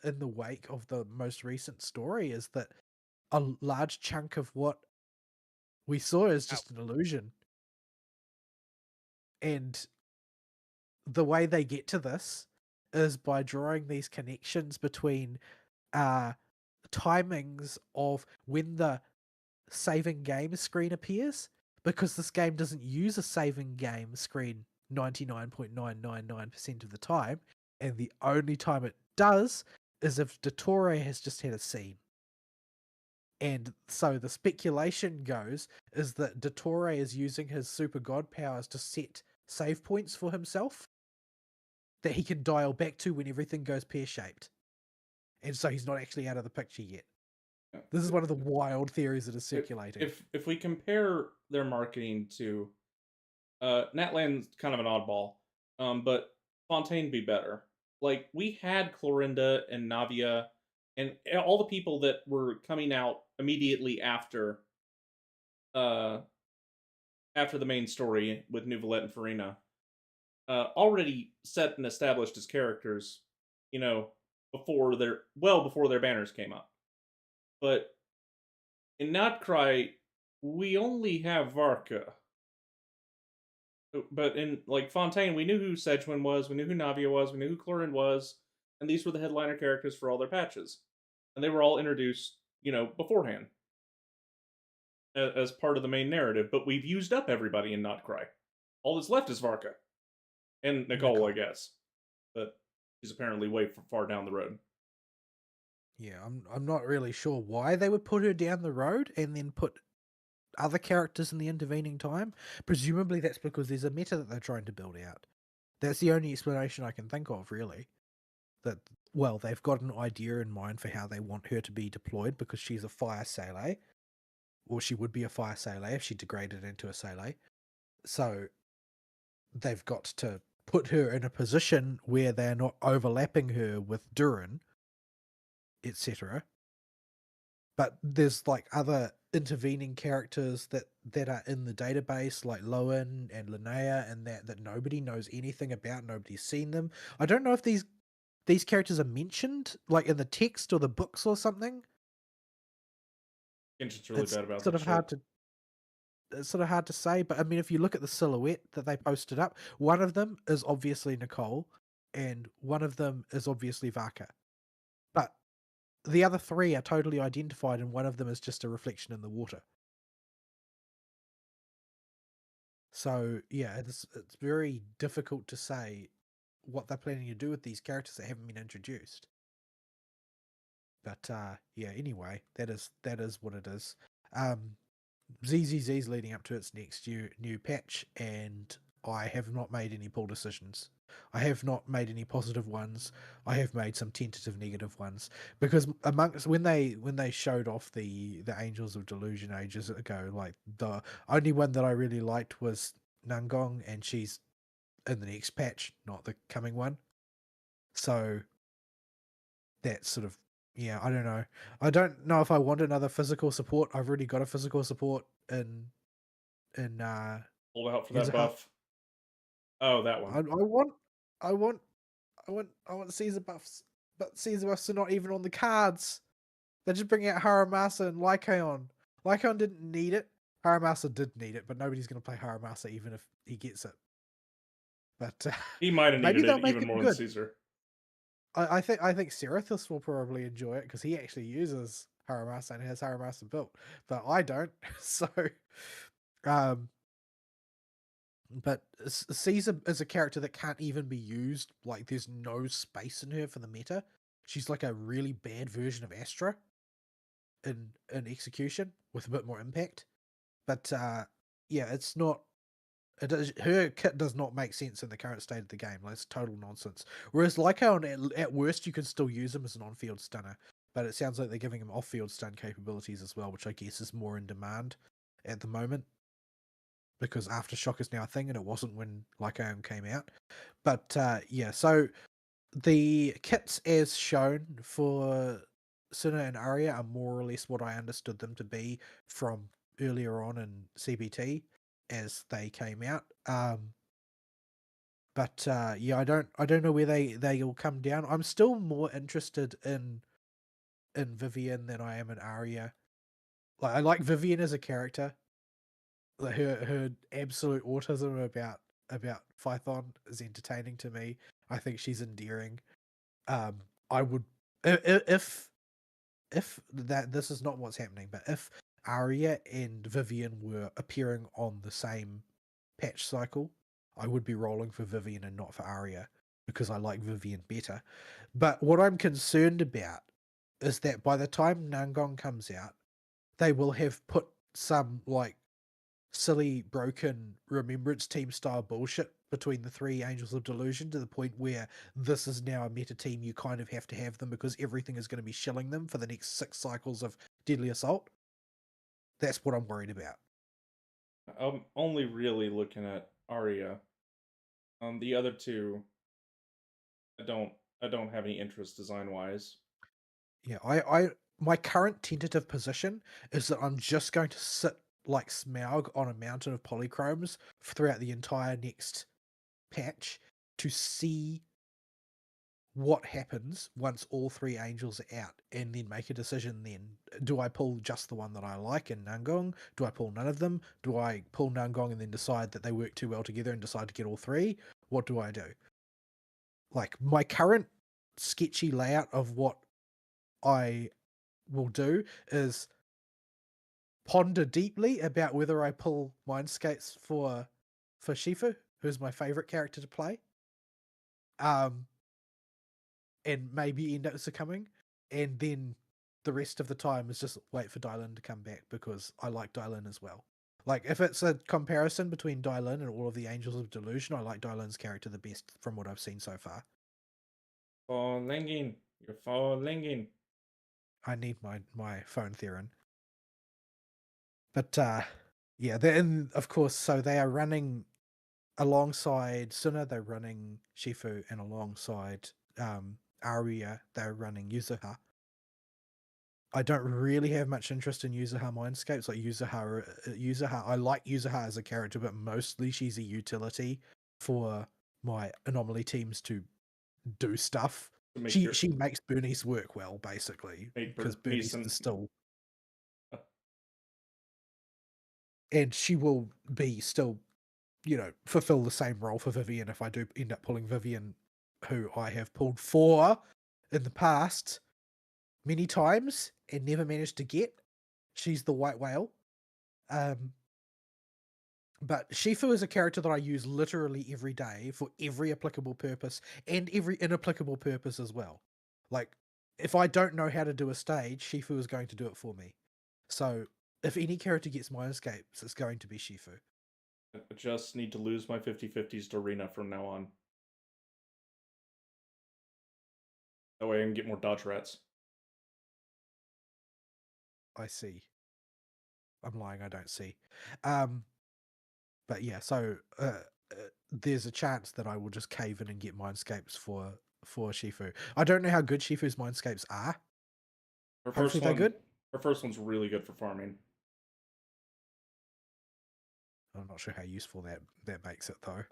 in the wake of the most recent story is that a large chunk of what we saw is just an illusion. And the way they get to this is by drawing these connections between timings of when the saving game screen appears, because this game doesn't use a saving game screen 99.999% of the time, and the only time it does is if Dottore has just had a scene. And so the speculation goes is that Dottore is using his super god powers to set save points for himself that he can dial back to when everything goes pear-shaped. And so he's not actually out of the picture yet. This is one of the wild theories that is circulating. If we compare their marketing to Natlan's kind of an oddball, but Fontaine be better. Like, we had Clorinda and Navia and all the people that were coming out immediately after the main story with Nuvolette and Farina, already set and established as characters, before their banners came up. But in Notcry, we only have Varka. But in, like, Fontaine, we knew who Sedgwin was, we knew who Navia was, we knew who Clorin was, and these were the headliner characters for all their patches. And they were all introduced, beforehand as part of the main narrative. But we've used up everybody in Notcry. All that's left is Varka. And Nicole, I guess. But she's apparently way far down the road. Yeah, I'm not really sure why they would put her down the road and then put other characters in the intervening time. Presumably that's because there's a meta that they're trying to build out. That's the only explanation I can think of, really. That, well, they've got an idea in mind for how they want her to be deployed because she's a fire sailor, or she would be a fire sailor if she degraded into a sailor. So they've got to put her in a position where they're not overlapping her with Durin, etc. But there's like other intervening characters that are in the database, like Lowen and Linnea, and that nobody knows anything about. Nobody's seen them. I don't know if these characters are mentioned like in the text or the books or something. It's really It's bad about sort that of shit. hard to it's sort of hard to say, but I mean, if you look at the silhouette that they posted up, one of them is obviously Nicole, and one of them is obviously Vaka. But the other three are totally identified, and one of them is just a reflection in the water. So yeah, it's very difficult to say what they're planning to do with these characters that haven't been introduced. But yeah, anyway, that is what it is. ZZZ's leading up to its next new patch, and I have not made any poor decisions. I have not made any positive ones. I have made some tentative negative ones because amongst when they showed off the Angels of Delusion ages ago, like the only one that I really liked was Nangong, and she's in the next patch, not the coming one. So that's sort of, yeah, I don't know. I don't know if I want another physical support. I've already got a physical support in Hold out for Here's that a hub. buff. Oh, that one. I want Caesar buffs, but Caesar buffs are not even on the cards. They're just bringing out Haramasa and Lycaon. Lycaon didn't need it. Haramasa did need it, but nobody's going to play Haramasa even if he gets it. But He might have maybe needed they'll it make even it more than good. Caesar. I think Cerithus will probably enjoy it because he actually uses Haramasa and has Haramasa built, but I don't. So, um, but Caesar is a character that can't even be used. Like, there's no space in her for the meta. She's like a really bad version of Astra in execution with a bit more impact. But yeah, it's not. Her kit does not make sense in the current state of the game. Like, it's total nonsense. Whereas Lycaon, at worst, you can still use him as an on-field stunner. But it sounds like they're giving him off-field stun capabilities as well, which I guess is more in demand at the moment. Because Aftershock is now a thing, and it wasn't when Lycaon came out. But yeah, so the kits as shown for Sinner and Arya are more or less what I understood them to be from earlier on in CBT as they came out. But yeah, I don't know where they'll come down. I'm still more interested in Vivian than I am in Arya. Like, I like Vivian as a character. Like, her absolute autism about Python is entertaining to me. I think she's endearing. I would if that this is not what's happening, but if Arya and Vivian were appearing on the same patch cycle, I would be rolling for Vivian and not for Arya because I like Vivian better. But what I'm concerned about is that by the time Nangong comes out, they will have put some like silly broken remembrance team style bullshit between the three Angels of Delusion to the point where this is now a meta team. You kind of have to have them because everything is going to be shilling them for the next 6 cycles of Deadly Assault. That's what I'm worried about. I'm only really looking at Arya. The other two, I don't have any interest design wise. Yeah, I my current tentative position is that I'm just going to sit like Smaug on a mountain of polychromes throughout the entire next patch to see what happens once all three angels are out, and then make a decision. Then, do I pull just the one that I like in Nangong? Do I pull none of them? Do I pull Nangong and then decide that they work too well together and decide to get all three? What do I do? Like, my current sketchy layout of what I will do is ponder deeply about whether I pull Mindskates for Shifu, who's my favorite character to play. And maybe end up succumbing, and then the rest of the time is just wait for Dylan to come back because I like Dylan as well. Like, if it's a comparison between Dylan and all of the Angels of Delusion, I like Dylan's character the best from what I've seen so far. Falling in. You're falling in. I need my phone Theron. But yeah, then of course, so they are running alongside Suna, they're running Shifu, and alongside Aria, they're running Yuzuha. I don't really have much interest in Yuzuha Mindscapes. Like Yuzuha, I like Yuzuha as a character, but mostly she's a utility for my anomaly teams to do stuff. To make She makes Bernice work well, basically, Make because Bernice Bernice and- is still, and she will be still, fulfill the same role for Vivian if I do end up pulling Vivian, who I have pulled for in the past many times and never managed to get. She's the white whale. But Shifu is a character that I use literally every day for every applicable purpose and every inapplicable purpose as well. Like, if I don't know how to do a stage, Shifu is going to do it for me. So, if any character gets Mindscapes, it's going to be Shifu. I just need to lose my 50-50s to Rena from now on. That way I can get more dodge rats. I see. I'm lying, I don't see. But yeah, so there's a chance that I will just cave in and get Mindscapes for Shifu. I don't know how good Shifu's Mindscapes are. Her Hopefully first they're one, good. Her first one's really good for farming. I'm not sure how useful that makes it though.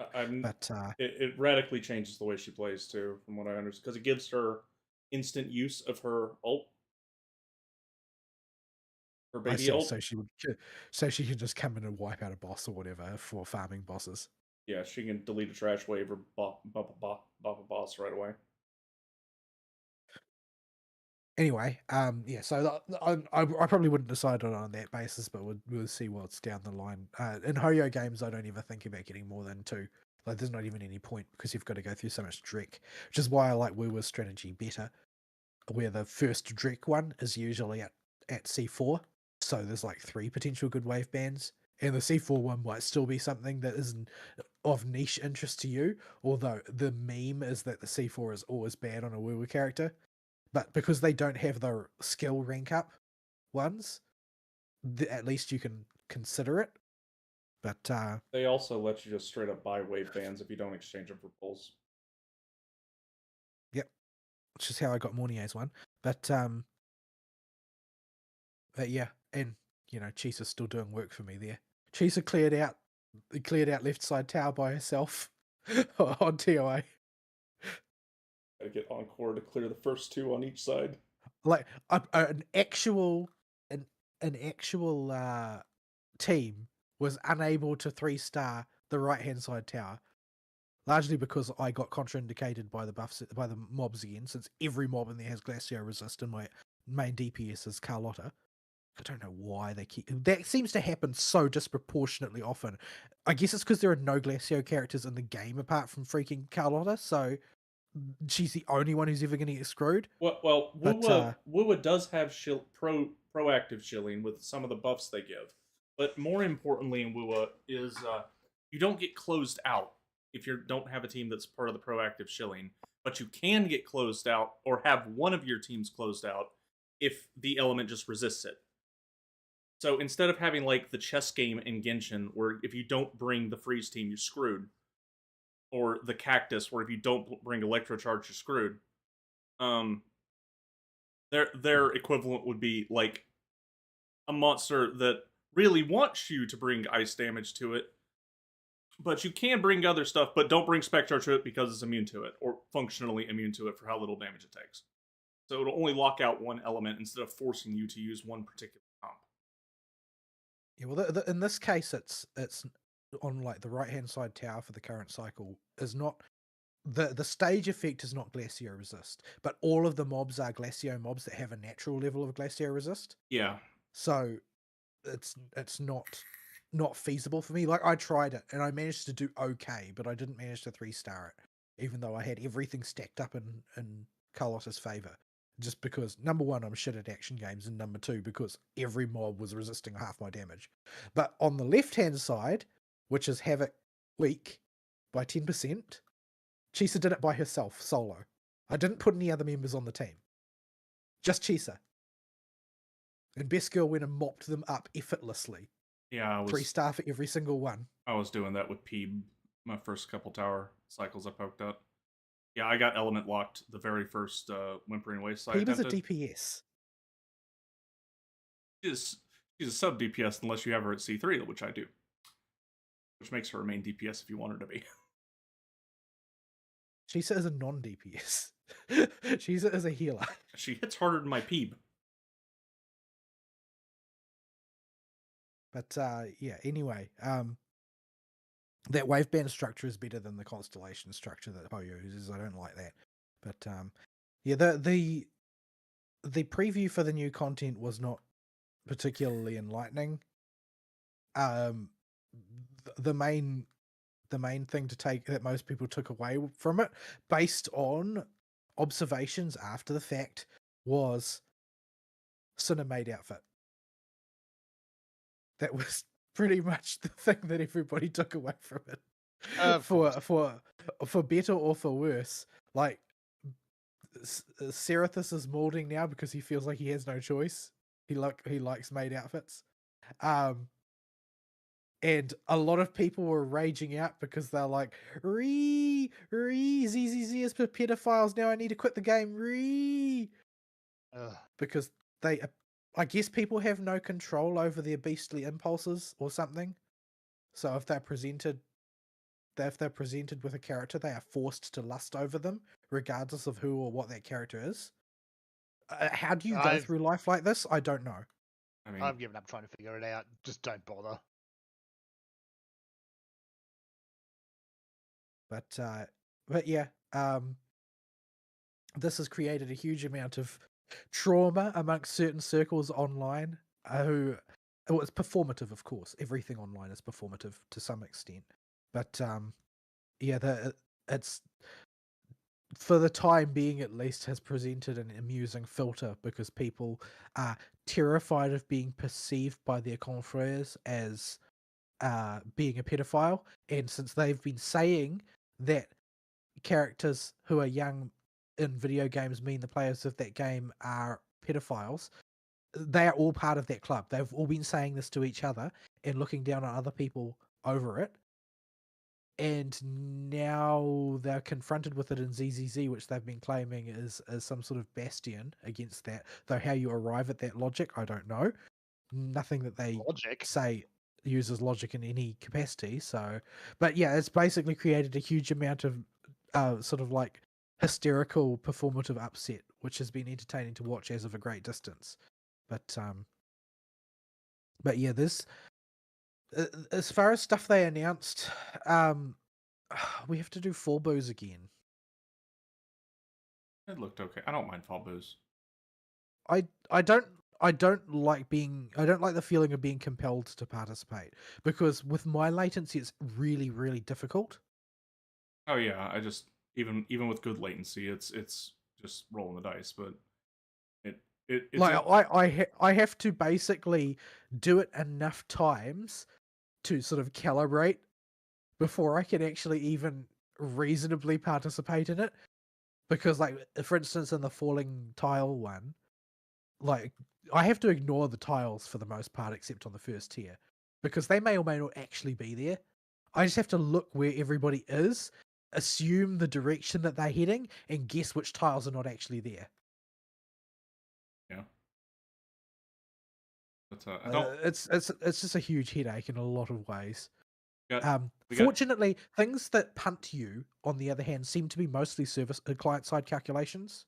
But it radically changes the way she plays too, from what I understand, because it gives her instant use of her ult, her baby ult. So she could just come in and wipe out a boss or whatever for farming bosses. Yeah, she can delete a trash wave or bop a boss right away. Anyway, yeah, so I probably wouldn't decide on that basis, but we'll see what's down the line. In Hoyo games, I don't ever think about getting more than 2. Like, there's not even any point because you've got to go through so much Drek, which is why I like Wuwa's strategy better, where the first Drek one is usually at C4, so there's like 3 potential good wave bands, and the C4 one might still be something that isn't of niche interest to you, although the meme is that the C4 is always bad on a Wuwa character. But because they don't have the skill rank up ones, at least you can consider it. But they also let you just straight up buy wave bands if you don't exchange them for pulls. Yep, which is how I got Mornier's one. But yeah, and Chisa's still doing work for me there. Chisa cleared out left side tower by herself on TOA. Gotta get Encore to clear the first 2 on each side. Like an actual team was unable to 3-star the right hand side tower, largely because I got contraindicated by the mobs again, since every mob in there has Glacio resist and my main DPS is Carlotta. I don't know why that seems to happen so disproportionately often. I guess it's because there are no Glacio characters in the game apart from freaking Carlotta, so she's the only one who's ever going to get screwed. Well, Wuwa does have proactive shilling with some of the buffs they give, but more importantly in Wuwa is you don't get closed out if you don't have a team that's part of the proactive shilling, but you can get closed out or have one of your teams closed out if the element just resists it. So instead of having like the chess game in Genshin, where if you don't bring the freeze team, you're screwed, or the cactus, where if you don't bring electrocharge, you're screwed. Their equivalent would be like a monster that really wants you to bring ice damage to it, but you can bring other stuff, but don't bring Spectre to it because it's immune to it, or functionally immune to it for how little damage it takes. So it'll only lock out one element instead of forcing you to use one particular comp. Yeah, well, in this case, it's on like the right hand side tower for the current cycle is not the stage effect is not Glacio resist, but all of the mobs are Glacio mobs that have a natural level of Glacio resist. Yeah. So it's not feasible for me. Like, I tried it and I managed to do okay, but I didn't manage to 3-star it, even though I had everything stacked up in Carlotta's favor. just because number one, I'm shit at action games, and number two, because every mob was resisting half my damage. But on the left-hand side, which is Havoc weak by 10%, Chisa did it by herself, solo. I didn't put any other members on the team. Just Chisa. And Best Girl went and mopped them up effortlessly. Yeah, 3-star for every single one. I was doing that with Peeb my first couple tower cycles I poked up. Yeah, I got element locked the very first Whimpering Waste I Peeb is a attempted. DPS. She's a sub DPS unless you have her at C3, which I do. Which makes her a main DPS if you want her to be. Chisa is a non-DPS. Chisa is a healer. She hits harder than my Peeb. But yeah, anyway, that wave band structure is better than the constellation structure that Hoyo uses. I don't like that. But yeah, the preview for the new content was not particularly enlightening. The main thing to take that most people took away from it, based on observations after the fact, was Cinemade outfit. That was pretty much the thing that everybody took away from it. For better or for worse. Like, Serathis is molding now because he feels like he has no choice. He likes maid outfits. And a lot of people were raging out because they're like, ZZZ is for pedophiles, now I need to quit the game, because I guess people have no control over their beastly impulses or something. So if they're presented with a character, they are forced to lust over them, regardless of who or what that character is. How do you go through life like this? I don't know. I mean, I've given up trying to figure it out. Just don't bother. But yeah, this has created a huge amount of trauma amongst certain circles online. Well, it's performative, of course. Everything online is performative to some extent. But yeah, it's, for the time being at least, has presented an amusing filter because people are terrified of being perceived by their confreres as being a pedophile. And since they've been saying that characters who are young in video games mean the players of that game are pedophiles, they are all part of that club. They've all been saying this to each other and looking down on other people over it. And now they're confronted with it in ZZZ, which they've been claiming is some sort of bastion against that. Though how you arrive at that logic, I don't know. Nothing that they say uses logic in any capacity. So, but yeah, it's basically created a huge amount of sort of like hysterical performative upset, which has been entertaining to watch as of a great distance. But yeah, this as far as stuff they announced, we have to do Fall Boos again. it looked okay. I don't mind Fall Boos. I don't like the feeling of being compelled to participate, because with my latency it's really, really difficult. Oh yeah, I just even with good latency, it's just rolling the dice, but it's like I have to basically do it enough times to sort of calibrate before I can actually even reasonably participate in it. Because, like, for instance, in the falling tile one, like, I have to ignore the tiles for the most part, except on the first tier, because they may or may not actually be there. I just have to look where everybody is, assume the direction that they're heading, and guess which tiles are not actually there. Yeah. But I don't. It's just a huge headache in a lot of ways. We Fortunately, things that punt you, on the other hand, seem to be mostly service client-side calculations,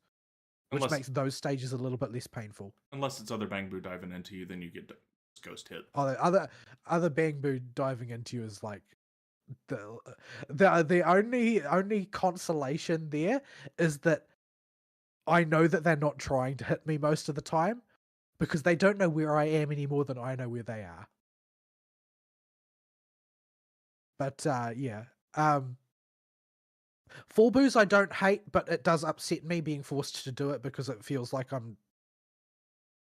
which makes those stages a little bit less painful. Unless it's other Bangbu diving into you, then you get ghost hit. Oh, other Bangbu diving into you is like the only consolation there is that I know that they're not trying to hit me most of the time, because they don't know where I am any more than I know where they are. But yeah, Full booze I don't hate, but it does upset me being forced to do it because it feels like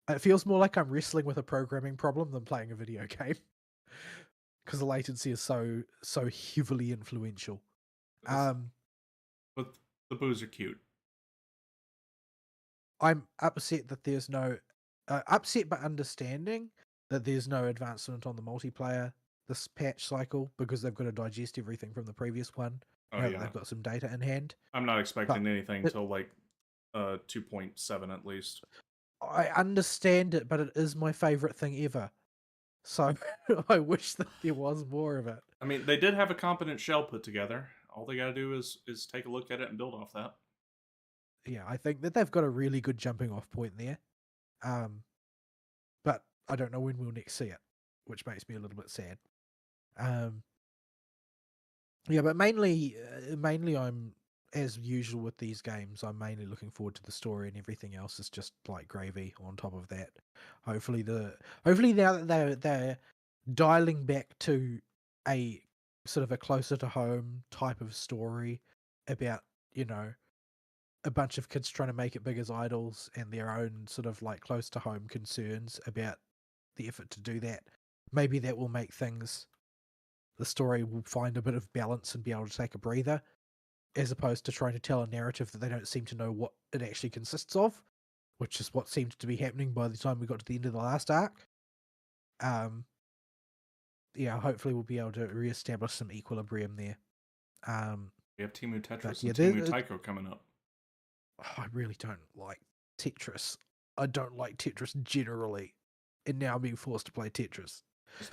it feels more like I'm wrestling with a programming problem than playing a video game. Because the latency is so heavily influential. But the boos are cute. I'm upset that there's no upset but understanding that there's no advancement on the multiplayer this patch cycle because they've got to digest everything from the previous one. Oh Now that yeah, they've got some data in hand. I'm not expecting anything it- till like 2.7 at least. I understand it, but it is my favorite thing ever. So I wish that there was more of it. I mean, they did have a competent shell put together. All they got to do is take a look at it and build off that. Yeah, I think that they've got a really good jumping off point there. But I don't know when we'll next see it, which makes me a little bit sad. Yeah, but mainly I'm, as usual with these games, I'm mainly looking forward to the story, and everything else is just like gravy on top of that. Hopefully now that they're dialing back to a sort of a closer to home type of story about, a bunch of kids trying to make it big as idols and their own sort of like close to home concerns about the effort to do that. Maybe that will make the story will find a bit of balance and be able to take a breather, as opposed to trying to tell a narrative that they don't seem to know what it actually consists of, which is what seemed to be happening by the time we got to the end of the last arc. Yeah, hopefully we'll be able to reestablish some equilibrium there. We have Timu Tetris yeah, and Timu Taiko coming up. I really don't like Tetris. I don't like Tetris generally, and now I'm being forced to play Tetris.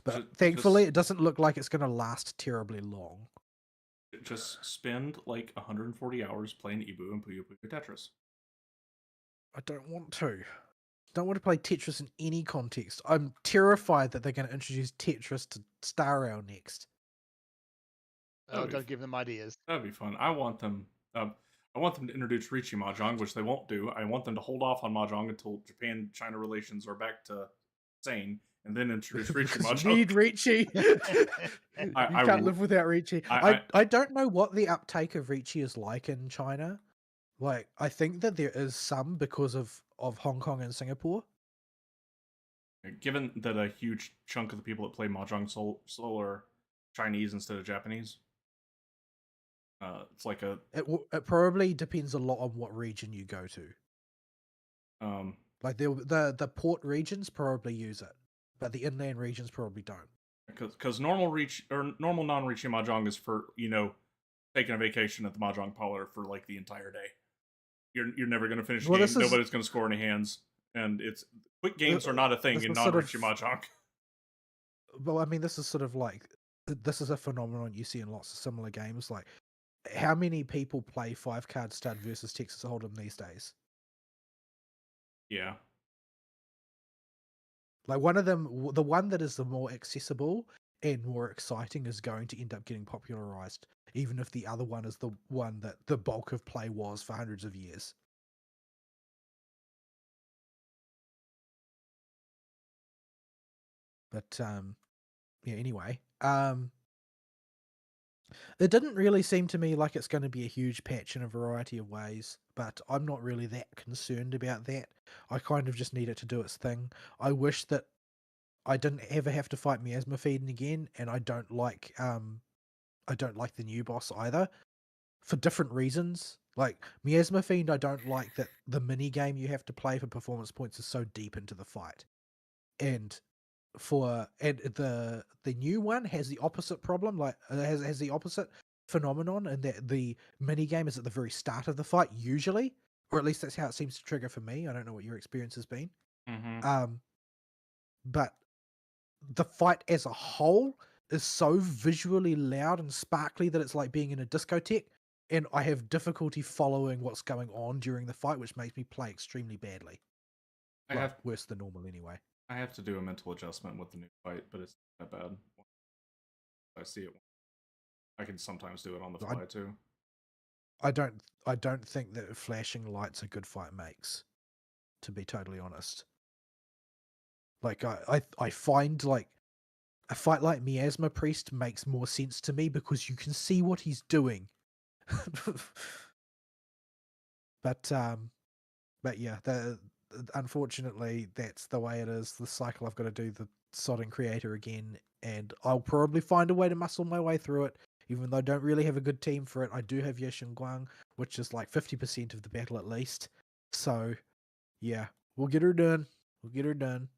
But thankfully, it doesn't look like it's going to last terribly long. Just spend like 140 hours playing Ibu and Puyo Puyo Tetris. I don't want to. Don't want to play Tetris in any context. I'm terrified that they're going to introduce Tetris to Star Rail next. Oh, don't give them ideas. That'd be fun. I want them to introduce Riichi Mahjong, which they won't do. I want them to hold off on Mahjong until Japan-China relations are back to sane, and then introduce Riichi Mahjong. You need Riichi. You can't live without Riichi. I don't know what the uptake of Riichi is like in China. Like, I think that there is some because of Hong Kong and Singapore. Given that a huge chunk of the people that play Mahjong Soul are Chinese instead of Japanese, it's like it probably depends a lot on what region you go to. Like the port regions probably use it, but the inland regions probably don't. Because normal non-Riichi Mahjong is for taking a vacation at the Mahjong parlor for like the entire day. You're never going to finish the game. Nobody's going to score any hands, and quick games are not a thing in non-Riichi Mahjong. Well, I mean, this is sort of like this is a phenomenon you see in lots of similar games. Like, how many people play 5-card stud versus Texas Hold'em these days? Yeah. Like, one of them, the one that is the more accessible and more exciting, is going to end up getting popularized, even if the other one is the one that the bulk of play was for hundreds of years. But yeah, anyway, it didn't really seem to me like it's going to be a huge patch in a variety of ways, but I'm not really that concerned about that. I kind of just need it to do its thing. I wish that I didn't ever have to fight Miasma Fiend again, and I don't like the new boss either, for different reasons. Like, Miasma Fiend, I don't like that the mini game you have to play for performance points is so deep into the fight. And the new one has the opposite problem, like has the opposite phenomenon, and that the mini game is at the very start of the fight usually, or at least that's how it seems to trigger for me. I don't know what your experience has been. Mm-hmm. But the fight as a whole is so visually loud and sparkly that it's like being in a discotheque, and I have difficulty following what's going on during the fight, which makes me play extremely badly. Worse than normal anyway. I have to do a mental adjustment with the new fight, but it's not that bad. I see it. I can sometimes do it on the fly too. I don't think that flashing lights a good fight makes, to be totally honest. Like, I find like a fight like Miasma Priest makes more sense to me because you can see what he's doing. but yeah, unfortunately that's the way it is. The cycle I've got to do the sodding creator again, and I'll probably find a way to muscle my way through it. Even though I don't really have a good team for it, I do have Yeshin Guang, which is like 50% of the battle at least. So yeah, we'll get her done. We'll get her done.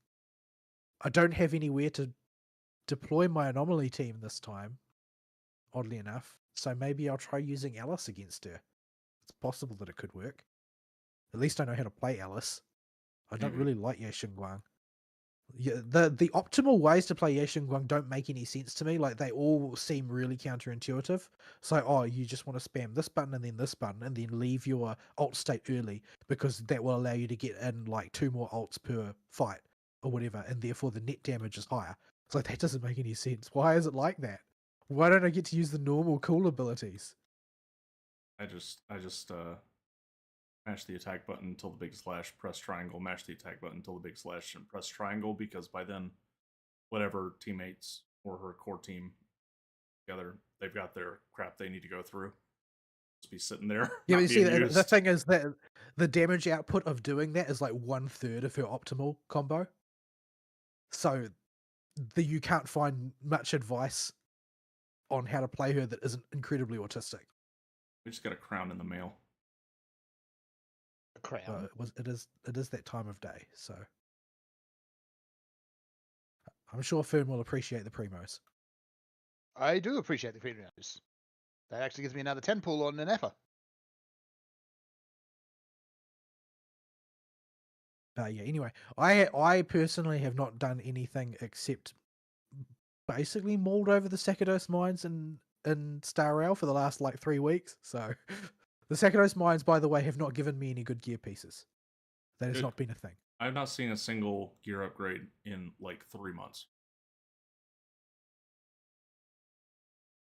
I don't have anywhere to deploy my anomaly team this time, oddly enough. So maybe I'll try using Alice against her. It's possible that it could work. At least I know how to play Alice. I don't Maybe. really like Yashin Guang. Yeah, the optimal ways to play Yashin Guang don't make any sense to me. Like, they all seem really counterintuitive. So, oh, you just want to spam this button and then leave your alt state early because that will allow you to get in like 2 more alts per fight or whatever, and therefore the net damage is higher. It's like, that doesn't make any sense. Why is it like that? Why don't I get to use the normal cool abilities? I just mash the attack button until the big slash, press triangle, mash the attack button until the big slash, and press triangle, because by then, whatever teammates or her core team together, they've got their crap they need to go through. Just be sitting there, Yeah, but not you see, being the used. thing is that the damage output of doing that is like 1/3 of her optimal combo. So you can't find much advice on how to play her that isn't incredibly autistic. We just got a crown in the mail. A crown. It is that time of day, so I'm sure Fern will appreciate the primos. I do appreciate the premiums. That actually gives me another 10 pull on an effort. Yeah. Anyway, I personally have not done anything except basically mauled over the Sakados mines in Star Rail for the last like 3 weeks. So the Sakados mines, by the way, have not given me any good gear pieces. That has Good. not been a thing. I've not seen a single gear upgrade in like 3 months.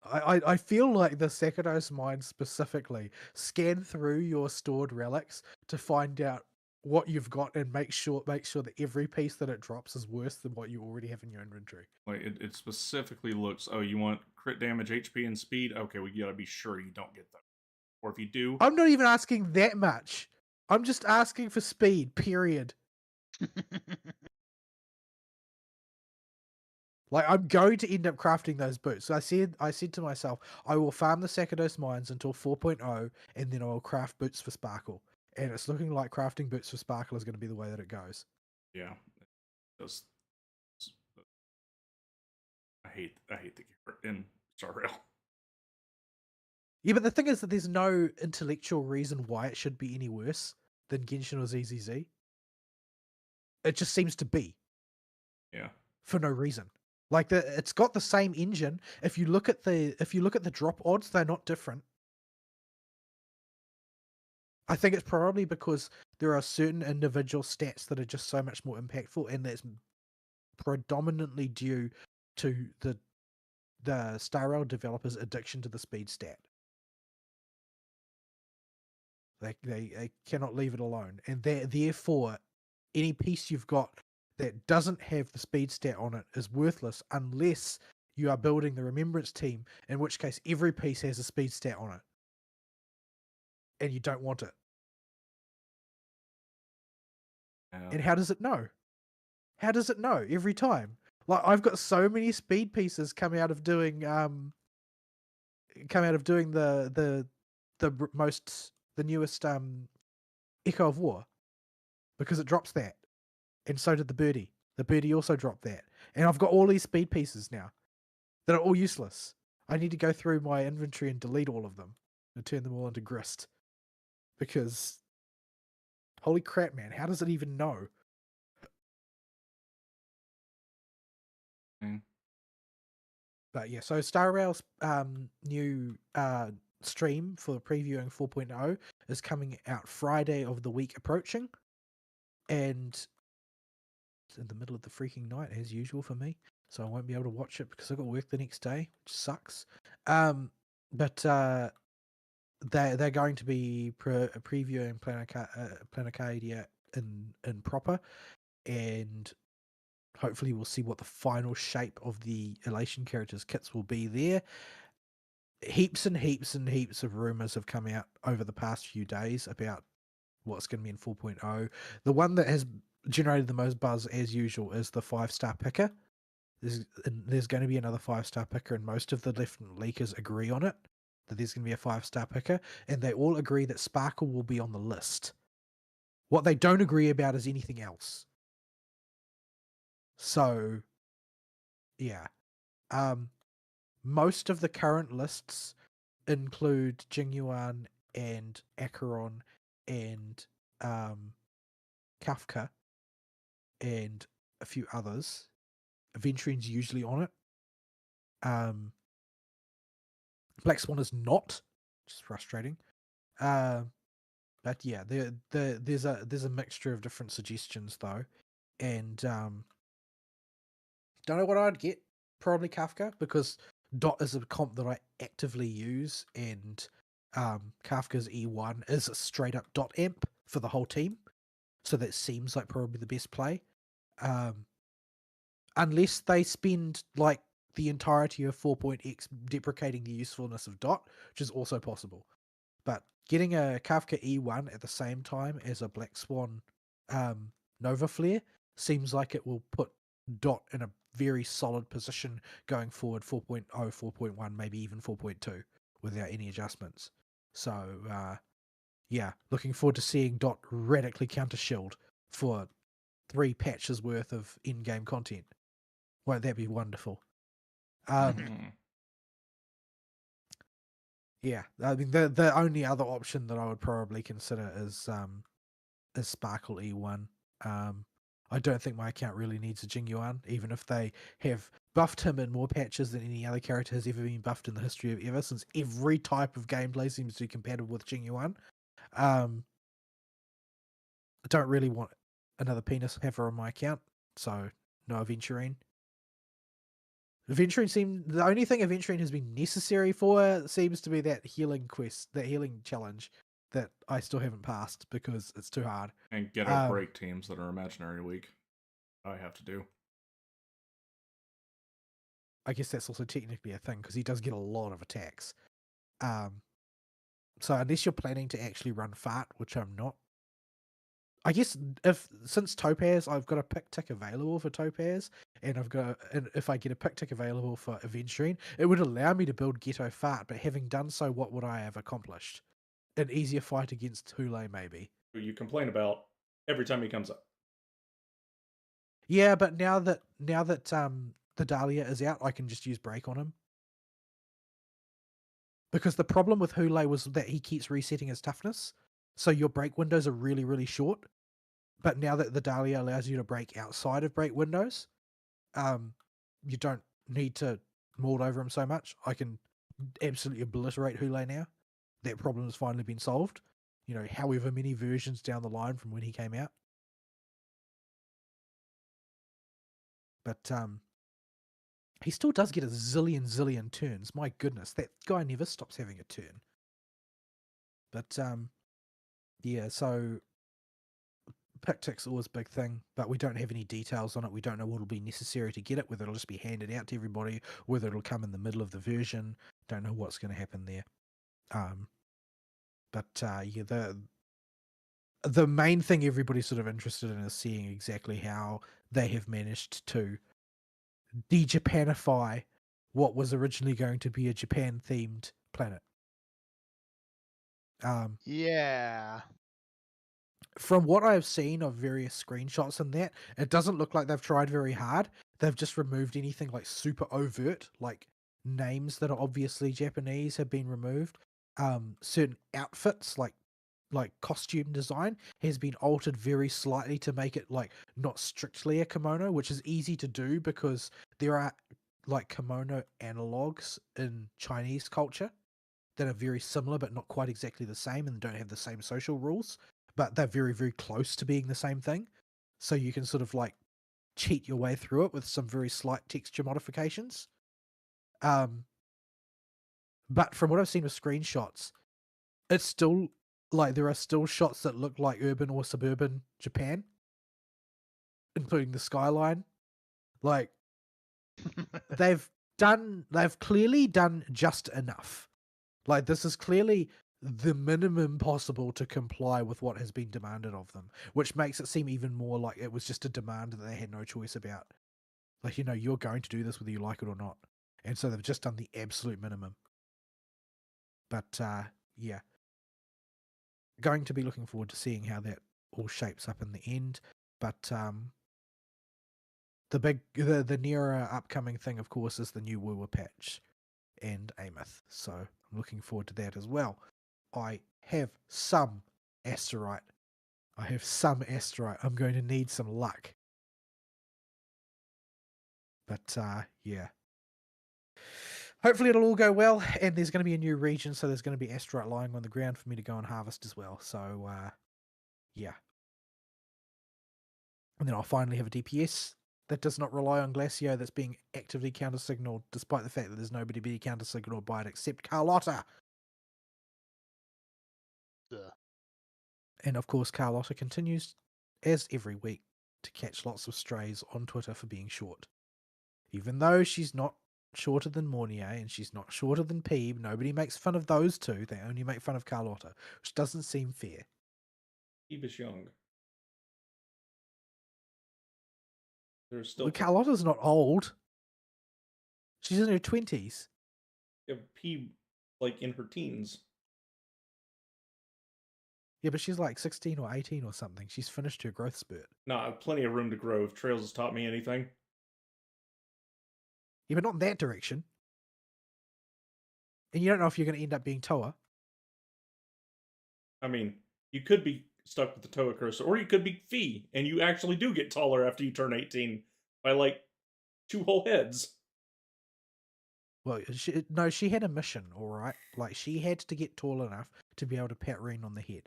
I feel like the Sakados mine specifically scan through your stored relics to find out what you've got and make sure that every piece that it drops is worse than what you already have in your inventory. Like it specifically looks, oh, you want crit damage, HP, and speed? Okay, we gotta be sure you don't get that. Or if you do, I'm not even asking that much. I'm just asking for speed, period. Like, I'm going to end up crafting those boots. So I said to myself, I will farm the Sakados mines until 4.0, and then I will craft boots for Sparkle. And it's looking like crafting boots for Sparkle is going to be the way that it goes. yeah, just I hate the gear in Star Rail. Yeah, but the thing is that there's no intellectual reason why it should be any worse than Genshin or ZZZ. It just seems to be. Yeah. For no reason. Like, it's got the same engine. If you look at the drop odds, they're not different. I think it's probably because there are certain individual stats that are just so much more impactful, and that's predominantly due to the Star Rail developers' addiction to the speed stat. They cannot leave it alone, and therefore any piece you've got that doesn't have the speed stat on it is worthless unless you are building the Remembrance team, in which case every piece has a speed stat on it, and you don't want it. Yeah. And how does it know? How does it know every time? Like, I've got so many speed pieces come out of doing the newest Echo of War, because it drops that. And so did the birdie. The birdie also dropped that. And I've got all these speed pieces now that are all useless. I need to go through my inventory and delete all of them and turn them all into grist. Because, holy crap, man, how does it even know? Mm. But yeah, so Star Rail's new stream for previewing 4.0 is coming out Friday of the week approaching. And it's in the middle of the freaking night, as usual for me. So I won't be able to watch it because I've got work the next day, which sucks. But they're going to be previewing Planacadia in proper, and hopefully we'll see what the final shape of the Elation characters' kits will be there. heaps and heaps and heaps of rumors have come out over the past few days about what's going to be in 4.0. The one that has generated the most buzz, as usual, is the 5-star picker. There's going to be another 5-star picker, and most of the different leakers agree on it, that there's going to be a 5-star picker, and they all agree that Sparkle will be on the list. What they don't agree about is anything else. So, yeah. Most of the current lists include Jingyuan and Acheron and Kafka and a few others. Aventurin's usually on it. Black Swan is not, which is frustrating. But yeah, there's a mixture of different suggestions though, and don't know what I'd get. Probably Kafka, because Dot is a comp that I actively use, and Kafka's E1 is a straight up Dot amp for the whole team, so that seems like probably the best play. Unless they spend like the entirety of 4.x deprecating the usefulness of Dot, which is also possible. But getting a Kafka E1 at the same time as a Black Swan Nova Flare seems like it will put Dot in a very solid position going forward 4.0, 4.1, maybe even 4.2 without any adjustments. So, yeah, looking forward to seeing Dot radically counter shield for 3 patches worth of in-game content. Won't that be wonderful? Yeah, I mean the only other option that I would probably consider is Sparkle E1. I don't think my account really needs a Jingyuan, even if they have buffed him in more patches than any other character has ever been buffed in the history of ever, since every type of gameplay seems to be compatible with Jingyuan. I don't really want another penis haver on my account, so no Aventurine. The only thing Aventurine has been necessary for seems to be that healing quest, that healing challenge that I still haven't passed because it's too hard. And get out break teams that are imaginary weak. I have to do. I guess that's also technically a thing because he does get a lot of attacks. So unless you're planning to actually run fart, which I'm not, I guess since Topaz, I've got a pick tick available for Topaz, and if I get a pick tick available for Aventurine, it would allow me to build Ghetto Fart. But having done so, what would I have accomplished? An easier fight against Hule, maybe. You complain about every time he comes up. Yeah, but now that the Dahlia is out, I can just use Break on him. Because the problem with Hule was that he keeps resetting his toughness, so your break windows are really, really short. But now that the Dahlia allows you to break outside of break windows, you don't need to mold over him so much. I can absolutely obliterate Hule now. That problem has finally been solved. However many versions down the line from when he came out. But he still does get a zillion turns. My goodness, that guy never stops having a turn. But yeah, so pick tick's always a big thing, but we don't have any details on it. We don't know what will be necessary to get it, whether it'll just be handed out to everybody, whether it'll come in the middle of the version. Don't know what's going to happen there. But yeah, the main thing everybody's sort of interested in is seeing exactly how they have managed to de-Japanify what was originally going to be a Japan-themed planet. Yeah. From what I've seen of various screenshots and that, it doesn't look like they've tried very hard. They've just removed anything like super overt, like names that are obviously Japanese have been removed. Certain outfits, like costume design, has been altered very slightly to make it like not strictly a kimono, which is easy to do because there are like kimono analogs in Chinese culture that are very similar but not quite exactly the same and don't have the same social rules, but they're very, very close to being the same thing. So you can sort of like cheat your way through it with some very slight texture modifications. But from what I've seen with screenshots, it's still like there are still shots that look like urban or suburban Japan, including the skyline. Like they've clearly done just enough Like, this is clearly the minimum possible to comply with what has been demanded of them, which makes it seem even more like it was just a demand that they had no choice about. Like, you're going to do this whether you like it or not. And so they've just done the absolute minimum. But, yeah. Going to be looking forward to seeing how that all shapes up in the end. But, the nearer upcoming thing, of course, is the new Woowa patch and Ameth. So I'm looking forward to that as well. I have some asterite. I'm going to need some luck. But yeah. Hopefully it'll all go well, and there's going to be a new region, so there's going to be asterite lying on the ground for me to go and harvest as well. So yeah. And then I'll finally have a DPS that does not rely on Glacio that's being actively counter-signaled, despite the fact that there's nobody being counter-signaled by it except Carlotta. Ugh. And of course, Carlotta continues, as every week, to catch lots of strays on Twitter for being short. Even though she's not shorter than Mornier and she's not shorter than Peeb, nobody makes fun of those two. They only make fun of Carlotta, which doesn't seem fair. Eve is young. There's still Well, Carlotta's not old. She's in her 20s. P like in her teens. Yeah, but she's like 16 or 18 or something. She's finished her growth spurt. No, I have plenty of room to grow. If Trails has taught me anything. Yeah, but not in that direction. And you don't know if you're going to end up being Toa. I mean, you could be stuck with the Toa cursor, or you could be Fee, and you actually do get taller after you turn 18 by like 2 whole heads. Well, she had a mission, all right? Like, she had to get tall enough to be able to pat Reen on the head.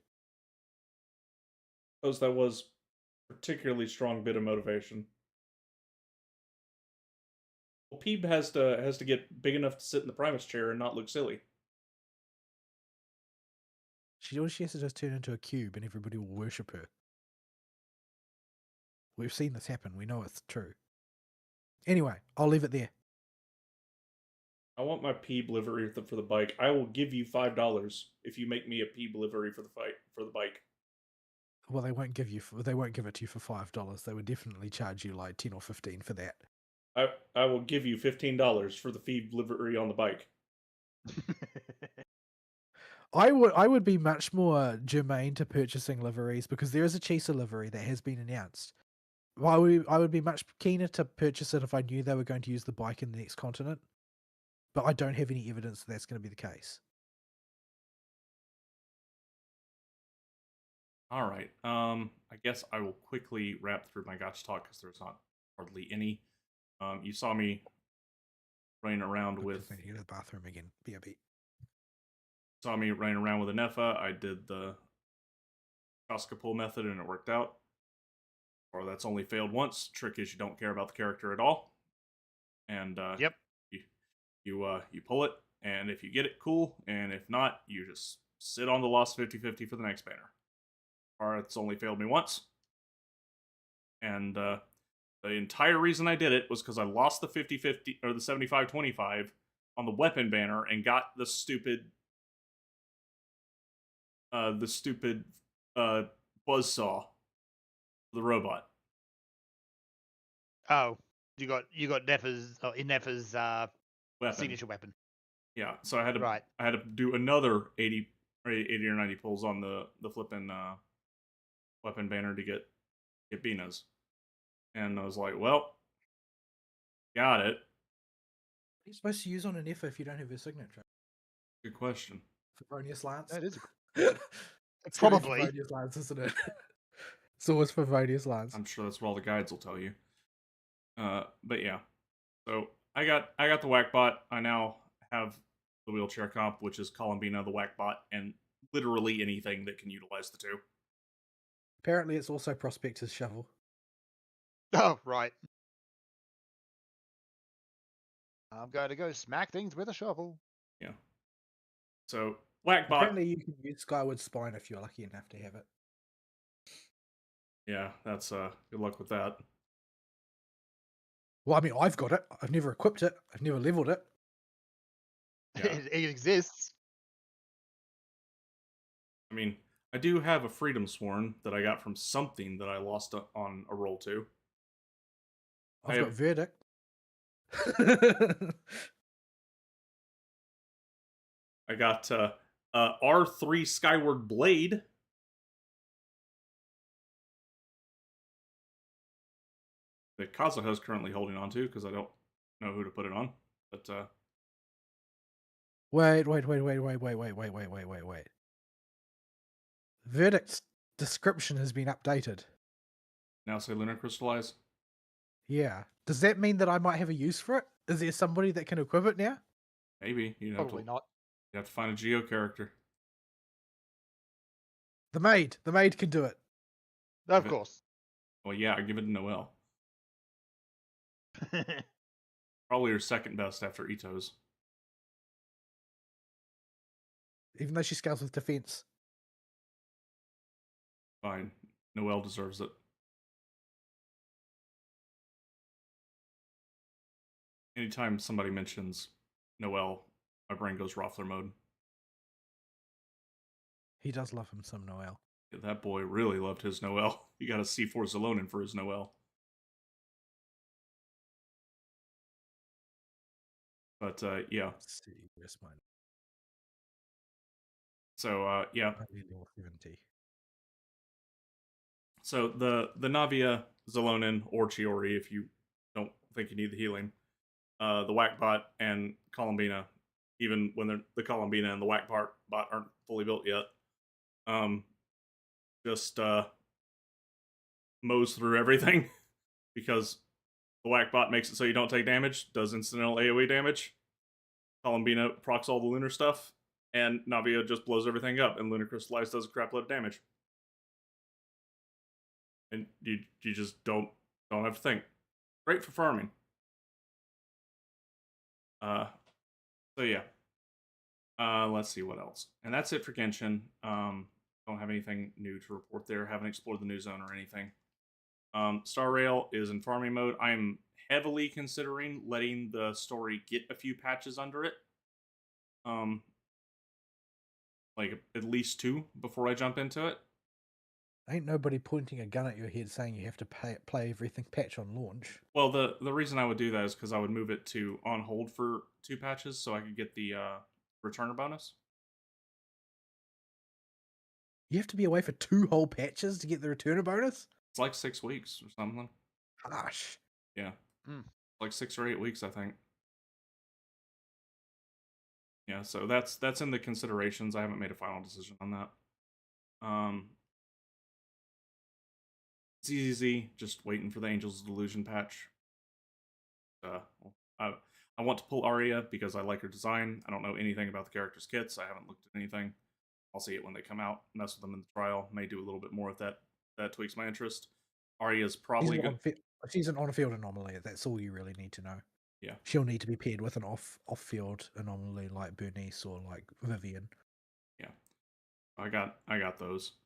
Suppose that was a particularly strong bit of motivation. Well, Peeb has to get big enough to sit in the Primus chair and not look silly. All she has to just turn into a cube and everybody will worship her. We've seen this happen. We know it's true. Anyway, I'll leave it there. I want my Peeb livery for the bike. I will give you $5 if you make me a Peeb livery for the bike. Well, they won't give it to you for $5. They would definitely charge you like 10 or 15 for that. I will give you $15 for the Peeb livery on the bike. I would be much more germane to purchasing liveries because there is a Chisa livery that has been announced. I would be much keener to purchase it if I knew they were going to use the bike in the next continent. But I don't have any evidence that that's going to be the case. All right. I guess I will quickly wrap through my Gacha talk because there's not hardly any. You saw me running around with. I need to go to the bathroom again. BRB. Saw me running around with a Nefa. I did the Casca pull method and it worked out. Or that's only failed once. Trick is you don't care about the character at all. And Yep. You pull it, and if you get it, cool. And if not, you just sit on the lost 50-50 for the next banner. Or it's only failed me once. And the entire reason I did it was because I lost the 50-50 or the 75-25 on the weapon banner and got the stupid buzzsaw, the robot. Oh, you got Nefa's Weapon. signature weapon. Yeah, so I had to Right. I had to do another 80 or 90 pulls on the flipping weapon banner to get Bina's. And I was like, well, got it. What are you supposed to use on an Nefa if you don't have her signature? Good question. Favonius Lance? That is It's probably. Favonius Lance, isn't it? It's always Favonius Lance. I'm sure that's what all the guides will tell you. But yeah. So I got the Whackbot. I now have the wheelchair comp, which is Columbina, the Whackbot, and literally anything that can utilize the two. Apparently it's also Prospector's Shovel. Oh, right. I'm going to go smack things with a shovel. Yeah. So Whackbot. Apparently you can use Skyward Spine if you're lucky enough to have it. Yeah, that's good luck with that. Well, I mean, I've got it. I've never equipped it. I've never leveled it. Yeah. It exists. I mean, I do have a Freedom Sworn that I got from something that I lost on a roll to. I've I got have- verdict. I got R3 Skyward Blade. That Kazuha is currently holding on to because I don't know who to put it on. But Wait. Verdict's description has been updated. now say Lunar Crystallize. Yeah. Does that mean that I might have a use for it? Is there somebody that can equip it now? Maybe you have Probably to. not. You have to find a Geo character. The maid. The maid can do it. Of But- course. Well, yeah, I give it to Noelle. Probably her second best after Ito's. Even though she scales with defense. Fine. Noelle deserves it. Anytime somebody mentions Noelle, my brain goes Roffler mode. He does love him some Noelle. Yeah, that boy really loved his Noelle. He got a C4 Zalonin for his Noelle. But yeah. Let's see, where's mine? So yeah. Only level 70. So the Navia, Zalonin, or Chiori, if you don't think you need the healing, the Whackbot and Columbina, even when the Columbina and the Whackbot aren't fully built yet, just mows through everything because the Whackbot makes it so you don't take damage, does incidental AoE damage. Columbina procs all the lunar stuff, and Navia just blows everything up, and Lunar Crystallize does a crap load of damage. And you just don't have to think. Great for farming. So yeah. Let's see what else. And that's it for Genshin. Don't have anything new to report there. Haven't explored the new zone or anything. Star Rail is in farming mode. I am heavily considering letting the story get a few patches under it. Like at least 2 before I jump into it. Ain't nobody pointing a gun at your head saying you have to play everything patch on launch. Well, the reason I would do that is because I would move it to on hold for 2 patches so I could get the returner bonus. You have to be away for 2 whole patches to get the returner bonus? It's like 6 weeks or something. Gosh. Yeah. Mm. Like 6 or 8 weeks, I think. Yeah, so that's in the considerations. I haven't made a final decision on that. ZZZ, just waiting for the Angels of Delusion patch. I want to pull Arya because I like her design. I don't know anything about the character's kits. I haven't looked at anything. I'll see it when they come out. Mess with them in the trial. May do a little bit more if that tweaks my interest. Arya's probably good. She's an on-field anomaly. That's all you really need to know. Yeah. She'll need to be paired with an off-field anomaly like Bernice or like Vivian. Yeah. I got those.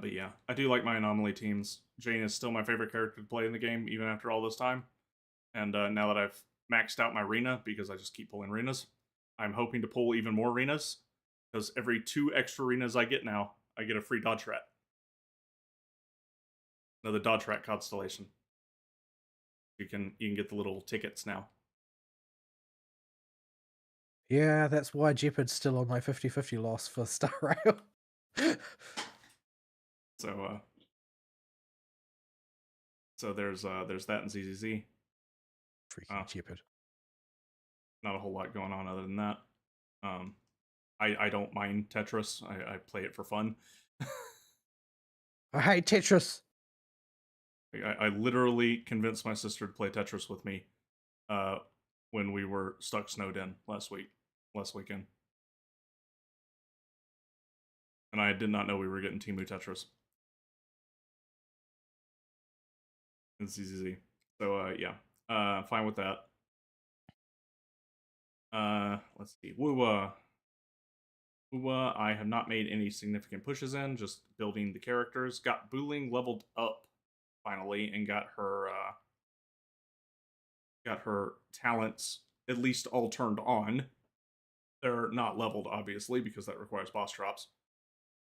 But yeah, I do like my anomaly teams. Jane is still my favorite character to play in the game, even after all this time. And now that I've maxed out my Rena, because I just keep pulling Renas, I'm hoping to pull even more Renas, because every 2 extra Renas I get now, I get a free Dodge Rat. Another Dodge Rat constellation. You can get the little tickets now. Yeah, that's why Jeopard's still on my 50-50 loss for Star Rail. So there's that in ZZZ. Freaking Jeopard. Not a whole lot going on other than that. I don't mind Tetris. I play it for fun. I hate Tetris. I literally convinced my sister to play Tetris with me when we were stuck snowed in last weekend. And I did not know we were getting Timu Tetris. It's easy. So yeah. Fine with that. Let's see. Woo-wah. I have not made any significant pushes in, just building the characters. Got Booling leveled up finally and got her talents at least all turned on. They're not leveled, obviously, because that requires boss drops.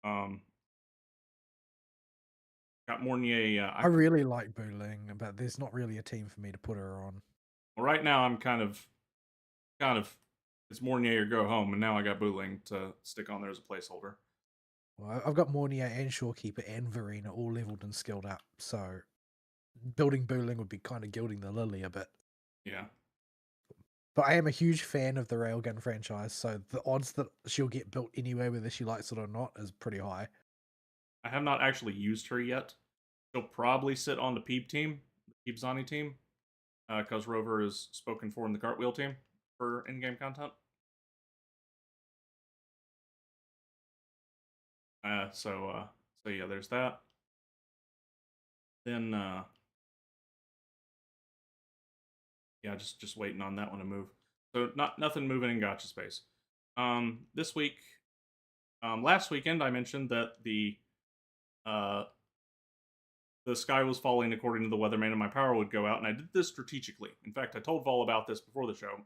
Got Mornier. I really like Booling, but there's not really a team for me to put her on. Well, right now I'm kind of, it's Mornier or go home, and now I got Booling to stick on there as a placeholder. Well, I've got Mornier and Shorekeeper and Verena all leveled and skilled up, so building Booling would be kind of gilding the lily a bit. Yeah. But I am a huge fan of the Railgun franchise, so the odds that she'll get built anywhere, whether she likes it or not, is pretty high. I have not actually used her yet. She'll probably sit on the Peeb team, the Peeb Zani team, because Rover is spoken for in the Cartwheel team for in-game content. So yeah, there's that. Then yeah, just waiting on that one to move. So nothing moving in Gacha space. This week, last weekend I mentioned that the sky was falling according to the weatherman and my power would go out, and I did this strategically. In fact, I told Vol about this before the show,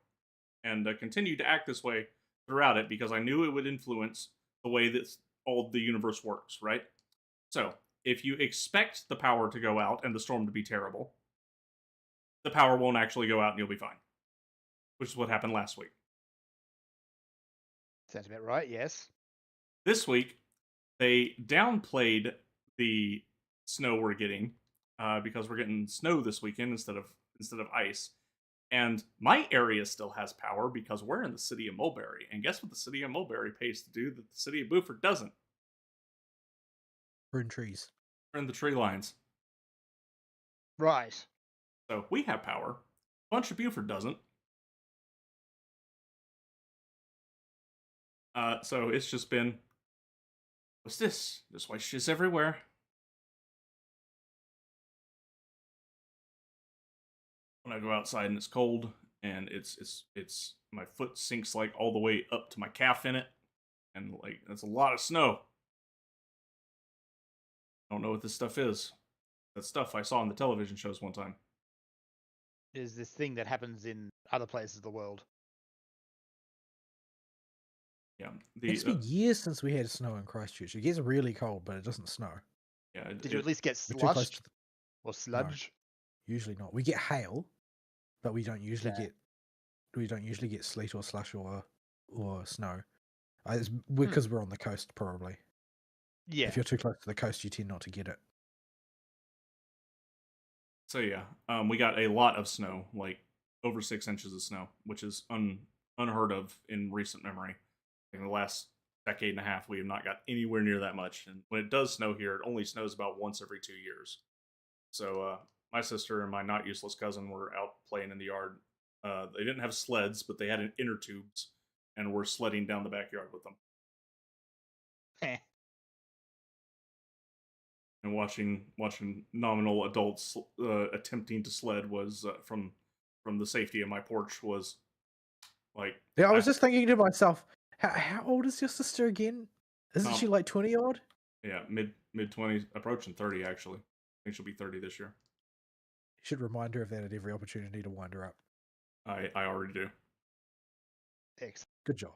and continued to act this way throughout it because I knew it would influence the way that all the universe works, right? So, if you expect the power to go out and the storm to be terrible, the power won't actually go out and you'll be fine. Which is what happened last week. Sounds about right, yes. This week, they downplayed the snow we're getting because we're getting snow this weekend instead of ice. And my area still has power because we're in the city of Mulberry. And guess what the city of Mulberry pays to do that the city of Beaufort doesn't? Prune trees. We're in the tree lines. Right. So we have power. A bunch of Beaufort doesn't. So it's just been, what's this? This white shit's everywhere. When I go outside and it's cold and it's my foot sinks like all the way up to my calf in it, and like that's a lot of snow. I don't know what this stuff is. That stuff I saw in the television shows one time. Is this thing that happens in other places of the world? Yeah, It's been years since we had snow in Christchurch. It gets really cold, but it doesn't snow. Yeah. Did you at least get We're too close slush to or sludge? usually not. We get hail, but we don't usually Okay. get sleet or slush or snow. It's because we're on the coast, probably. Yeah. If you're too close to the coast, you tend not to get it. So yeah, we got a lot of snow, like over 6 inches of snow, which is unheard of in recent memory. In the last decade and a half, we have not got anywhere near that much. And when it does snow here, it only snows about once every 2 years. So my sister and my not useless cousin were out playing in the yard. They didn't have sleds, but they had an inner tubes, and were sledding down the backyard with them. And watching nominal adults attempting to sled was from the safety of my porch was like. Yeah, I was just thinking to myself, how old is your sister again? Isn't she like 20 odd? Yeah, mid 20s, approaching 30 actually. I think she'll be 30 this year. You should remind her of that at every opportunity to wind her up. I already do. Excellent. Good job.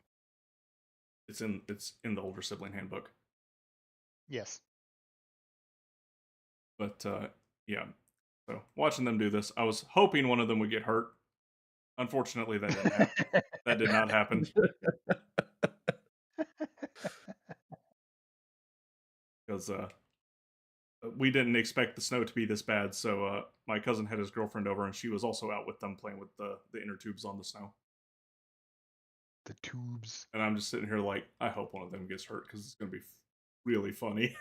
It's in the older sibling handbook. Yes. But yeah, so watching them do this, I was hoping one of them would get hurt. Unfortunately, that didn't happen. That did not happen. Because we didn't expect the snow to be this bad. So my cousin had his girlfriend over, and she was also out with them playing with the inner tubes on the snow. The tubes. And I'm just sitting here like, I hope one of them gets hurt because it's going to be really funny.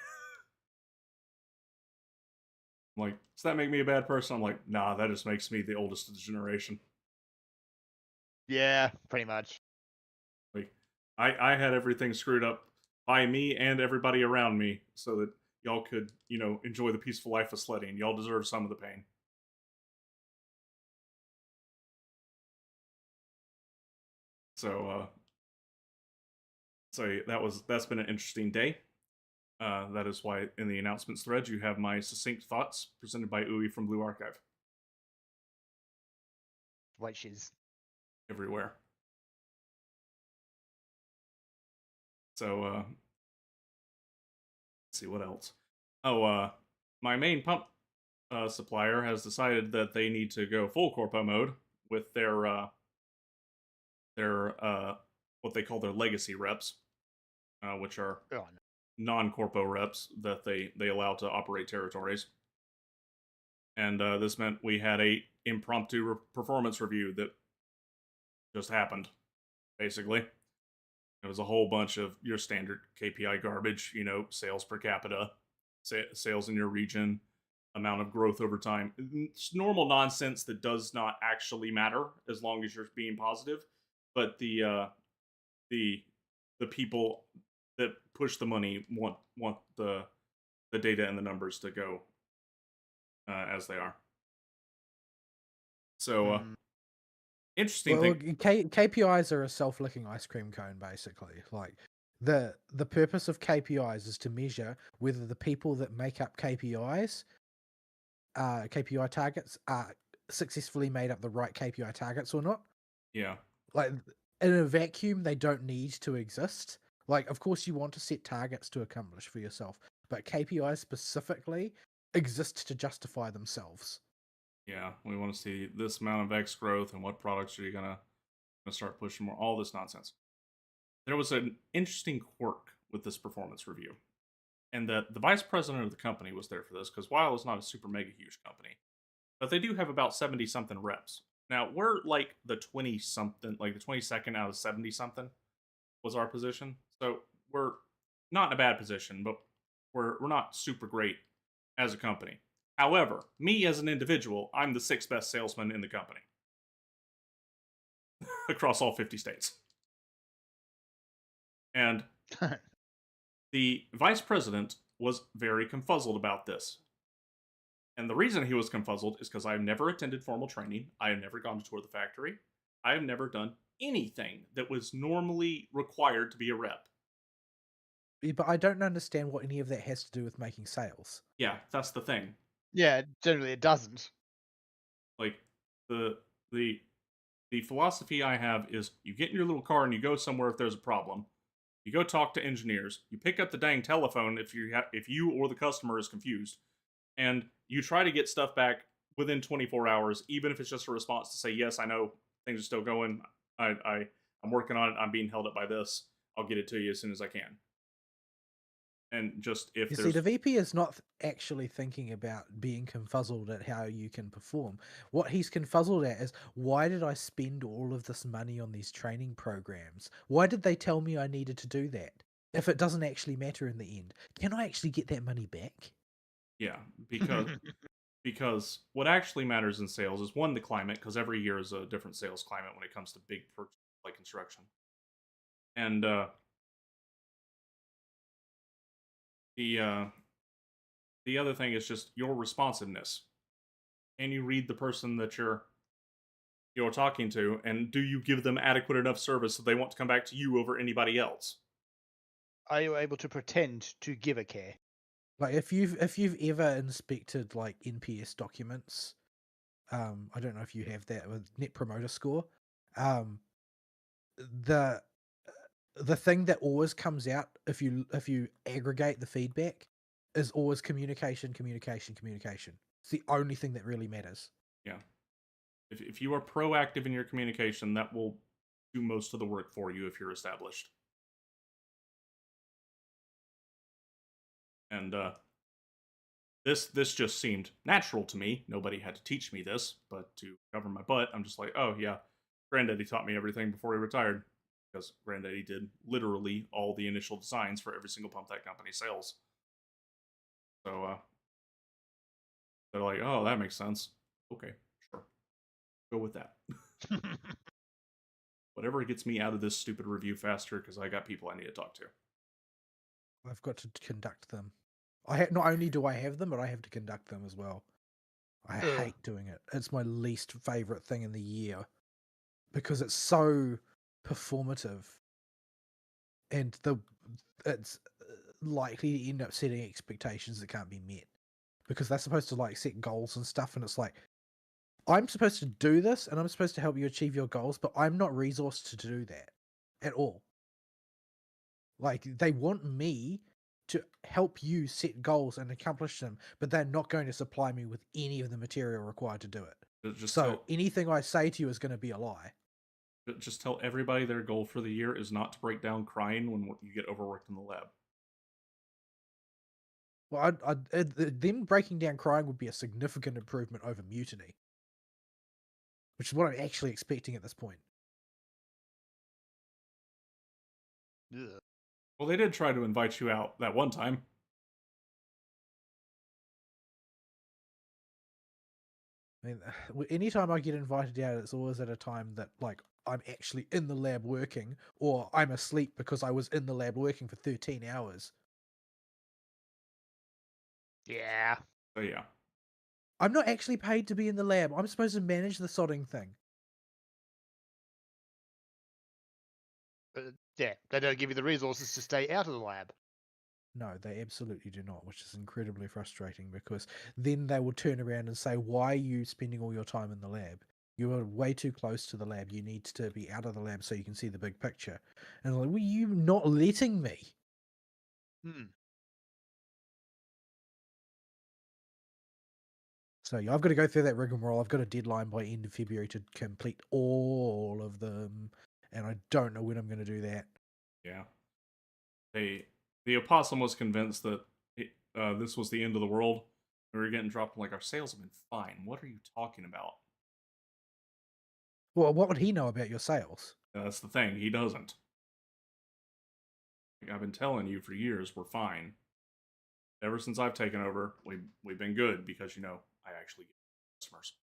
I'm like, does that make me a bad person? I'm like, nah, that just makes me the oldest of the generation. Yeah, pretty much. Like, I had everything screwed up by me and everybody around me so that y'all could, enjoy the peaceful life of sledding. Y'all deserve some of the pain. So that's been an interesting day. That is why in the announcements thread you have my succinct thoughts presented by Uwe from Blue Archive. White shiz. everywhere. So let's see what else. Oh, my main pump supplier has decided that they need to go full corpo mode with their what they call their legacy reps, which are Oh, no. non-corpo reps that they allow to operate territories. And this meant we had a impromptu performance review that just happened. Basically, it was a whole bunch of your standard KPI garbage. Sales per capita, sales in your region, amount of growth over time. It's normal nonsense that does not actually matter as long as you're being positive. But the the people that push the money want the data and the numbers to go as they are. So interesting Well, thing. KPIs are a self-licking ice cream cone, basically. Like the purpose of KPIs is to measure whether the people that make up KPI targets, are successfully made up the right KPI targets or not. Yeah, Like in a vacuum, they don't need to exist. Like, of course, you want to set targets to accomplish for yourself, but KPIs specifically exist to justify themselves. yeah. We want to see this amount of X growth and what products are you gonna start pushing more. All this nonsense. There was an interesting quirk with this performance review, and that the vice president of the company was there for this because while it's not a super mega huge company, but they do have about 70 something reps. Now we're like the 20 something, like the 22nd out of 70 something was our position. So we're not in a bad position, but we're not super great as a company. However, me as an individual, I'm the sixth best salesman in the company across all 50 states. And the vice president was very confuzzled about this. And the reason he was confuzzled is because I've never attended formal training. I have never gone to tour the factory. I have never done anything that was normally required to be a rep. But I don't understand what any of that has to do with making sales. Yeah, that's the thing. Yeah, generally it doesn't. Like the the the philosophy I have is you get in your little car and you go somewhere if there's a problem. You go talk to engineers. You pick up the dang telephone if you or the customer is confused, and you try to get stuff back within 24 hours, even if it's just a response to say, "Yes, I know things are still going. I'm working on it. I'm being held up by this. I'll get it to you as soon as I can." And just if You see, there's the VP is not actually thinking about being confuzzled at how you can perform. What he's confuzzled at is, why did I spend all of this money on these training programs? Why did they tell me I needed to do that? If it doesn't actually matter in the end, can I actually get that money back? yeah, because what actually matters in sales is one, the climate, because every year is a different sales climate when it comes to big purchases like construction. And the the other thing is just your responsiveness. Can you read the person that you're talking to, and do you give them adequate enough service so they want to come back to you over anybody else? Are you able to pretend to give a care? Like, if you've ever inspected like NPS documents, I don't know if you have that with Net Promoter Score. Um, the the thing that always comes out if you aggregate the feedback is always communication, communication, communication. It's the only thing that really matters. Yeah. If you are proactive in your communication, that will do most of the work for you if you're established. And this just seemed natural to me. Nobody had to teach me this, but to cover my butt, I'm just like, oh yeah, Granddaddy taught me everything before he retired, because Granddaddy did literally all the initial designs for every single pump that company sells. So they're like, oh, that makes sense. Okay, sure, go with that. Whatever gets me out of this stupid review faster, because I got people I need to talk to. I've got to conduct them. Not only do I have them, but I have to conduct them as well. I hate doing it. It's my least favorite thing in the year because it's so performative, and it's likely to end up setting expectations that can't be met because they're supposed to like set goals and stuff, and it's like, I'm supposed to do this, and I'm supposed to help you achieve your goals, but I'm not resourced to do that at all. Like, they want me to help you set goals and accomplish them, but they're not going to supply me with any of the material required to do it. Just So anything I say to you is going to be a lie. just tell everybody their goal for the year is not to break down crying when you get overworked in the lab. Well, them breaking down crying would be a significant improvement over mutiny, which is what I'm actually expecting at this point. Ugh. Well, they did try to invite you out that one time. I mean, anytime I get invited out, it's always at a time that, like, I'm actually in the lab working, or I'm asleep because I was in the lab working for 13 hours. Yeah. So yeah. I'm not actually paid to be in the lab. I'm supposed to manage the sodding thing. Yeah, they don't give you the resources to stay out of the lab. No, they absolutely do not, which is incredibly frustrating because then they will turn around and say, why are you spending all your time in the lab? You are way too close to the lab. You need to be out of the lab so you can see the big picture. And I'm like, well, you not letting me. So yeah, I've got to go through that rigmarole. I've got a deadline by end of February to complete all of them, and I don't know when I'm going to do that. Yeah. The opossum was convinced that this was the end of the world. We were getting dropped. Like, our sales have been fine. What are you talking about? Well, what would he know about your sales? That's the thing. He doesn't. Like, I've been telling you for years, we're fine. Ever since I've taken over, we've been good because I actually get customers.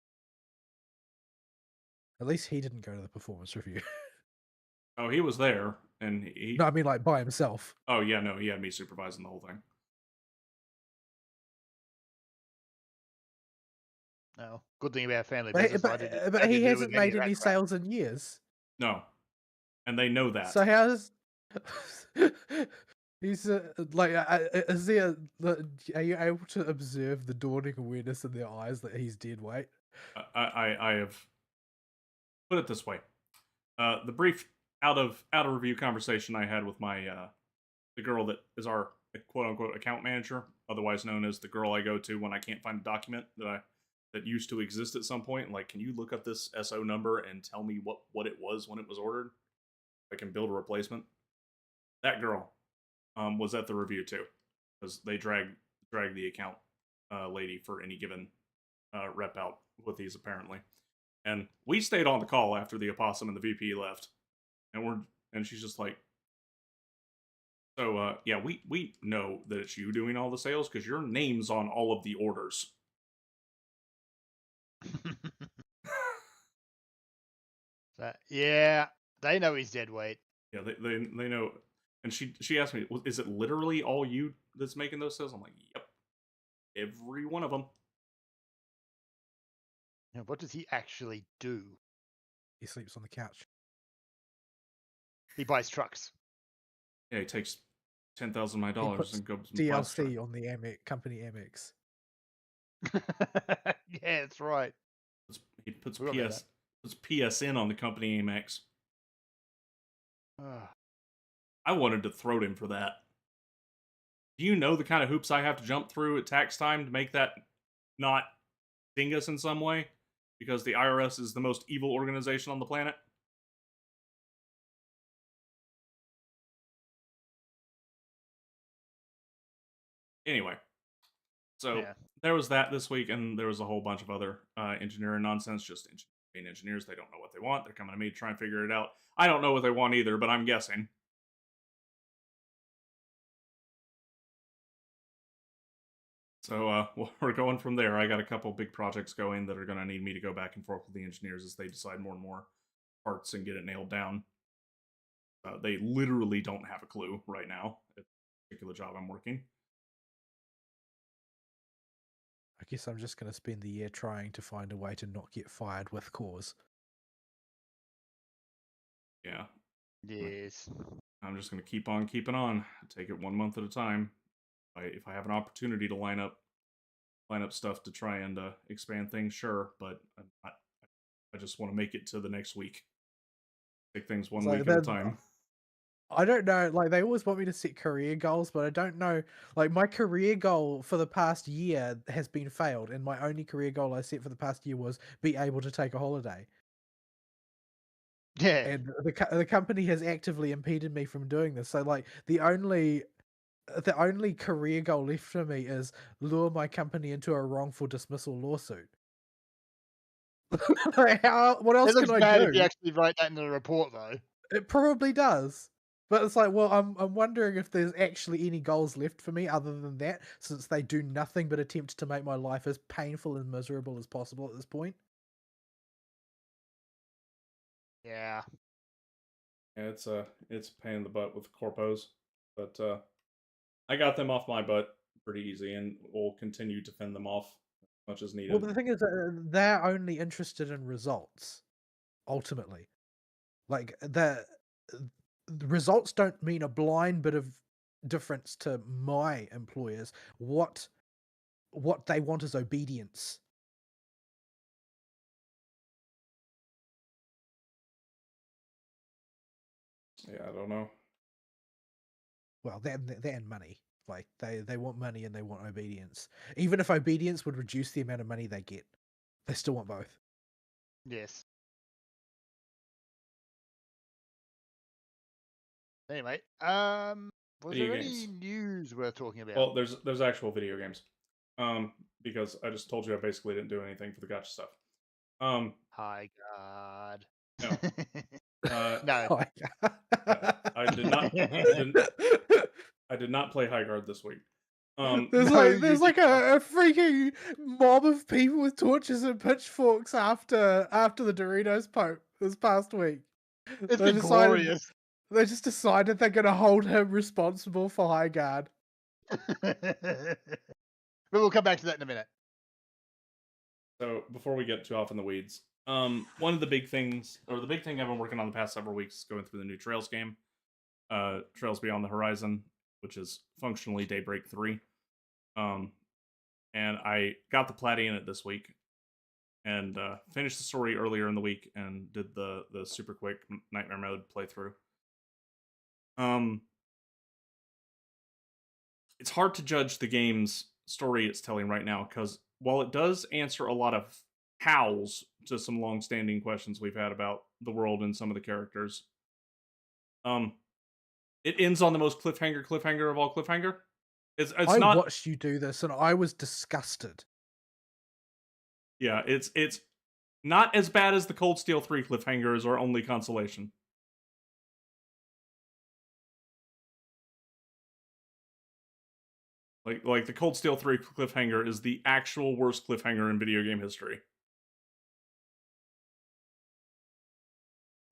At least he didn't go to the performance review. Oh, he was there, and he. No, I mean like by himself. Oh yeah, no, he had me supervising the whole thing. No, good thing about family But, business. but he hasn't made any sales in years. No, and they know that. So how's he's like? Is there? Are you able to observe the dawning awareness in their eyes that he's dead weight? I have put it this way: the brief out of review conversation I had with my the girl that is our quote unquote account manager, otherwise known as the girl I go to when I can't find a document that used to exist at some point. Like, can you look up this SO number and tell me what it was when it was ordered? I can build a replacement. That girl was at the review too, because they drag the account lady for any given rep out with these apparently. And we stayed on the call after the opossum and the VP left, and she's just like, so yeah, we know that it's you doing all the sales because your name's on all of the orders. Yeah, they know he's dead weight. Yeah, they know. And she asked me, is it literally all you that's making those sales? I'm like, yep, every one of them. Now, what does he actually do? He sleeps on the couch. He buys trucks. Yeah, he takes $10,000 of my dollars and goes and DLC on the company Amex. Yeah, that's right. He puts PSN on the company Amex. I wanted to throat him for that. Do you know the kind of hoops I have to jump through at tax time to make that not ding us in some way? Because the IRS is the most evil organization on the planet. Anyway, so there was that this week, and there was a whole bunch of other engineering nonsense. Just being engineers, they don't know what they want. They're coming to me to try and figure it out. I don't know what they want either, but I'm guessing. So we're going from there. I got a couple big projects going that are going to need me to go back and forth with the engineers as they decide more and more parts and get it nailed down. They literally don't have a clue right now at the particular job I'm working. I guess I'm just going to spend the year trying to find a way to not get fired with cause. Yeah. Yes. I'm just going to keep on keeping on. Take it 1 month at a time. If I have an opportunity to line up line up stuff to try and expand things, sure, but I just want to make it to the next week. Take things one So week at a then time. I don't know. Like they always want me to set career goals, but I don't know. Like my career goal for the past year has been failed, and my only career goal I set for the past year was be able to take a holiday. Yeah. And the company has actively impeded me from doing this. So like the only career goal left for me is lure my company into a wrongful dismissal lawsuit. Like, what else It can looks I bad if you do? actually write that in the report, though. It probably does. But it's like, well, I'm wondering if there's actually any goals left for me other than that, since they do nothing but attempt to make my life as painful and miserable as possible at this point. Yeah. Yeah, it's a pain in the butt with corpos, but I got them off my butt pretty easy, and will continue to fend them off as much as Well, needed. but the thing is that they're only interested in results, ultimately. Like the results don't mean a blind bit of difference to my employers. What they want is obedience. Yeah, I don't know. Well, that and money. Like they want money and they want obedience. Even if obedience would reduce the amount of money they get, they still want both. Yes. Anyway, was Video there games. any news worth talking about? Well, there's actual video games. Because I just told you I basically didn't do anything for the Gacha stuff. Hi, God. No. No. Oh, Yeah, I did not. I did not play High Guard this week. There's No, like you there's did like a freaking mob of people with torches and pitchforks after the Doritos Pope this past week. It's They been glorious. They just decided they're gonna hold him responsible for High Guard. But we'll come back to that in a minute. So before we get too off in the weeds, one of the big things, or the big thing I've been working on the past several weeks, is going through the new Trails game, Trails Beyond the Horizon, which is functionally Daybreak 3. And I got the platy in it this week, and finished the story earlier in the week, and did the super quick Nightmare Mode playthrough. It's hard to judge the game's story it's telling right now, because while it does answer a lot of hows to some long-standing questions we've had about the world and some of the characters, it ends on the most cliffhanger of all cliffhanger. It's I not. watched you do this and I was disgusted. Yeah, it's not as bad as the Cold Steel 3 cliffhanger is our only consolation. Like the Cold Steel 3 cliffhanger is the actual worst cliffhanger in video game history.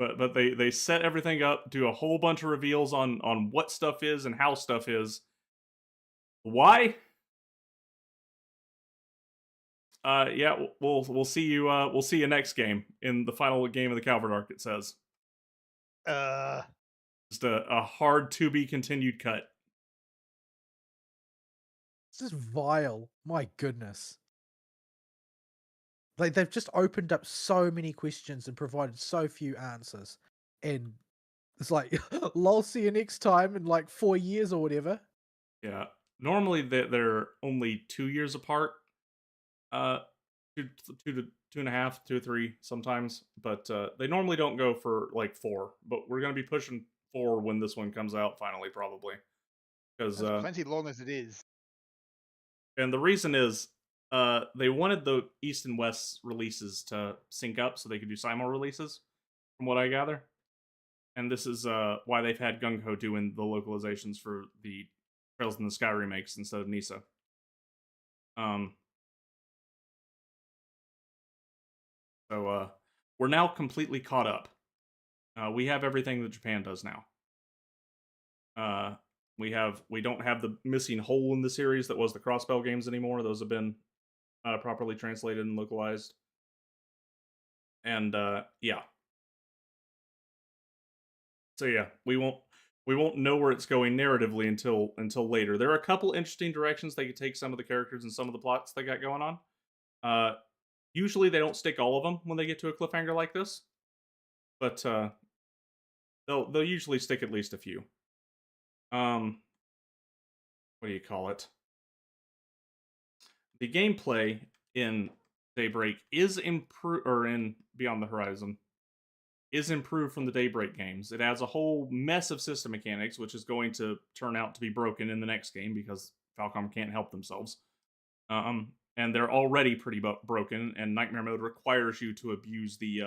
But they set everything up, do a whole bunch of reveals on what stuff is and how stuff is. Why? Yeah, we'll see you next game, in the final game of the Calvert arc, it says. Just a hard to be continued cut. This is vile. My goodness. Like they've just opened up so many questions and provided so few answers. And it's like, lol, see you next time in like 4 years or whatever. Yeah. Normally they're only 2 years apart. Two to 2.5, 2 or 3 sometimes, but they normally don't go for like 4. But we're gonna be pushing 4 when this one comes out finally, probably, because That's plenty long as it is. and the reason is they wanted the East and West releases to sync up so they could do simul releases, from what I gather. And this is why they've had Gung Ho doing the localizations for the Trails in the Sky remakes instead of Nisa. So we're now completely caught up. We have everything that Japan does now. We don't have the missing hole in the series that was the Crossbell games anymore. Those have been properly translated and localized. And yeah. So yeah, we won't we won't know where it's going narratively until later. There are a couple interesting directions they could take some of the characters and some of the plots they got going on. Usually they don't stick all of them when they get to a cliffhanger like this, but they'll usually stick at least a few. What do you call it? The gameplay in Daybreak is improved, or in Beyond the Horizon is improved from the Daybreak games. It adds a whole mess of system mechanics, which is going to turn out to be broken in the next game because Falcom can't help themselves. And they're already pretty broken. And Nightmare Mode requires you to abuse the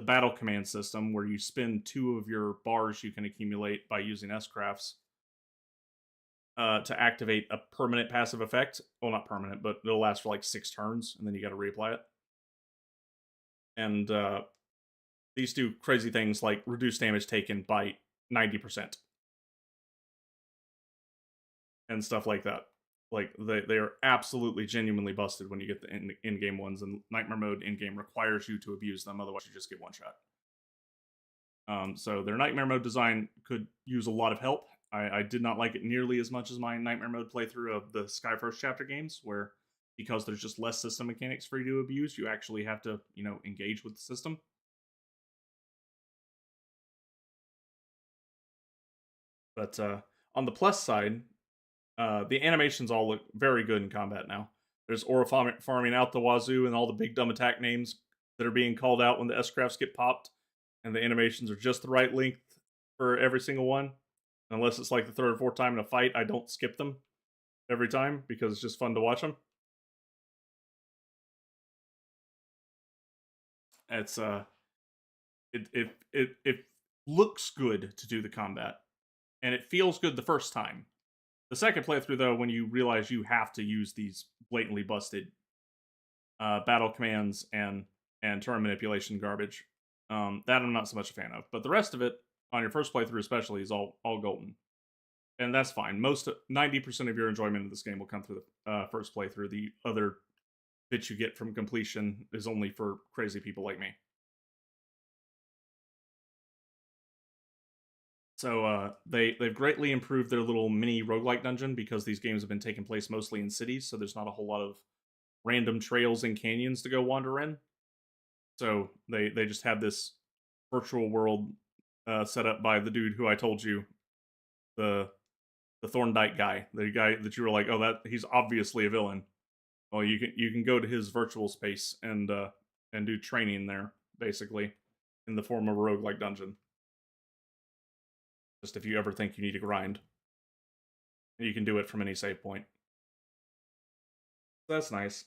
battle command system, where you spend 2 of your bars you can accumulate by using S-crafts to activate a permanent passive effect. Well, not permanent, but it'll last for like 6 turns, and then you got to reapply it. And these do crazy things like reduce damage taken by 90% and stuff like that. Like they are absolutely genuinely busted when you get the in-game ones, and Nightmare Mode in-game requires you to abuse them, otherwise you just get one shot. So their Nightmare Mode design could use a lot of help. I did not like it nearly as much as my Nightmare Mode playthrough of the Sky First Chapter games, where because there's just less system mechanics for you to abuse, you actually have to, engage with the system. But on the plus side, the animations all look very good in combat now. There's aura farming out the wazoo, and all the big dumb attack names that are being called out when the S-crafts get popped, and the animations are just the right length for every single one. Unless it's like the 3rd or 4th time in a fight, I don't skip them every time because it's just fun to watch them. It's it looks good to do the combat, and it feels good the first time. The second playthrough, though, when you realize you have to use these blatantly busted battle commands and turn manipulation garbage, that I'm not so much a fan of. But the rest of it, on your first playthrough especially, is all golden. And that's fine. 90% of your enjoyment of this game will come through the first playthrough. The other bit you get from completion is only for crazy people like me. So they've greatly improved their little mini roguelike dungeon because these games have been taking place mostly in cities, so there's not a whole lot of random trails and canyons to go wander in. So they just have this virtual world set up by the dude who I told you, the Thorndike guy, the guy that you were like, oh, that he's obviously a villain. Well, you can go to his virtual space and do training there, basically, in the form of a roguelike dungeon. Just if you ever think you need to grind, you can do it from any save point. That's nice,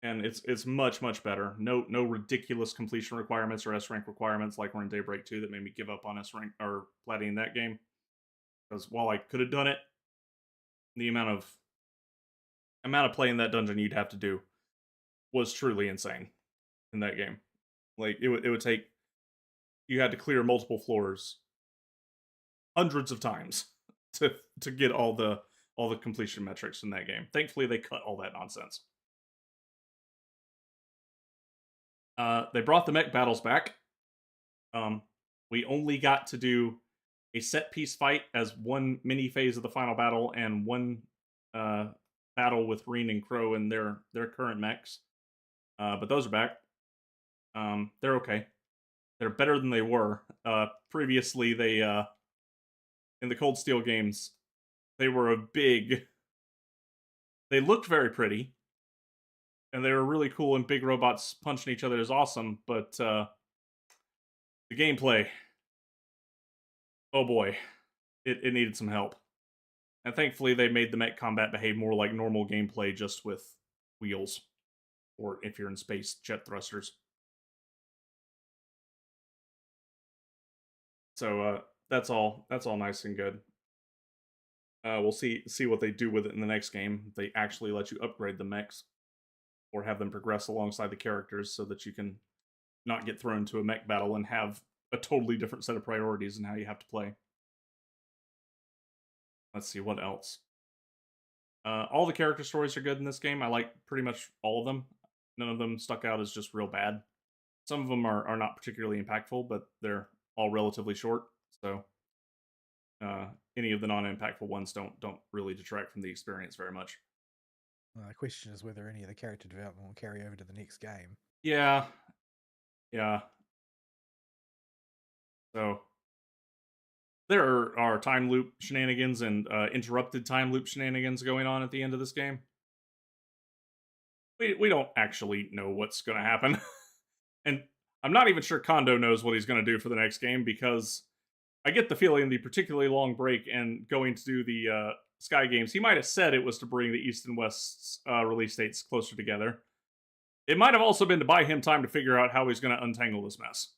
and it's much better. No ridiculous completion requirements or S rank requirements like were in Daybreak 2 that made me give up on S rank or platinum that game. Because while I could have done it, the amount of playing that dungeon you'd have to do was truly insane in that game. Like it would take, you had to clear multiple floors hundreds of times to get all the completion metrics in that game. Thankfully, they cut all that nonsense. They brought the mech battles back. We only got to do a set piece fight as one mini phase of the final battle and one battle with Reen and Crow and their current mechs. But those are back. They're okay. They're better than they were. Previously, they in the Cold Steel games, they were they looked very pretty, and they were really cool, and big robots punching each other is awesome, but the gameplay, oh boy, it needed some help. And thankfully, they made the mech combat behave more like normal gameplay, just with wheels, or if you're in space, jet thrusters. So that's all nice and good. We'll see what they do with it in the next game. If they actually let you upgrade the mechs, or have them progress alongside the characters, so that you can not get thrown into a mech battle and have a totally different set of priorities in how you have to play. Let's see, what else? All the character stories are good in this game. I like pretty much all of them. None of them stuck out as just real bad. Some of them are not particularly impactful, but they're all relatively short, so any of the non-impactful ones don't really detract from the experience very much. The question is whether any of the character development will carry over to the next game. Yeah. So there are time loop shenanigans and interrupted time loop shenanigans going on at the end of this game. We don't actually know what's going to happen. And I'm not even sure Kondo knows what he's going to do for the next game, because I get the feeling the particularly long break and going to do the Sky Games, he might have said it was to bring the East and West's release dates closer together. It might have also been to buy him time to figure out how he's going to untangle this mess.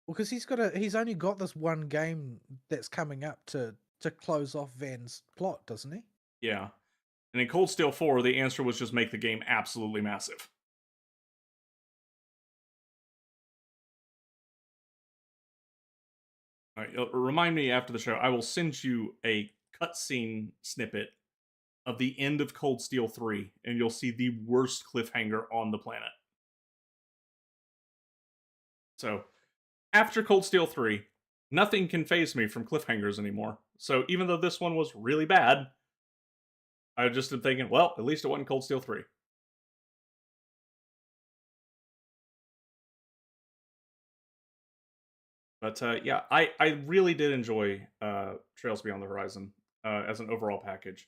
Well, because he's only got this one game that's coming up to close off Van's plot, doesn't he? Yeah. And in Cold Steel 4, the answer was just make the game absolutely massive. All right, remind me after the show. I will send you a cutscene snippet of the end of Cold Steel 3, and you'll see the worst cliffhanger on the planet. So, after Cold Steel 3, nothing can faze me from cliffhangers anymore. So, even though this one was really bad, I just am thinking, well, at least it wasn't Cold Steel 3. But yeah, I really did enjoy Trails Beyond the Horizon as an overall package.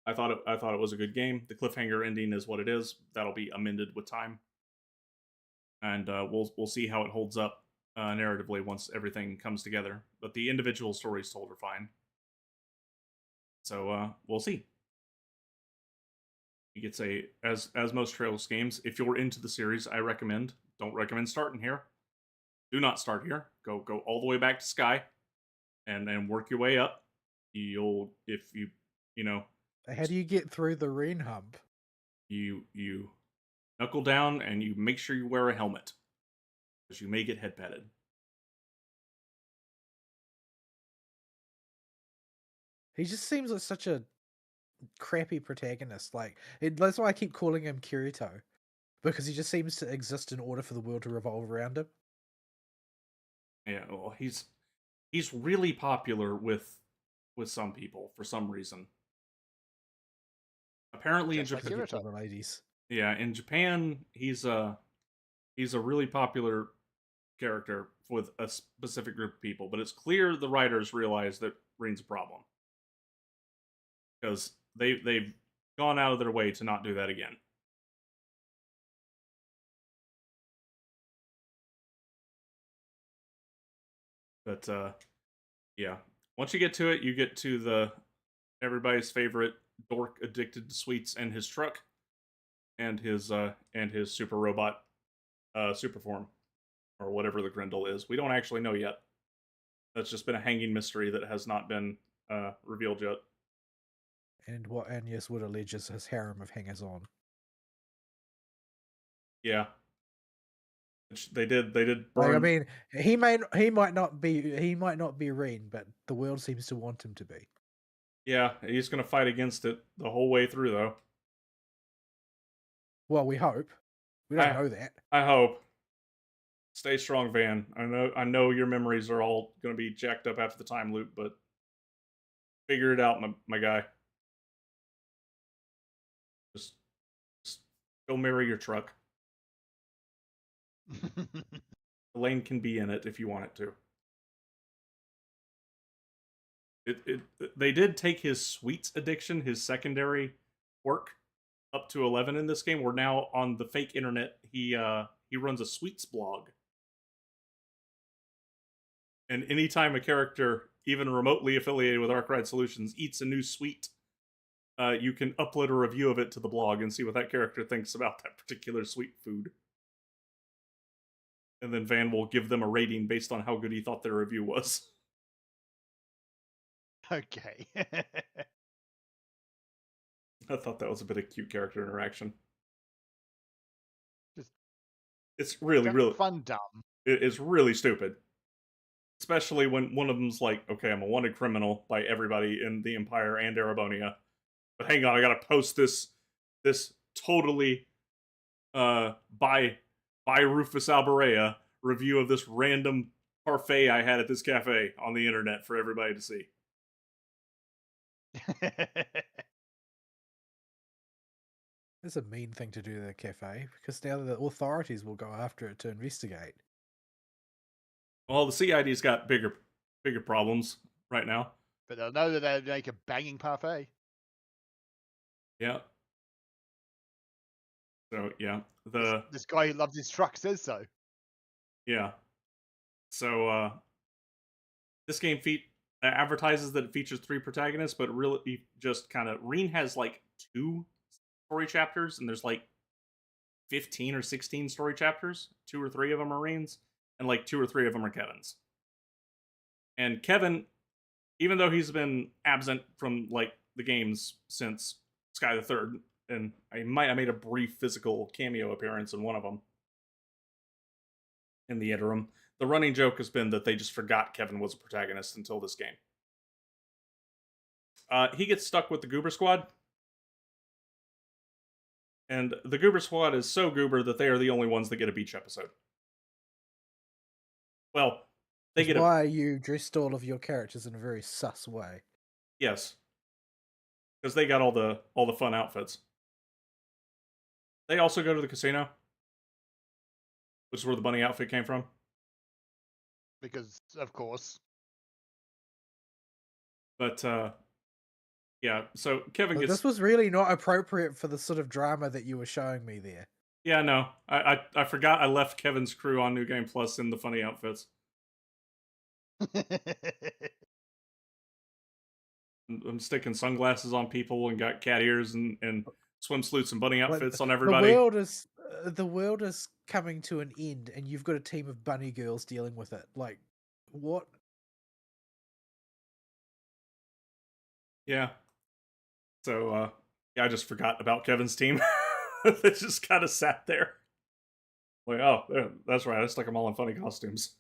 I thought it was a good game. The cliffhanger ending is what it is. That'll be amended with time, and we'll see how it holds up narratively once everything comes together. But the individual stories told are fine. So we'll see. You could say, as most Trails games, if you're into the series, I don't recommend starting here. Do not start here. Go all the way back to Sky, and work your way up. If you know. How do you get through the rain hump? You knuckle down and you make sure you wear a helmet, because you may get head patted. He just seems like such a crappy protagonist. That's why I keep calling him Kirito, because he just seems to exist in order for the world to revolve around him. Yeah, well, he's really popular with some people for some reason. Apparently, Just in like Japan, Kirito. The ladies. yeah, in Japan, he's a really popular character with a specific group of people. But it's clear the writers realize that Rin's a problem, because they've gone out of their way to not do that again. But yeah, once you get to it, you get to everybody's favorite dork addicted to sweets and his truck, and his super robot super form, or whatever the Grendel is. We don't actually know yet. That's just been a hanging mystery that has not been revealed yet. And what Agnes would allege is his harem of hangers-on. Yeah, they did burn. I mean, he might not be Rin, but the world seems to want him to be. Yeah, he's gonna fight against it the whole way through, though. Well, we hope. We don't know that. I hope. Stay strong, Van. I know your memories are all gonna be jacked up after the time loop, but figure it out, my guy. Just go marry your truck. Elaine can be in it if you want it to. They did take his sweets addiction, his secondary quirk, up to 11 in this game. We're now on the fake internet. He runs a sweets blog, and anytime a character, even remotely affiliated with Arkwright Solutions, eats a new sweet, you can upload a review of it to the blog and see what that character thinks about that particular sweet food. And then Van will give them a rating based on how good he thought their review was. Okay. I thought that was a bit of cute character interaction. It's really fun dumb. It's really stupid. Especially when one of them's like, okay, I'm a wanted criminal by everybody in the Empire and Erebonia. But hang on, I gotta post this totally by Rufus Alberea review of this random parfait I had at this cafe on the internet for everybody to see. It's a mean thing to do to the cafe because now the authorities will go after it to investigate. Well, the CID's got bigger problems right now. But they'll know that they make a banging parfait. Yeah. So yeah, This guy who loves his truck says so. yeah. So this game advertises that it features 3 protagonists, but really just kind of Reen has like 2 story chapters, and there's like 15 or 16 story chapters. 2 or 3 of them are Reen's, and like 2 or 3 of them are Kevin's. And Kevin, even though he's been absent from like the games since Sky the Third, and I made a brief physical cameo appearance in one of them in the interim. The running joke has been that they just forgot Kevin was a protagonist until this game. He gets stuck with the Goober Squad, and the Goober Squad is so goober that they are the only ones that get a beach episode. Well, they get why you dressed all of your characters in a very sus way. Yes, because they got all the fun outfits. They also go to the casino, which is where the bunny outfit came from. Because, of course. But yeah, so Kevin gets. This was really not appropriate for the sort of drama that you were showing me there. Yeah, no, I forgot I left Kevin's crew on New Game Plus in the funny outfits. I'm sticking sunglasses on people and got cat ears and swimsuits and bunny outfits on everybody. The world is coming to an end, and you've got a team of bunny girls dealing with it. Like, what? Yeah. So yeah, I just forgot about Kevin's team. They just kind of sat there. Like, oh, that's right. I stuck them all in funny costumes.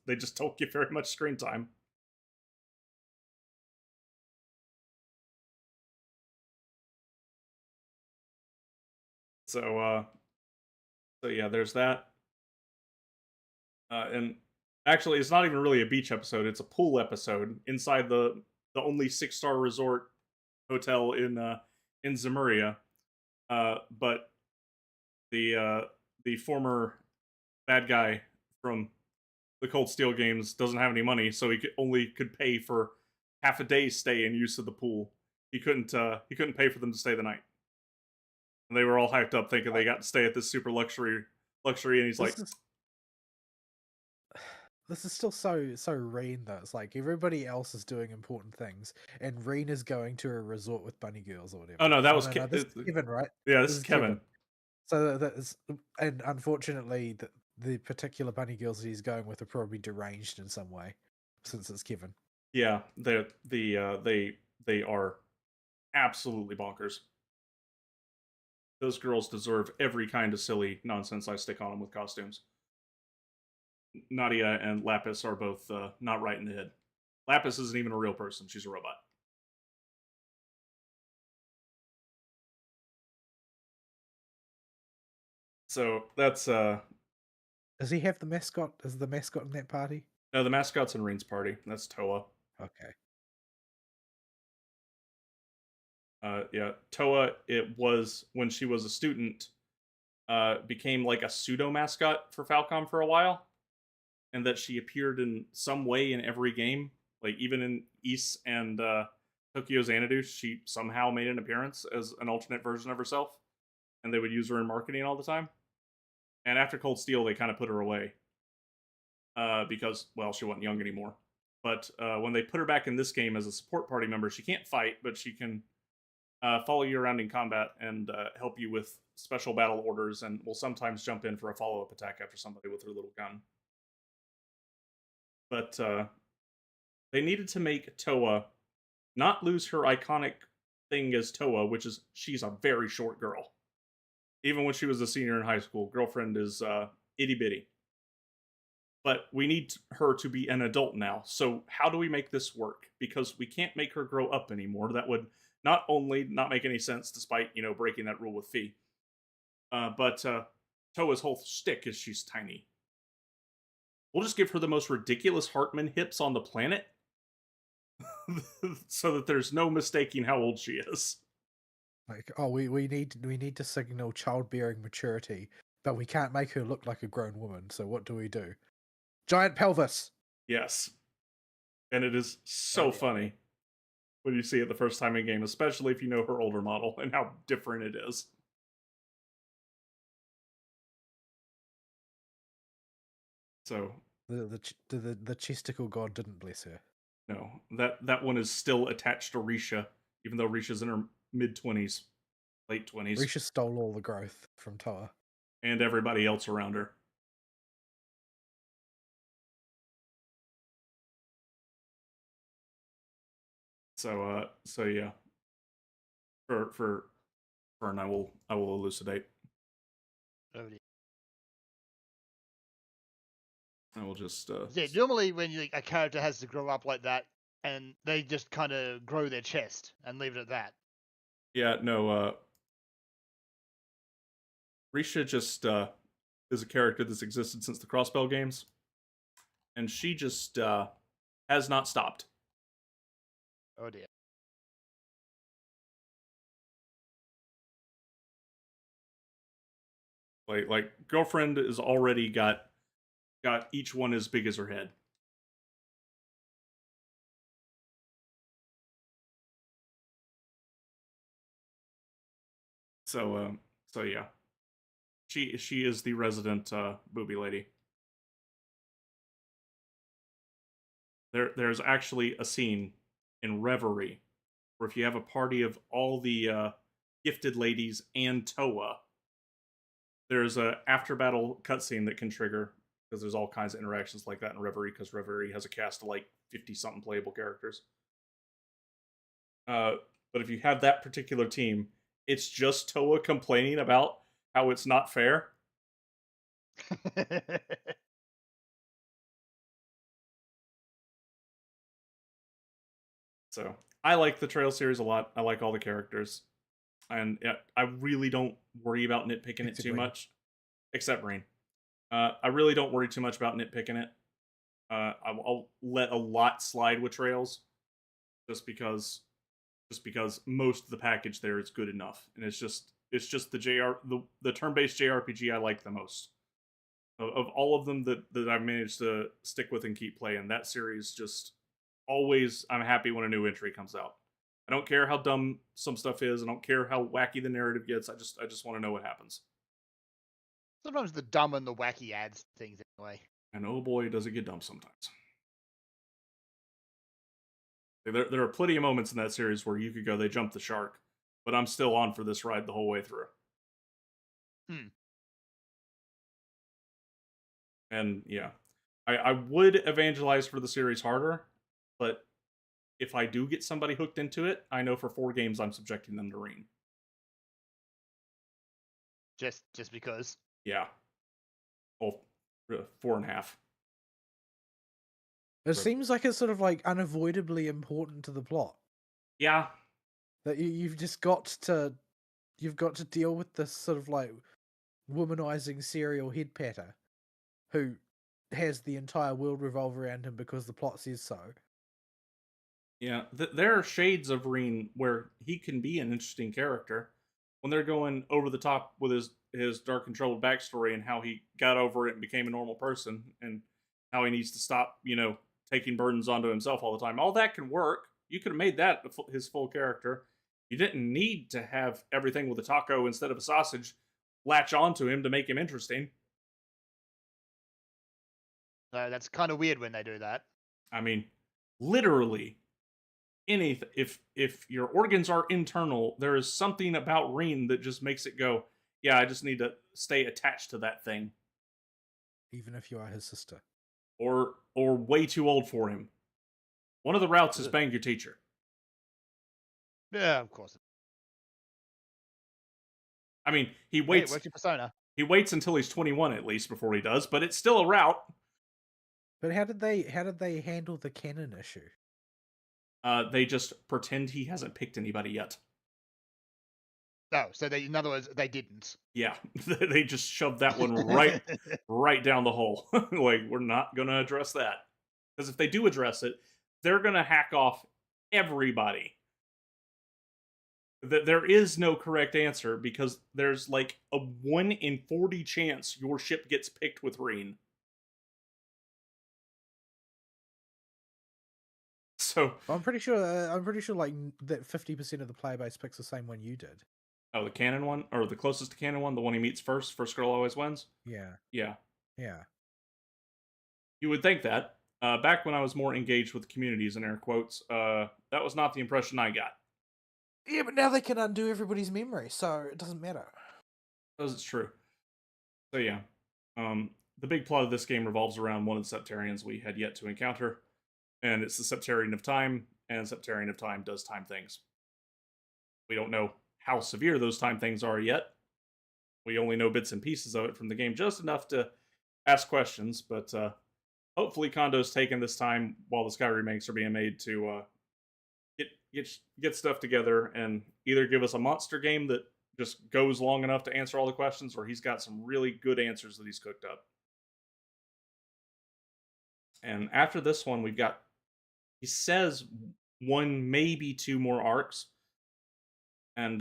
They just don't get very much screen time. So yeah, there's that. And actually, it's not even really a beach episode. It's a pool episode inside the only 6-star resort hotel in Zemuria. But the former bad guy from the Cold Steel games doesn't have any money, so he could pay for half a day's stay and use of the pool. He couldn't pay for them to stay the night. And they were all hyped up thinking they got to stay at this super luxury, and he's like, this is still so Reen though. It's like everybody else is doing important things, and Reen is going to a resort with bunny girls or whatever. oh no, that was this is Kevin, right? Yeah, this is Kevin. So that's, and unfortunately, the particular bunny girls that he's going with are probably deranged in some way, since it's Kevin. Yeah, they are absolutely bonkers. Those girls deserve every kind of silly nonsense I stick on them with costumes. Nadia and Lapis are both not right in the head. Lapis isn't even a real person; she's a robot. So that's Does he have the mascot? Is the mascot in that party? No, the mascot's in Reen's party. That's Toa. Okay. Yeah, Toa. It was when she was a student. Became like a pseudo mascot for Falcom for a while, and that she appeared in some way in every game. Like even in Ys and Tokyo Xanadu, she somehow made an appearance as an alternate version of herself, and they would use her in marketing all the time. And after Cold Steel, they kind of put her away because, well, she wasn't young anymore. But when they put her back in this game as a support party member, she can't fight, but she can follow you around in combat and help you with special battle orders, and will sometimes jump in for a follow-up attack after somebody with her little gun. But they needed to make Toa not lose her iconic thing as Toa, which is she's a very short girl. Even when she was a senior in high school, girlfriend is itty bitty. But we need her to be an adult now. So how do we make this work? Because we can't make her grow up anymore. That would not only not make any sense, despite breaking that rule with Fee, but Toa's whole shtick is she's tiny. We'll just give her the most ridiculous Hartman hips on the planet. so that there's no mistaking how old she is. Like, oh, we need to signal childbearing maturity, but we can't make her look like a grown woman. So what do we do? Giant pelvis. Yes, and it is Oh, so dear. funny when you see it the first time in game, especially if you know her older model and how different it is. So The chesticle god didn't bless her. no, that one is still attached to Risha, even though Risha's in her mid-20s, late 20s, Risha stole all the growth from Toa. and everybody else around her. So yeah, for Fern, I will elucidate. Oh, dear. I will just Yeah, normally when a character has to grow up like that, and they just kind of grow their chest and leave it at that. yeah, no, Risha just is a character that's existed since the Crossbell games, and she just has not stopped. Oh dear. Like girlfriend is already got each one as big as her head. So yeah, she is the resident booby lady. There's actually a scene in Reverie where if you have a party of all the gifted ladies and Toa, there's a after battle cutscene that can trigger because there's all kinds of interactions like that in Reverie because Reverie has a cast of like 50 something playable characters. But if you have that particular team, it's just Toa complaining about how it's not fair. So I like the Trail series a lot. I like all the characters, and yeah, I really don't worry about nitpicking it too much, except Rain. I really don't worry too much about nitpicking it. I'll let a lot slide with Trails, just because most of the package there is good enough, and it's just the turn-based JRPG I like the most of all of them that I've managed to stick with and keep playing. That series just always, I'm happy when a new entry comes out. I don't care how dumb some stuff is. I don't care how wacky the narrative gets. I just want to know what happens. Sometimes the dumb and the wacky adds things anyway. And oh boy, does it get dumb sometimes. There are plenty of moments in that series where you could go, they jumped the shark, but I'm still on for this ride the whole way through. And yeah, I would evangelize for the series harder, but if I do get somebody hooked into it, I know for 4 games I'm subjecting them to Reen. Just because. Yeah. Well, 4.5. It seems like it's sort of like unavoidably important to the plot. Yeah. That you've got to deal with this sort of like womanizing serial head patter who has the entire world revolve around him because the plot says so. Yeah, there are shades of Reen where he can be an interesting character when they're going over the top with his dark and troubled backstory and how he got over it and became a normal person and how he needs to stop, taking burdens onto himself all the time. All that can work. You could have made that his full character. You didn't need to have everything with a taco instead of a sausage latch onto him to make him interesting. That's kind of weird when they do that. I mean, literally, anything. If your organs are internal, there is something about Reen that just makes it go, yeah, I just need to stay attached to that thing. Even if you are his sister. Or way too old for him. One of the routes is bang your teacher. Yeah, of course. I mean, he waits. Hey, what's your persona? He waits until he's 21 at least before he does, but it's still a route. But how did they handle the canon issue? They just pretend he hasn't picked anybody yet. Oh, so in other words, they didn't. Yeah, they just shoved that one right down the hole. Like, we're not gonna address that because if they do address it, they're gonna hack off everybody. There is no correct answer because there's like a 1 in 40 chance your ship gets picked with Reen. So, I'm pretty sure. Like that 50% of the player base picks the same one you did. oh, the canon one, or the closest to canon one, the one he meets first. First girl always wins. Yeah. Yeah, Yeah. you would think that. Back when I was more engaged with communities in air quotes, that was not the impression I got. Yeah, but now they can undo everybody's memory, so it doesn't matter. Because it's true. So yeah, the big plot of this game revolves around one of the Septarians we had yet to encounter, and it's the Septarian of Time, and Septarian of Time does time things. We don't know how severe those time things are yet. We only know bits and pieces of it from the game, just enough to ask questions, but hopefully Kondo's taken this time while the Sky remakes are being made to get stuff together and either give us a monster game that just goes long enough to answer all the questions, or he's got some really good answers that he's cooked up. And after this one, we've got, he says, 1, maybe 2 more arcs, and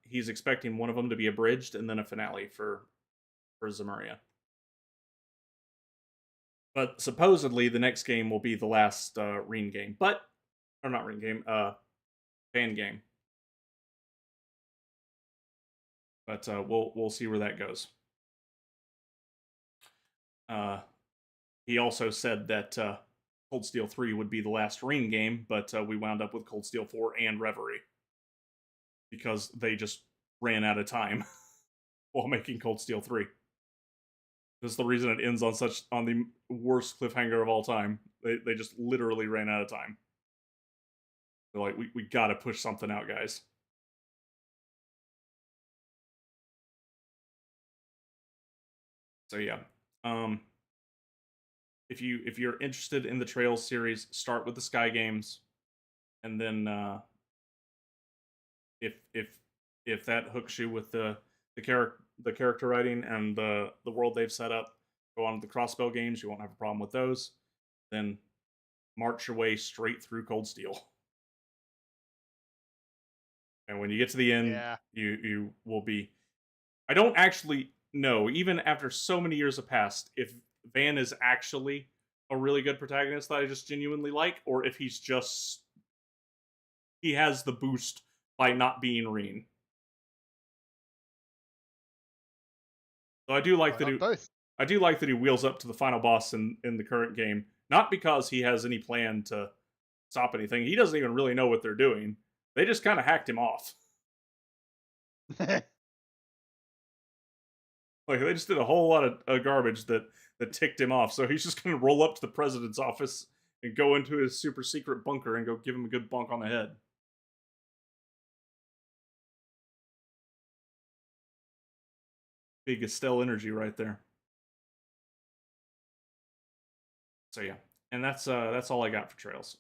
he's expecting one of them to be abridged and then a finale for Zemuria. But supposedly the next game will be the last Reen game, or not Reen game, fan game. But we'll see where that goes. He also said that Cold Steel 3 would be the last Reen game, but we wound up with Cold Steel 4 and Reverie because they just ran out of time while making Cold Steel 3. This is the reason it ends on the worst cliffhanger of all time. They just literally ran out of time. They're like, we gotta push something out, guys. So yeah, if you're interested in the Trails series, start with the Sky games, and then if that hooks you with the character writing and the world they've set up, go on to the Crossbow games. You won't have a problem with those. Then march your way straight through Cold Steel. And when you get to the end, you will be. I don't actually know, even after so many years have passed, if Van is actually a really good protagonist that I just genuinely like, or if he has the boost by not being Reen. So I do like that he wheels up to the final boss in the current game, not because he has any plan to stop anything. He doesn't even really know what they're doing. They just kind of hacked him off. Like, they just did a whole lot of garbage that ticked him off. So he's just going to roll up to the president's office and go into his super secret bunker and go give him a good bonk on the head. Big Estelle energy right there. So yeah, and that's all I got for Trails.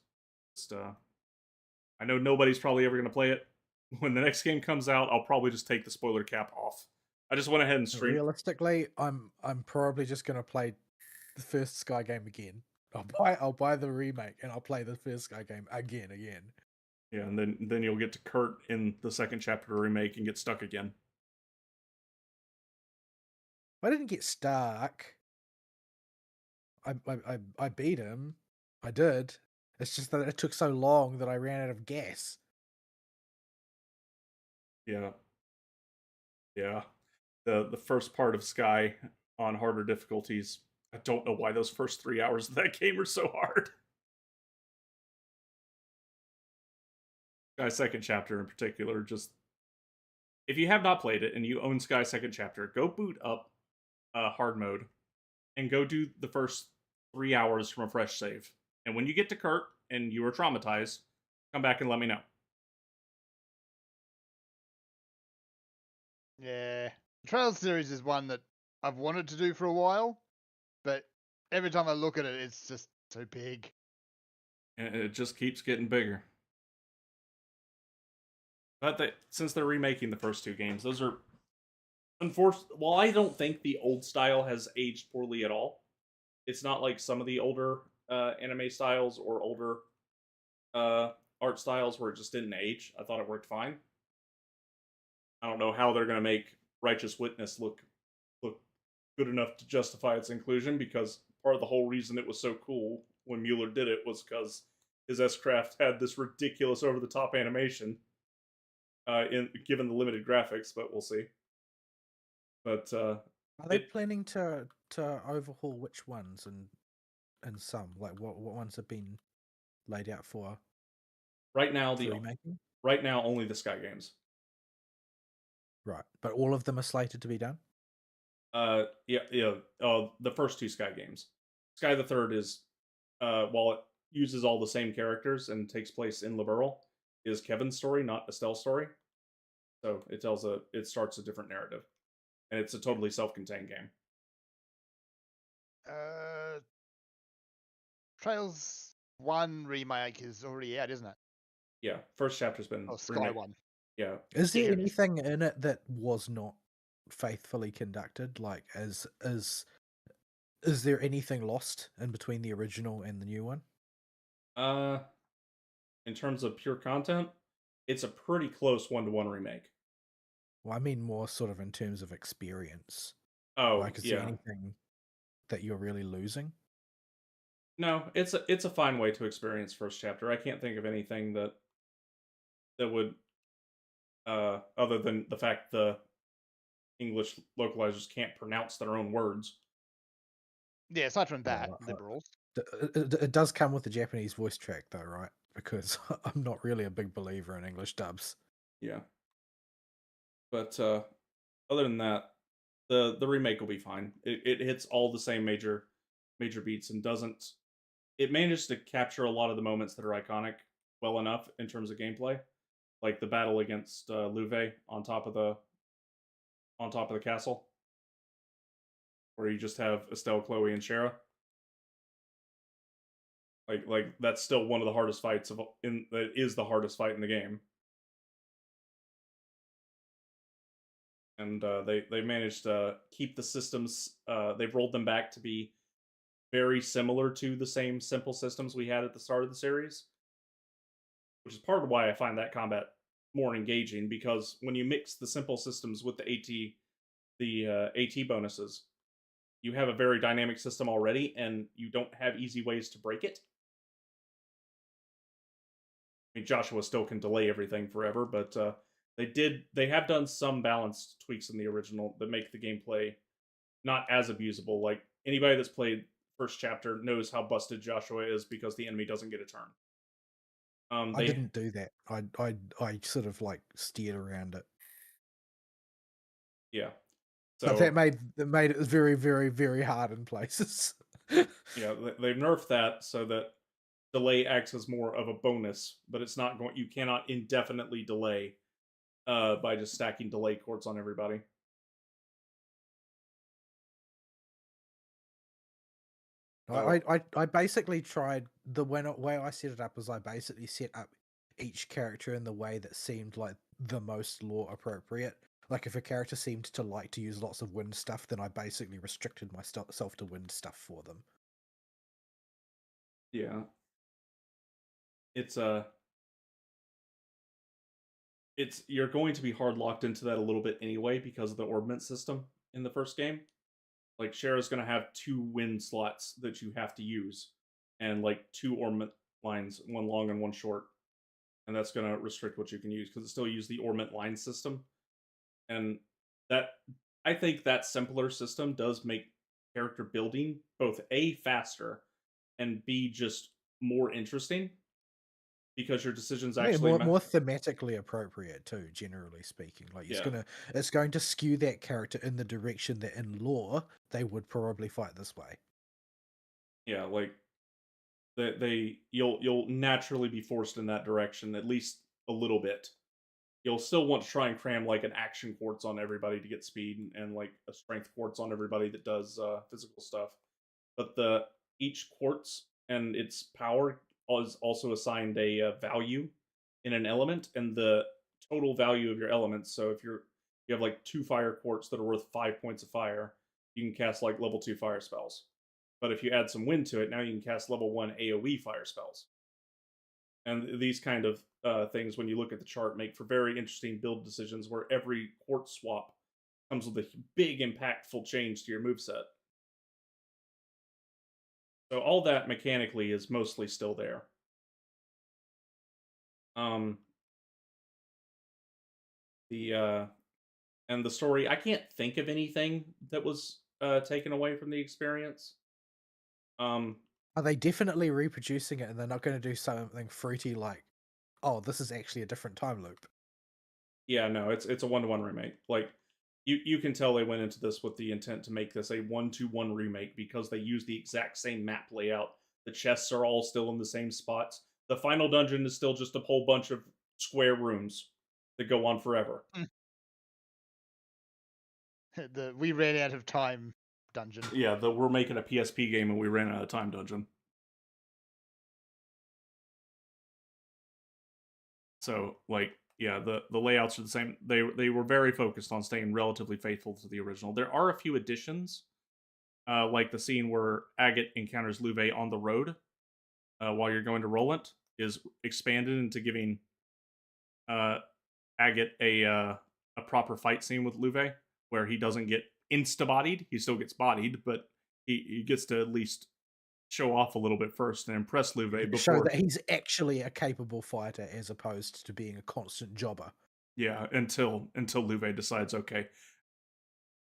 Just, I know nobody's probably ever going to play it. When the next game comes out, I'll probably just take the spoiler cap off. I just went ahead and streamed. Realistically, I'm probably just gonna play the first Sky game again. I'll buy the remake and I'll play the first Sky game again. Yeah, and then you'll get to Kurt in the second chapter remake and get stuck again. I didn't get stuck. I beat him. I did. It's just that it took so long that I ran out of gas. Yeah. Yeah. The first part of Sky on harder difficulties, I don't know why those first 3 hours of that game are so hard. Sky second chapter in particular, just if you have not played it and you own Sky second chapter, go boot up hard mode and go do the first 3 hours from a fresh save. And when you get to Kurt and you are traumatized, come back and let me know. Yeah. The Trails series is one that I've wanted to do for a while, but every time I look at it, it's just so big. And it just keeps getting bigger. But since they're remaking the first 2 games, those are unfortunately. While I don't think the old style has aged poorly at all, it's not like some of the older anime styles or older art styles where it just didn't age. I thought it worked fine. I don't know how they're going to make Righteous Witness look good enough to justify its inclusion, because part of the whole reason it was so cool when Mueller did it was because his S-Craft had this ridiculous over-the-top animation, given the limited graphics, but we'll see. But Are they planning to overhaul which ones and some? Like what ones have been laid out for right now remaking? Right now only the Sky games. Right, but all of them are slated to be done. Yeah. The first two Sky games. Sky the Third is, while it uses all the same characters and takes place in Liberl, is Kevin's story, not Estelle's story. So it starts a different narrative, and it's a totally self-contained game. Trails 1 remake is already out, isn't it? Yeah, first chapter's been Sky remade. 1. Yeah. Is there anything in it that was not faithfully conducted? Like, is there anything lost in between the original and the new one? In terms of pure content, it's a pretty close 1-to-1 remake. Well, I mean more sort of in terms of experience. Oh, like, is there anything that you're really losing? No, it's a fine way to experience first chapter. I can't think of anything that would, other than the fact the English localizers can't pronounce their own words. Yeah, aside from that, Well, liberals. It does come with the Japanese voice track, though, right? Because I'm not really a big believer in English dubs. Yeah. But other than that, the remake will be fine. It hits all the same major beats and doesn't. It manages to capture a lot of the moments that are iconic well enough in terms of gameplay, like the battle against Louve on top of the castle, where you just have Estelle, Chloe, and Shara. Like that's still one of the hardest fights that is the hardest fight in the game. And they managed to keep the systems. They've rolled them back to be very similar to the same simple systems we had at the start of the series, which is part of why I find that combat more engaging. Because when you mix the simple systems with the AT bonuses, you have a very dynamic system already, and you don't have easy ways to break it. I mean, Joshua still can delay everything forever, but they have done some balanced tweaks in the original that make the gameplay not as abusable. Like, anybody that's played first chapter knows how busted Joshua is because the enemy doesn't get a turn. I didn't do that. I sort of like steered around it. Yeah. So but that made it very, very, very hard in places. yeah, they've nerfed that so that delay acts as more of a bonus, but it's not going. You cannot indefinitely delay by just stacking delay courts on everybody. I basically tried the way I set it up was I basically set up each character in the way that seemed like the most lore appropriate. Like if a character seemed to like to use lots of wind stuff, then I basically restricted myself to wind stuff for them. Yeah. It's you're going to be hard locked into that a little bit anyway because of the orbment system in the first game. Like, Shara's going to have 2 wind slots that you have to use, and like 2 orbment lines, one long and one short, and that's going to restrict what you can use because it still uses the orbment line system. And that, I think that simpler system does make character building both A, faster, and B, just more interesting, because your decisions actually more thematically appropriate too, generally speaking. Like it's going to skew that character in the direction that in lore they would probably fight this way. Yeah, like you'll naturally be forced in that direction, at least a little bit. You'll still want to try and cram like an action quartz on everybody to get speed, and like a strength quartz on everybody that does physical stuff. But each quartz and its power is also assigned a value in an element, and the total value of your elements. So if you have like 2 fire quartz that are worth 5 points of fire, you can cast like level 2 fire spells. But if you add some wind to it, now you can cast level 1 AoE fire spells. And these kind of things, when you look at the chart, make for very interesting build decisions where every quart swap comes with a big, impactful change to your moveset. So all that mechanically is mostly still there. Um, the and the story, I can't think of anything that was taken away from the experience. Are they definitely reproducing it and they're not going to do something fruity like, oh, this is actually a different time loop? Yeah, no, it's a 1-to-1 remake. Like you can tell they went into this with the intent to make this a 1-to-1 remake because they use the exact same map layout. The chests are all still in the same spots. The final dungeon is still just a whole bunch of square rooms that go on forever. The we ran out of time dungeon. Yeah, we're making a PSP game and we ran out of time dungeon. So, like, yeah, the layouts are the same. They were very focused on staying relatively faithful to the original. There are a few additions, like the scene where Agate encounters Louve on the road while you're going to Roland is expanded into giving Agate a proper fight scene with Louve, where he doesn't get insta-bodied. He still gets bodied, but he gets to at least show off a little bit first and impress Louve Show before. that he's actually a capable fighter as opposed to being a constant jobber. Yeah, until Louve decides, okay,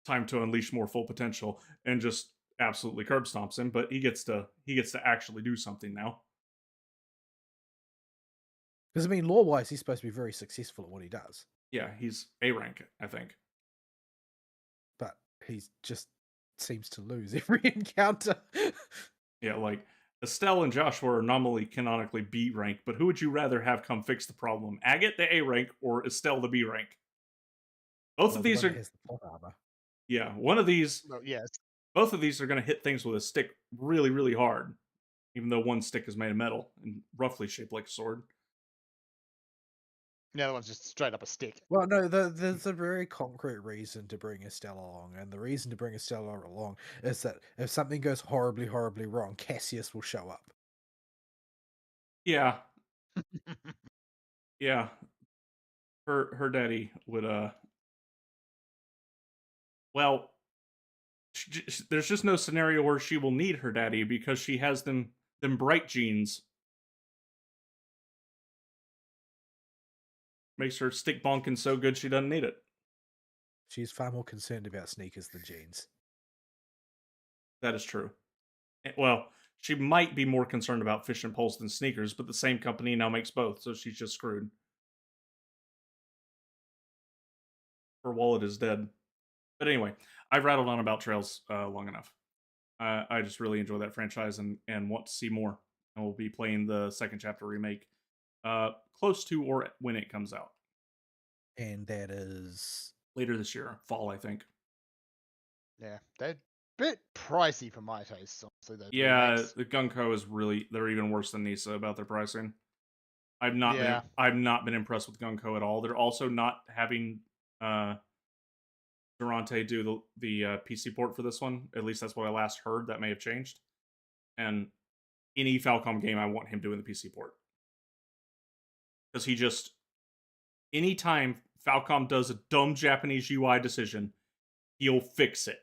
time to unleash more full potential and just absolutely curb stomps him. But he gets to actually do something now. Because I mean, lore-wise, he's supposed to be very successful at what he does, Yeah, he's A rank, I think. but he just seems to lose every encounter. Yeah, like Estelle and Joshua are nominally canonically B rank, but who would you rather have come fix the problem? Agate, the A rank, or Estelle, the B rank? Both Well, of the these one that are, has the plot armor. yeah, one of these, Well, yes. both of these are going to hit things with a stick really, really hard, even though one stick is made of metal and roughly shaped like a sword. The other one's just straight up a stick. Well, no, there's a very concrete reason to bring Estella along, and the reason to bring Estella along is that if something goes horribly, horribly wrong, Cassius will show up. Yeah, yeah. Her daddy would well, there's just no scenario where she will need her daddy because she has them bright genes. Makes her stick bonking so good she doesn't need it. She's far more concerned about sneakers than jeans. That is true. Well, she might be more concerned about fishing poles than sneakers, but the same company now makes both, so she's just screwed. Her wallet is dead. But anyway, I've rattled on about Trails long enough. I just really enjoy that franchise and want to see more. And we'll be playing the second chapter remake close to or when it comes out. And that is Later this year, fall, I think. Yeah, they're a bit pricey for my taste, honestly. Those Yeah, remakes. the Gunko is really, they're even worse than Nisa about their pricing. I've not Yeah. been impressed with Gunko at all. They're also not having Durante do the PC port for this one. At least that's what I last heard. That may have changed. And any Falcom game, I want him doing the PC port because he just anytime Falcom does a dumb Japanese UI decision, he'll fix it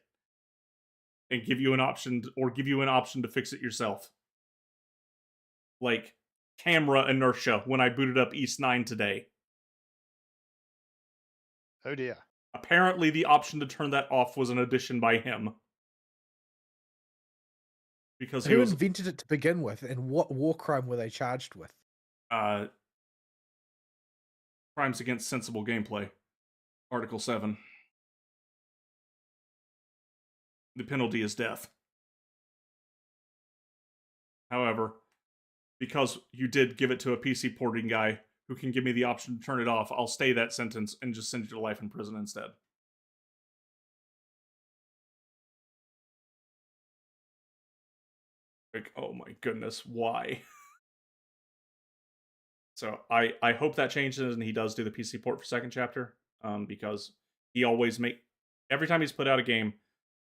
and give you an option to fix it yourself. Like camera inertia when I booted up East 9 today. Oh dear. Apparently, the option to turn that off was an addition by him. Because he who was invented it to begin with, and what war crime were they charged with? Crimes against sensible gameplay. Article 7. The penalty is death. However, because you did give it to a PC porting guy who can give me the option to turn it off, I'll stay that sentence and just send you to life in prison instead. Like, oh my goodness, why? So I hope that changes and he does do the PC port for second chapter, because he always every time he's put out a game,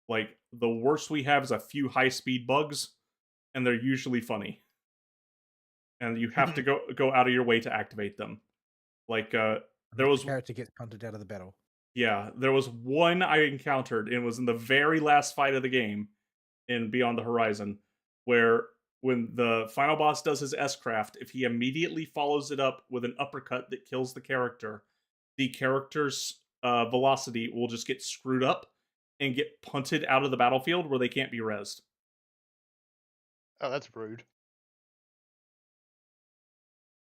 like the worst we have is a few high speed bugs, and they're usually funny. and you have to go out of your way to activate them. Like there Unless was the character gets punted out of the battle. there was one I encountered, and it was in the very last fight of the game in Beyond the Horizon, where when the final boss does his S-craft, if he immediately follows it up with an uppercut that kills the character's velocity will just get screwed up and get punted out of the battlefield where they can't be rezzed. Oh, that's rude.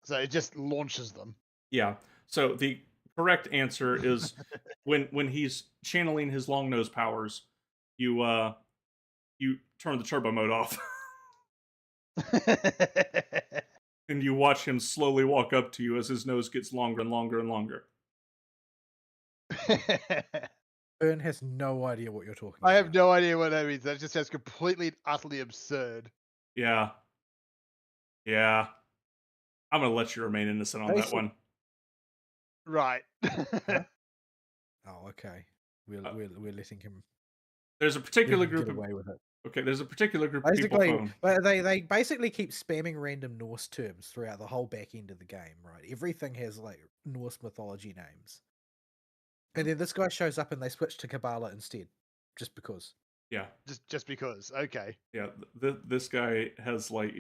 So it just launches them. Yeah. So the correct answer is when he's channeling his long nose powers, you turn the turbo mode off and you watch him slowly walk up to you as his nose gets longer and longer and longer. Ern has no idea what you're talking I about. have no idea what that means. That just sounds completely and utterly absurd. Yeah. Yeah. I'm gonna let you remain innocent on that one. Right. Huh? Oh, okay. We're letting him. There's a particular Get group of away with it. okay. There's a particular group of people. Basically, but they basically keep spamming random Norse terms throughout the whole back end of the game, right? Everything has like Norse mythology names, and then this guy shows up and they switch to Kabbalah instead, just because. Yeah. Just because. Okay. Yeah. This guy has like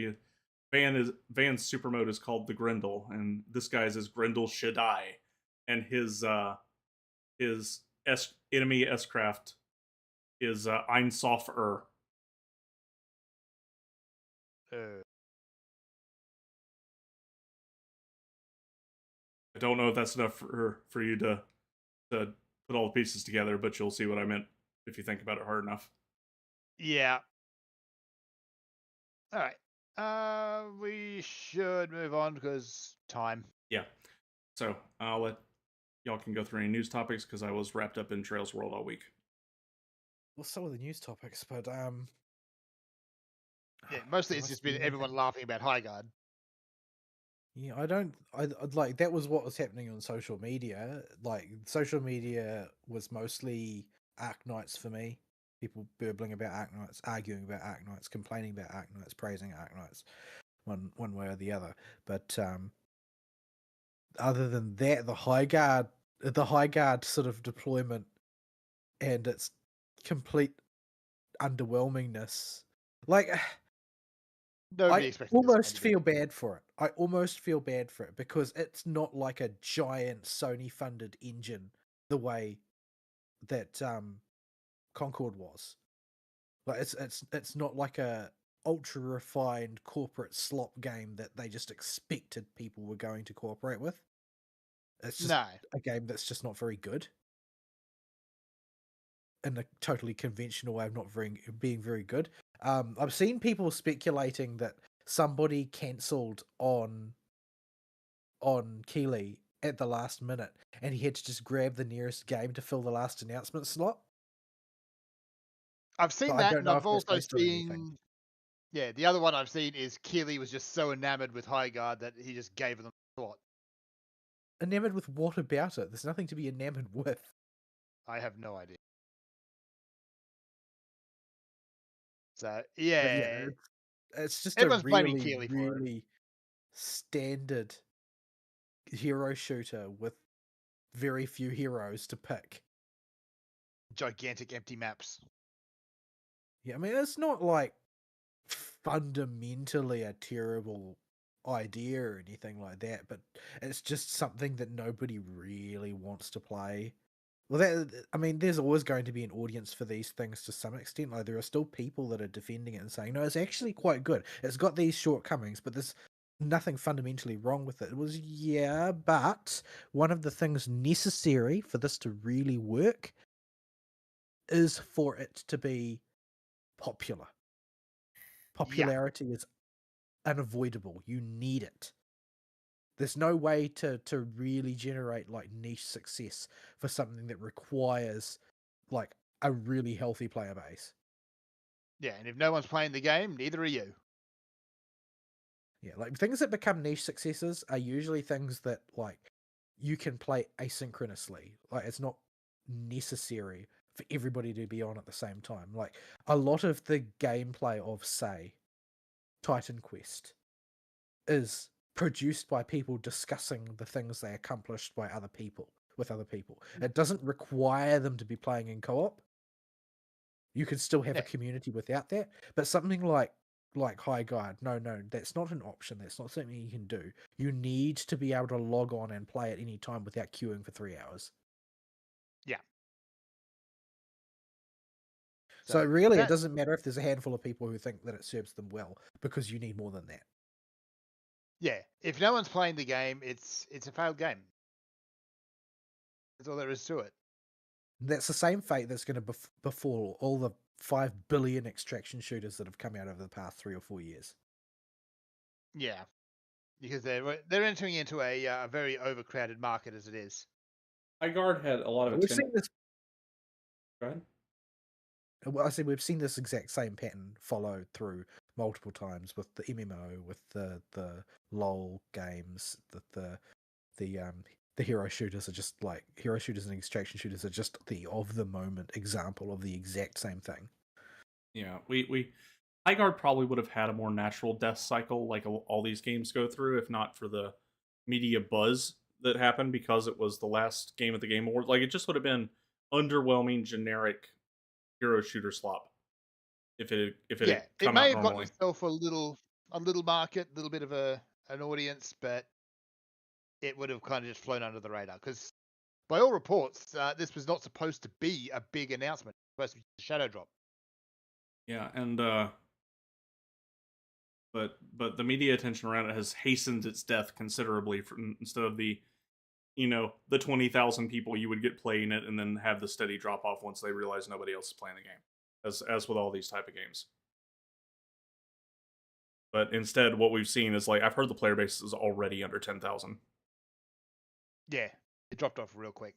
Van's super mode is called the Grendel, and this guy's is Grendel Shaddai, and his enemy S craft is Ein Sof I don't know if that's enough for you to put all the pieces together, but you'll see what I meant if you think about it hard enough. Yeah. All right. We should move on because time. Yeah. So I'll let y'all can go through any news topics because I was wrapped up in Trails World all week. Well, some of the news topics, but Yeah, mostly it's just been everyone laughing about Highguard. Yeah, I'd like that was what was happening on social media. Like social media was mostly Arknights for me. People burbling about Arknights, arguing about Arknights, complaining about Arknights, praising Arknights, one way or the other. But other than that, the High Guard sort of deployment and its complete underwhelmingness, like. Nobody I expected almost this feel bad for it. I almost feel bad for it because it's not like a giant Sony-funded engine the way that Concord was. Like it's not like a ultra refined corporate slop game that they just expected people were going to cooperate with. It's just a game that's just not very good. In a totally conventional way of not being very good. I've seen people speculating that somebody cancelled on Keeley at the last minute, and he had to just grab the nearest game to fill the last announcement slot. I've seen But that, I don't and know I've if that's also based on anything. seen. Yeah, the other one I've seen is Keeley was just so enamored with Highguard that he just gave them a slot. Enamored with what about it? There's nothing to be enamored with. I have no idea. So yeah, it's just everyone's a blaming really, Keeley for it. really standard hero shooter with very few heroes to pick. Gigantic empty maps. Yeah, I mean it's not like fundamentally a terrible idea or anything like that, but it's just something that nobody really wants to play. Well, I mean, there's always going to be an audience for these things to some extent. Like, there are still people that are defending it and saying, no, it's actually quite good. It's got these shortcomings, but there's nothing fundamentally wrong with it. It was, yeah, but one of the things necessary for this to really work is for it to be popular. Popularity is unavoidable. You need it. There's no way to really generate like niche success for something that requires like a really healthy player base. Yeah, and if no one's playing the game, neither are you. Yeah, like things that become niche successes are usually things that like you can play asynchronously. Like it's not necessary for everybody to be on at the same time. Like a lot of the gameplay of say Titan Quest is produced by people discussing the things they accomplished by other people with other people. It doesn't require them to be playing in co-op. You can still have a Yeah. community without that. But something like High Guard, no, that's not an option. That's not something you can do. You need to be able to log on and play at any time without queuing for 3 hours. Yeah. So really, it that doesn't matter if there's a handful of people who think that it serves them well, because you need more than that. yeah, if no one's playing the game, it's a failed game. That's all there is to it. That's the same fate that's going to befall all the 5 billion extraction shooters that have come out over the past 3 or 4 years. Yeah, because they're entering into a very overcrowded market as it is. Highguard had a lot of We've attention. seen this. Go ahead. Well, I said we've seen this exact same pattern followed through multiple times with the MMO, with the LOL games, the hero shooters are just like hero shooters and extraction shooters are just the of the moment example of the exact same thing. Yeah, we Highguard probably would have had a more natural death cycle like all these games go through, if not for the media buzz that happened because it was the last game at the Game Awards. Like, it just would have been underwhelming, generic hero shooter slop if it had Yeah, it come out may have gotten normally. itself a little market, a little bit of an audience, but it would have kind of just flown under the radar because, by all reports, this was not supposed to be a big announcement. It was supposed to be a shadow drop. Yeah, and but the media attention around it has hastened its death considerably. From instead of the 20,000 people you would get playing it and then have the steady drop off once they realize nobody else is playing the game, as with all these type of games. But instead, what we've seen is, like, I've heard the player base is already under 10,000. Yeah, it dropped off real quick.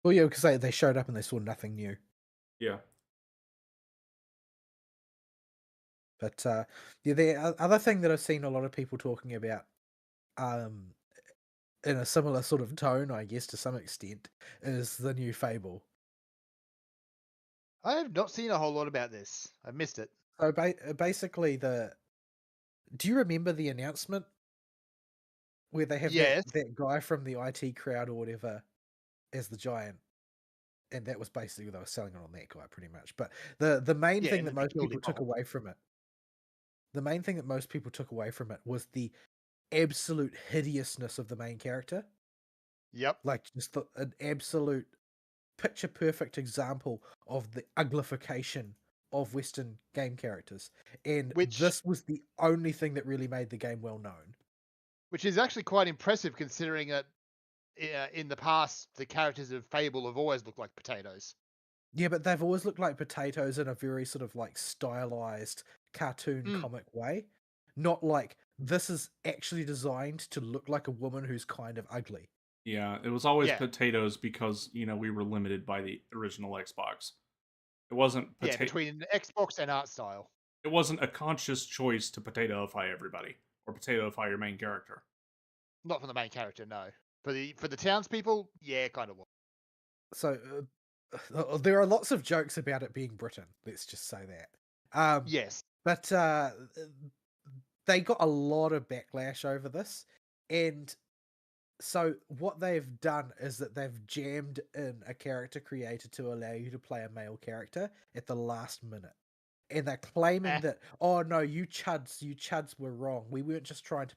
Well, yeah, because they showed up and they saw nothing new. Yeah. But yeah, the other thing that I've seen a lot of people talking about, in a similar sort of tone, I guess to some extent, is the new Fable. I have not seen a whole lot about this. I missed it. So basically, do you remember the announcement where they have Yes. that guy from the IT crowd or whatever as the giant? And that was basically they were selling it on that guy pretty much. But the main Yeah, thing and that then they most killed people him took off. away from it, was the absolute hideousness of the main character. Yep. Like just an absolute picture perfect example of the uglification of Western game characters. And this was the only thing that really made the game well known. Which is actually quite impressive considering that in the past, the characters of Fable have always looked like potatoes. Yeah, but they've always looked like potatoes in a very sort of like stylized cartoon comic way. Not like this is actually designed to look like a woman who's kind of ugly. Yeah, it was always potatoes because, we were limited by the original Xbox. It wasn't between Xbox and art style. It wasn't a conscious choice to potatoify everybody or potatoify your main character. Not for the main character, no. For the townspeople, yeah, kind of was. So there are lots of jokes about it being Britain. Let's just say that. Yes, but they got a lot of backlash over this, and so what they've done is that they've jammed in a character creator to allow you to play a male character at the last minute. And they're claiming that, oh no, you chuds were wrong. We weren't just trying to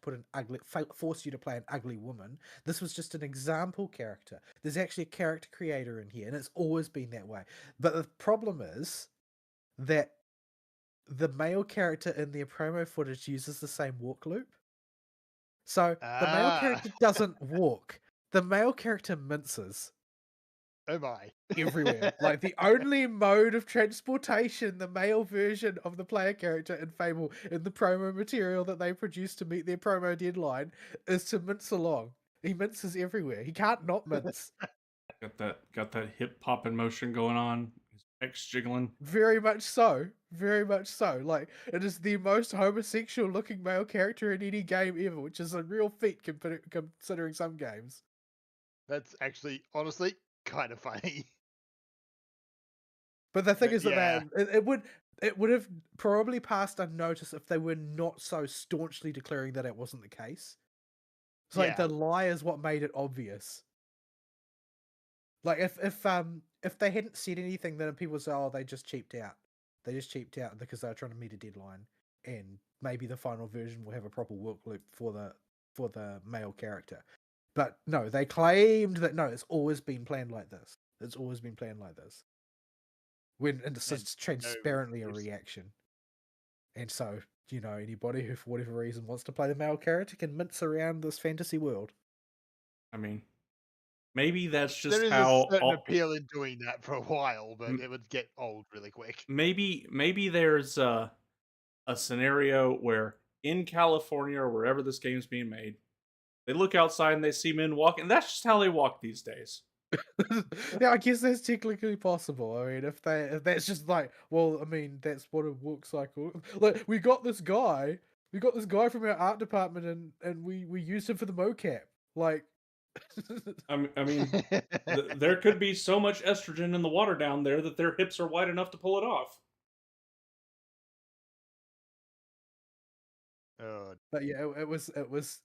force you to play an ugly woman. This was just an example character. There's actually a character creator in here, and it's always been that way. But the problem is that the male character in their promo footage uses the same walk loop. So the male character doesn't walk. The male character minces. Oh my. Everywhere. Like, the only mode of transportation, the male version of the player character in Fable in the promo material that they produced to meet their promo deadline, is to mince along. He minces everywhere. He can't not mince. Got that hip popping motion going on. His pecs jiggling. Very much so. Very much so. Like, it is the most homosexual looking male character in any game ever, which is a real feat considering some games. That's actually, honestly, kind of funny. But the thing is that it would, it would have probably passed unnoticed if they were not so staunchly declaring that it wasn't the case. It's like Yeah. the lie is what made it obvious. Like if they hadn't said anything, then people would say, "Oh, they just cheaped out. They just cheaped out because they were trying to meet a deadline, and maybe the final version will have a proper work loop for the male character." But no, they claimed that no, it's always been planned like this. It's always been planned like this. When and And it's no transparently a risk. reaction. And so, anybody who for whatever reason wants to play the male character can mince around this fantasy world. I mean, maybe that's There just is a how certain appeal in doing that for a while, but M- it would get old really quick. maybe there's a scenario where in California or wherever this game's being made, they look outside and they see men walking. That's just how they walk these days. Yeah, I guess that's technically possible. I mean, if that's just like, well, I mean, that's what a work cycle. Like, we got this guy from our art department, and we used him for the mocap. Like, I mean, there could be so much estrogen in the water down there that their hips are wide enough to pull it off. Oh, but yeah, the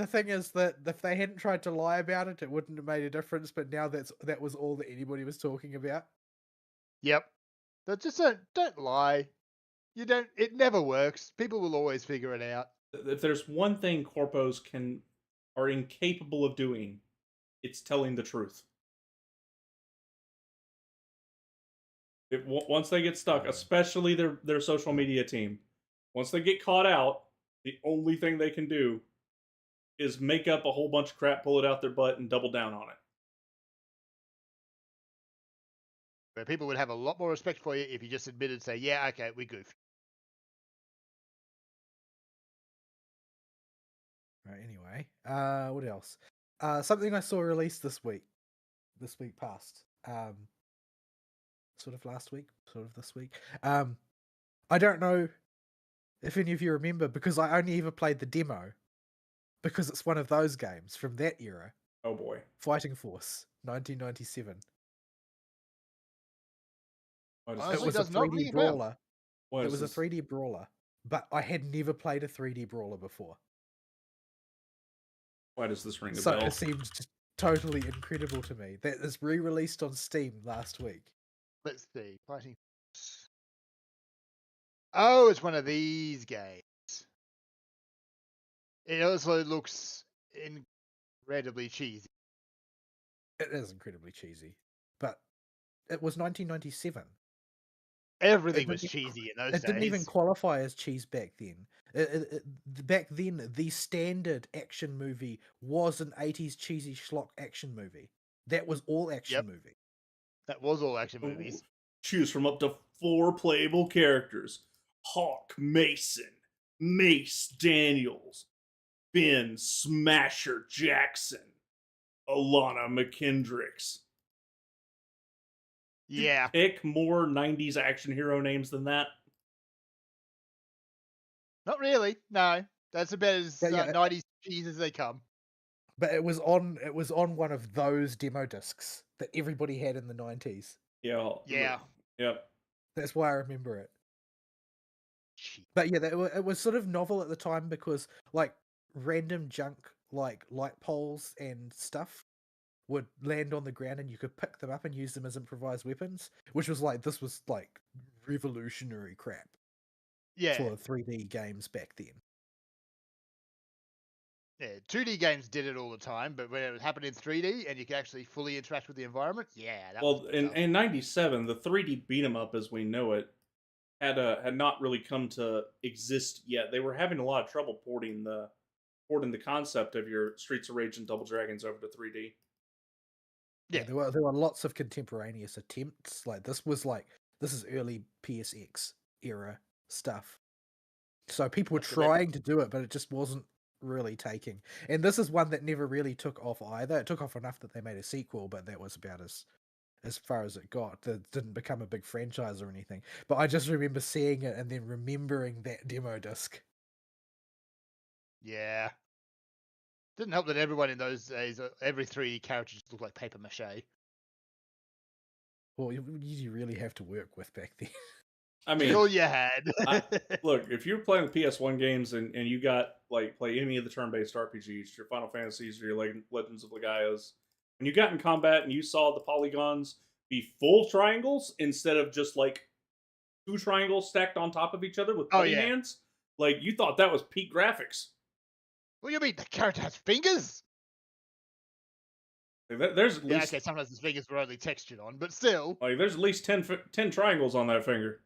thing is that if they hadn't tried to lie about it, it wouldn't have made a difference. But now that was all that anybody was talking about. yep. But just don't lie. You don't. It never works. People will always figure it out. If there's one thing corpos are incapable of doing, it's telling the truth. Once they get stuck, especially their social media team, once they get caught out, the only thing they can do is make up a whole bunch of crap, pull it out their butt, and double down on it. But people would have a lot more respect for you if you just admitted, say, yeah, okay, we goofed. Right. Anyway, what else? Something I saw released this week past. Sort of last week, sort of this week. I don't know if any of you remember because I only ever played the demo because it's one of those games from that era. Oh boy. Fighting Force, 1997. Honestly, It was a does not 3D ring a bell. brawler. What It is was a this? 3D brawler, but I had never played a 3D brawler before. Why does this ring a So bell? it seemed just totally incredible to me. That is re-released on Steam last week. Let's see. Fighting. Oh, it's one of these games. It also looks incredibly cheesy. It is incredibly cheesy, but it was 1997. Everything was didn't- cheesy in those It didn't even days. qualify as cheese back then. Back then, the standard action movie was an 80s cheesy schlock action movie. That was all action Yep. movie. That was all action movies. Choose from up to 4 playable characters: Hawk Mason, Mace Daniels, Ben Smasher Jackson, Alana McKendricks. Yeah. Pick more 90s action hero names than that. Not really. No. That's about as Yeah. 90s cheese as they come. But it was on one of those demo discs that everybody had in the 90s. Yeah. Yep. That's why I remember it. Cheap. But yeah, it was sort of novel at the time because like random junk like light poles and stuff would land on the ground and you could pick them up and use them as improvised weapons, which was like this was like revolutionary crap Yeah. for 3D games back then. Yeah, 2D games did it all the time, but when it happened in 3D and you could actually fully interact with the environment, yeah, that was in '97, the 3D beat 'em up as we know it had not really come to exist yet. They were having a lot of trouble porting the concept of your Streets of Rage and Double Dragons over to 3D. Yeah. There were lots of contemporaneous attempts. Like this is early PSX era stuff. So people were trying to do it, but it just wasn't really taking. And this is one that never really took off either. It took off enough that they made a sequel, but that was about as far as it got. It didn't become a big franchise or anything. But I just remember seeing it and then remembering that demo disc. Yeah. Didn't help that everyone in those days, every 3D character just looked like paper mache. Well, you really have to work with back then. I That's mean, all you had. look, if you're playing the PS1 games and you got like play any of the turn-based RPGs, your Final Fantasies or your Legends of Legaias, and you got in combat and you saw the polygons be full triangles instead of just like two triangles stacked on top of each other with Oh, putty yeah. hands, like you thought that was peak graphics. What do you mean the character has fingers? Like, there's at Yeah, least okay, sometimes his fingers were only textured on, but still. like there's at least 10 triangles on that finger.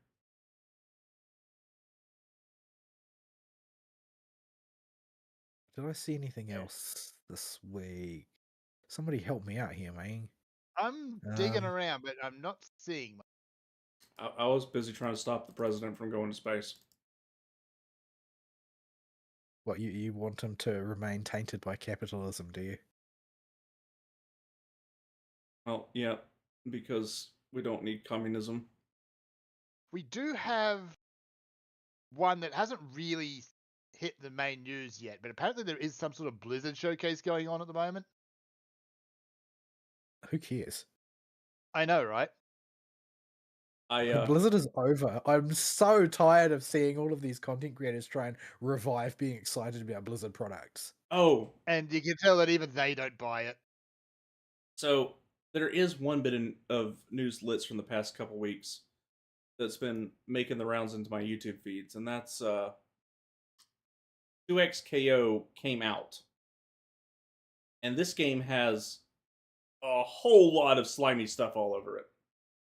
Did I see anything else this week? Somebody help me out here, man. I'm digging Um, around, but I'm not seeing much. I was busy trying to stop the president from going to space. What, you want him to remain tainted by capitalism, do you? Well, yeah, because we don't need communism. We do have one that hasn't really hit the main news yet, but apparently there is some sort of Blizzard showcase going on at the moment. Who cares? I know, right? Blizzard is over. I'm so tired of seeing all of these content creators try and revive being excited about Blizzard products. Oh, And you can tell that even they don't buy it. so there is one bit of news lits from the past couple weeks that's been making the rounds into my YouTube feeds, and that's 2XKO came out, and this game has a whole lot of slimy stuff all over it.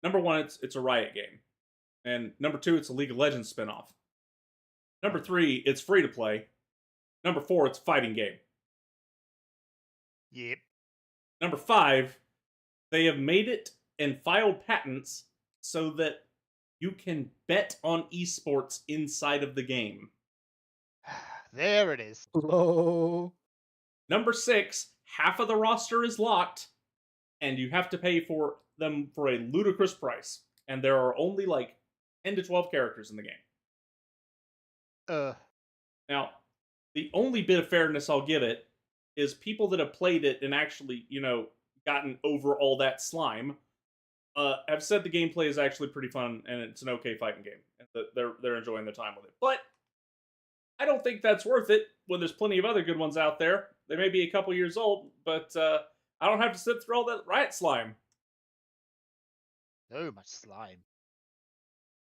Number one, it's a Riot game, and number two, it's a League of Legends spinoff. Number three, it's free to play. Number four, it's a fighting game. Yep. Number five, they have made it and filed patents so that you can bet on esports inside of the game. There it is. Hello. Number six, half of the roster is locked, and you have to pay for them for a ludicrous price. And there are only like 10 to 12 characters in the game. Now, the only bit of fairness I'll give it is people that have played it and actually, gotten over all that slime have said the gameplay is actually pretty fun and it's an okay fighting game. And they're enjoying their time with it. But I don't think that's worth it when there's plenty of other good ones out there. They may be a couple years old, but I don't have to sit through all that Riot slime. So much slime.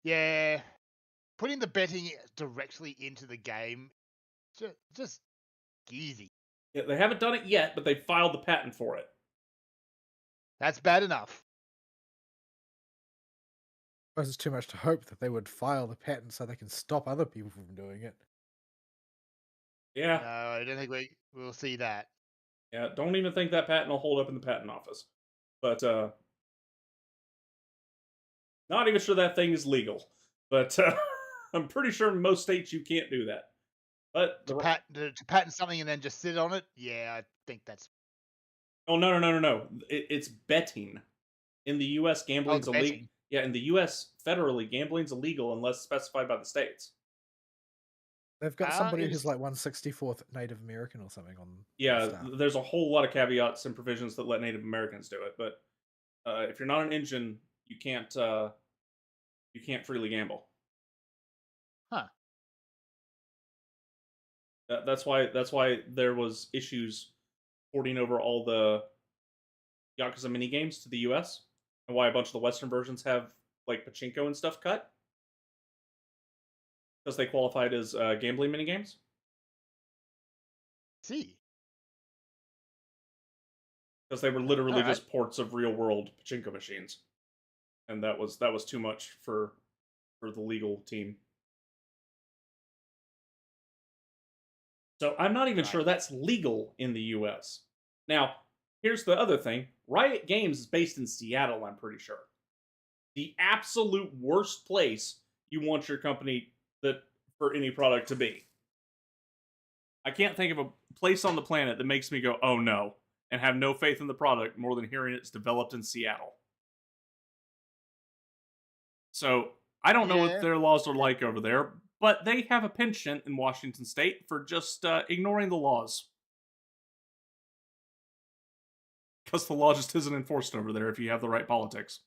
Yeah. Putting the betting directly into the game, just easy. Yeah, they haven't done it yet, but they filed the patent for it. That's bad enough. I suppose it's too much to hope that they would file the patent so they can stop other people from doing it. Yeah. No, I don't think we'll see that. Yeah, don't even think that patent will hold up in the patent office. But not even sure that thing is legal. But I'm pretty sure in most states you can't do that. But To patent something and then just sit on it, yeah, I think that's. Oh no! It's betting. In the U.S., gambling's illegal. betting. Yeah, in the U.S. federally, gambling's illegal unless specified by the states. They've got somebody who's like 1/64th Native American or something on. Yeah, staff. there's a whole lot of caveats and provisions that let Native Americans do it. But if you're not an Indian, you can't freely gamble. Huh. That's why there was issues porting over all the Yakuza mini games to the U.S. and why a bunch of the Western versions have like pachinko and stuff cut because they qualified as gambling mini games. See. Because they were literally just ports of real world pachinko machines, and that was too much for the legal team. So I'm not even sure that's legal in the U.S. Now, here's the other thing. Riot Games is based in Seattle, I'm pretty sure. The absolute worst place you want your company for any product to be. I can't think of a place on the planet that makes me go, oh no, and have no faith in the product more than hearing it's developed in Seattle. So, I don't know what their laws are like over there, but they have a penchant in Washington State for just ignoring the laws. Because the law just isn't enforced over there if you have the right politics.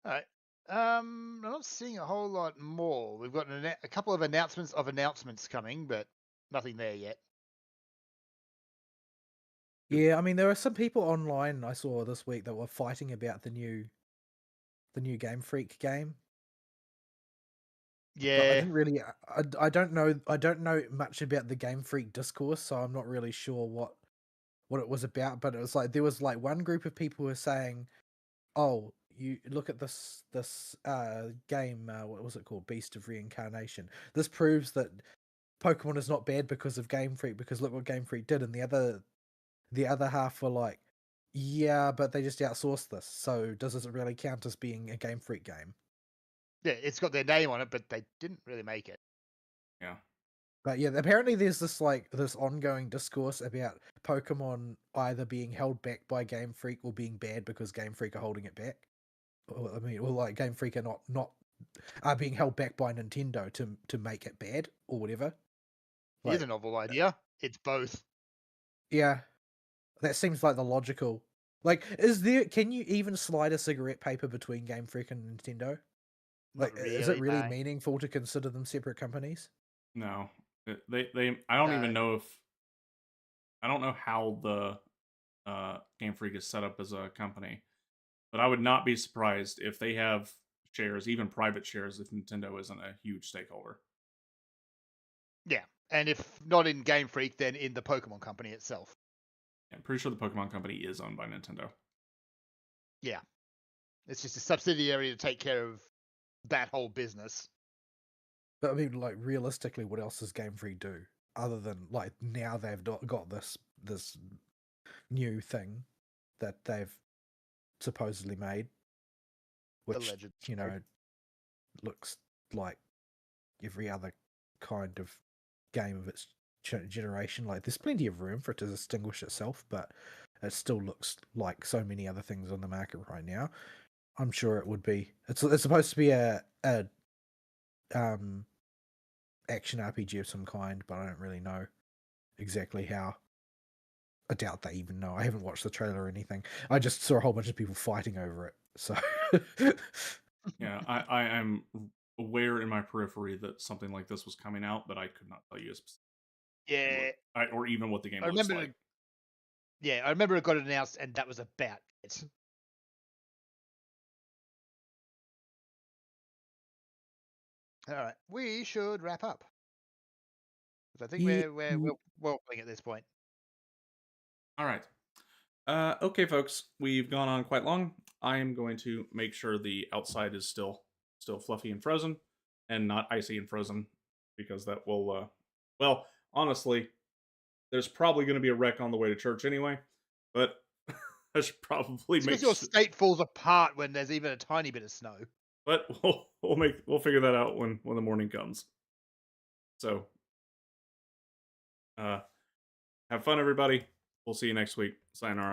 All right. I'm not seeing a whole lot more. We've got a couple of announcements coming, but nothing there yet. Yeah, I mean, there are some people online I saw this week that were fighting about the new Game Freak game. But I Yeah, didn't really. I don't know much about the Game Freak discourse, so I'm not really sure what it was about. But it was like there was like one group of people who were saying, "Oh, you look at this game. What was it called? Beast of Reincarnation. This proves that Pokemon is not bad because of Game Freak. Because look what Game Freak did." And the other half were like, "Yeah, but they just outsourced this. So does it really count as being a Game Freak game?" yeah, it's got their name on it, but they didn't really make it. Yeah. But yeah, apparently there's this ongoing discourse about Pokemon either being held back by Game Freak or being bad because Game Freak are holding it back. Or, I mean, or like Game Freak are not are being held back by Nintendo to make it bad or whatever. Here's Like, a novel idea. It's both. yeah, that seems like the logical. Like, can you even slide a cigarette paper between Game Freak and Nintendo? Not Like, is it really. really No. meaningful to consider them separate companies? No. They I don't even No. know if I don't know how the Game Freak is set up as a company, but I would not be surprised if they have shares, even private shares, if Nintendo isn't a huge stakeholder. Yeah, and if not in Game Freak, then in the Pokemon company itself. I'm pretty sure the Pokemon Company is owned by Nintendo. Yeah, it's just a subsidiary to take care of that whole business. But I mean, like realistically, what else does Game Freak do other than like now they've got this new thing that they've supposedly made, which Alleged. looks like every other kind of game of its generation. Like there's plenty of room for it to distinguish itself, but it still looks like so many other things on the market right now. I'm sure it would be. It's supposed to be a action RPG of some kind, but I don't really know exactly how. I doubt they even know. I haven't watched the trailer or anything. I just saw a whole bunch of people fighting over it. So Yeah, I am aware in my periphery that something like this was coming out, but I could not tell you Yeah, or even what the game I looks remember. like. Yeah, I remember it got announced, and that was about it. All right, we should wrap up. 'Cause I think yeah, we're well playing at this point. All right. Okay, folks, we've gone on quite long. I am going to make sure the outside is still fluffy and frozen, and not icy and frozen, because that will. Well, honestly, there's probably going to be a wreck on the way to church anyway. But I should probably It's make. because your state falls apart when there's even a tiny bit of snow. But we'll figure that out when the morning comes. So, have fun, everybody. We'll see you next week. Sayonara.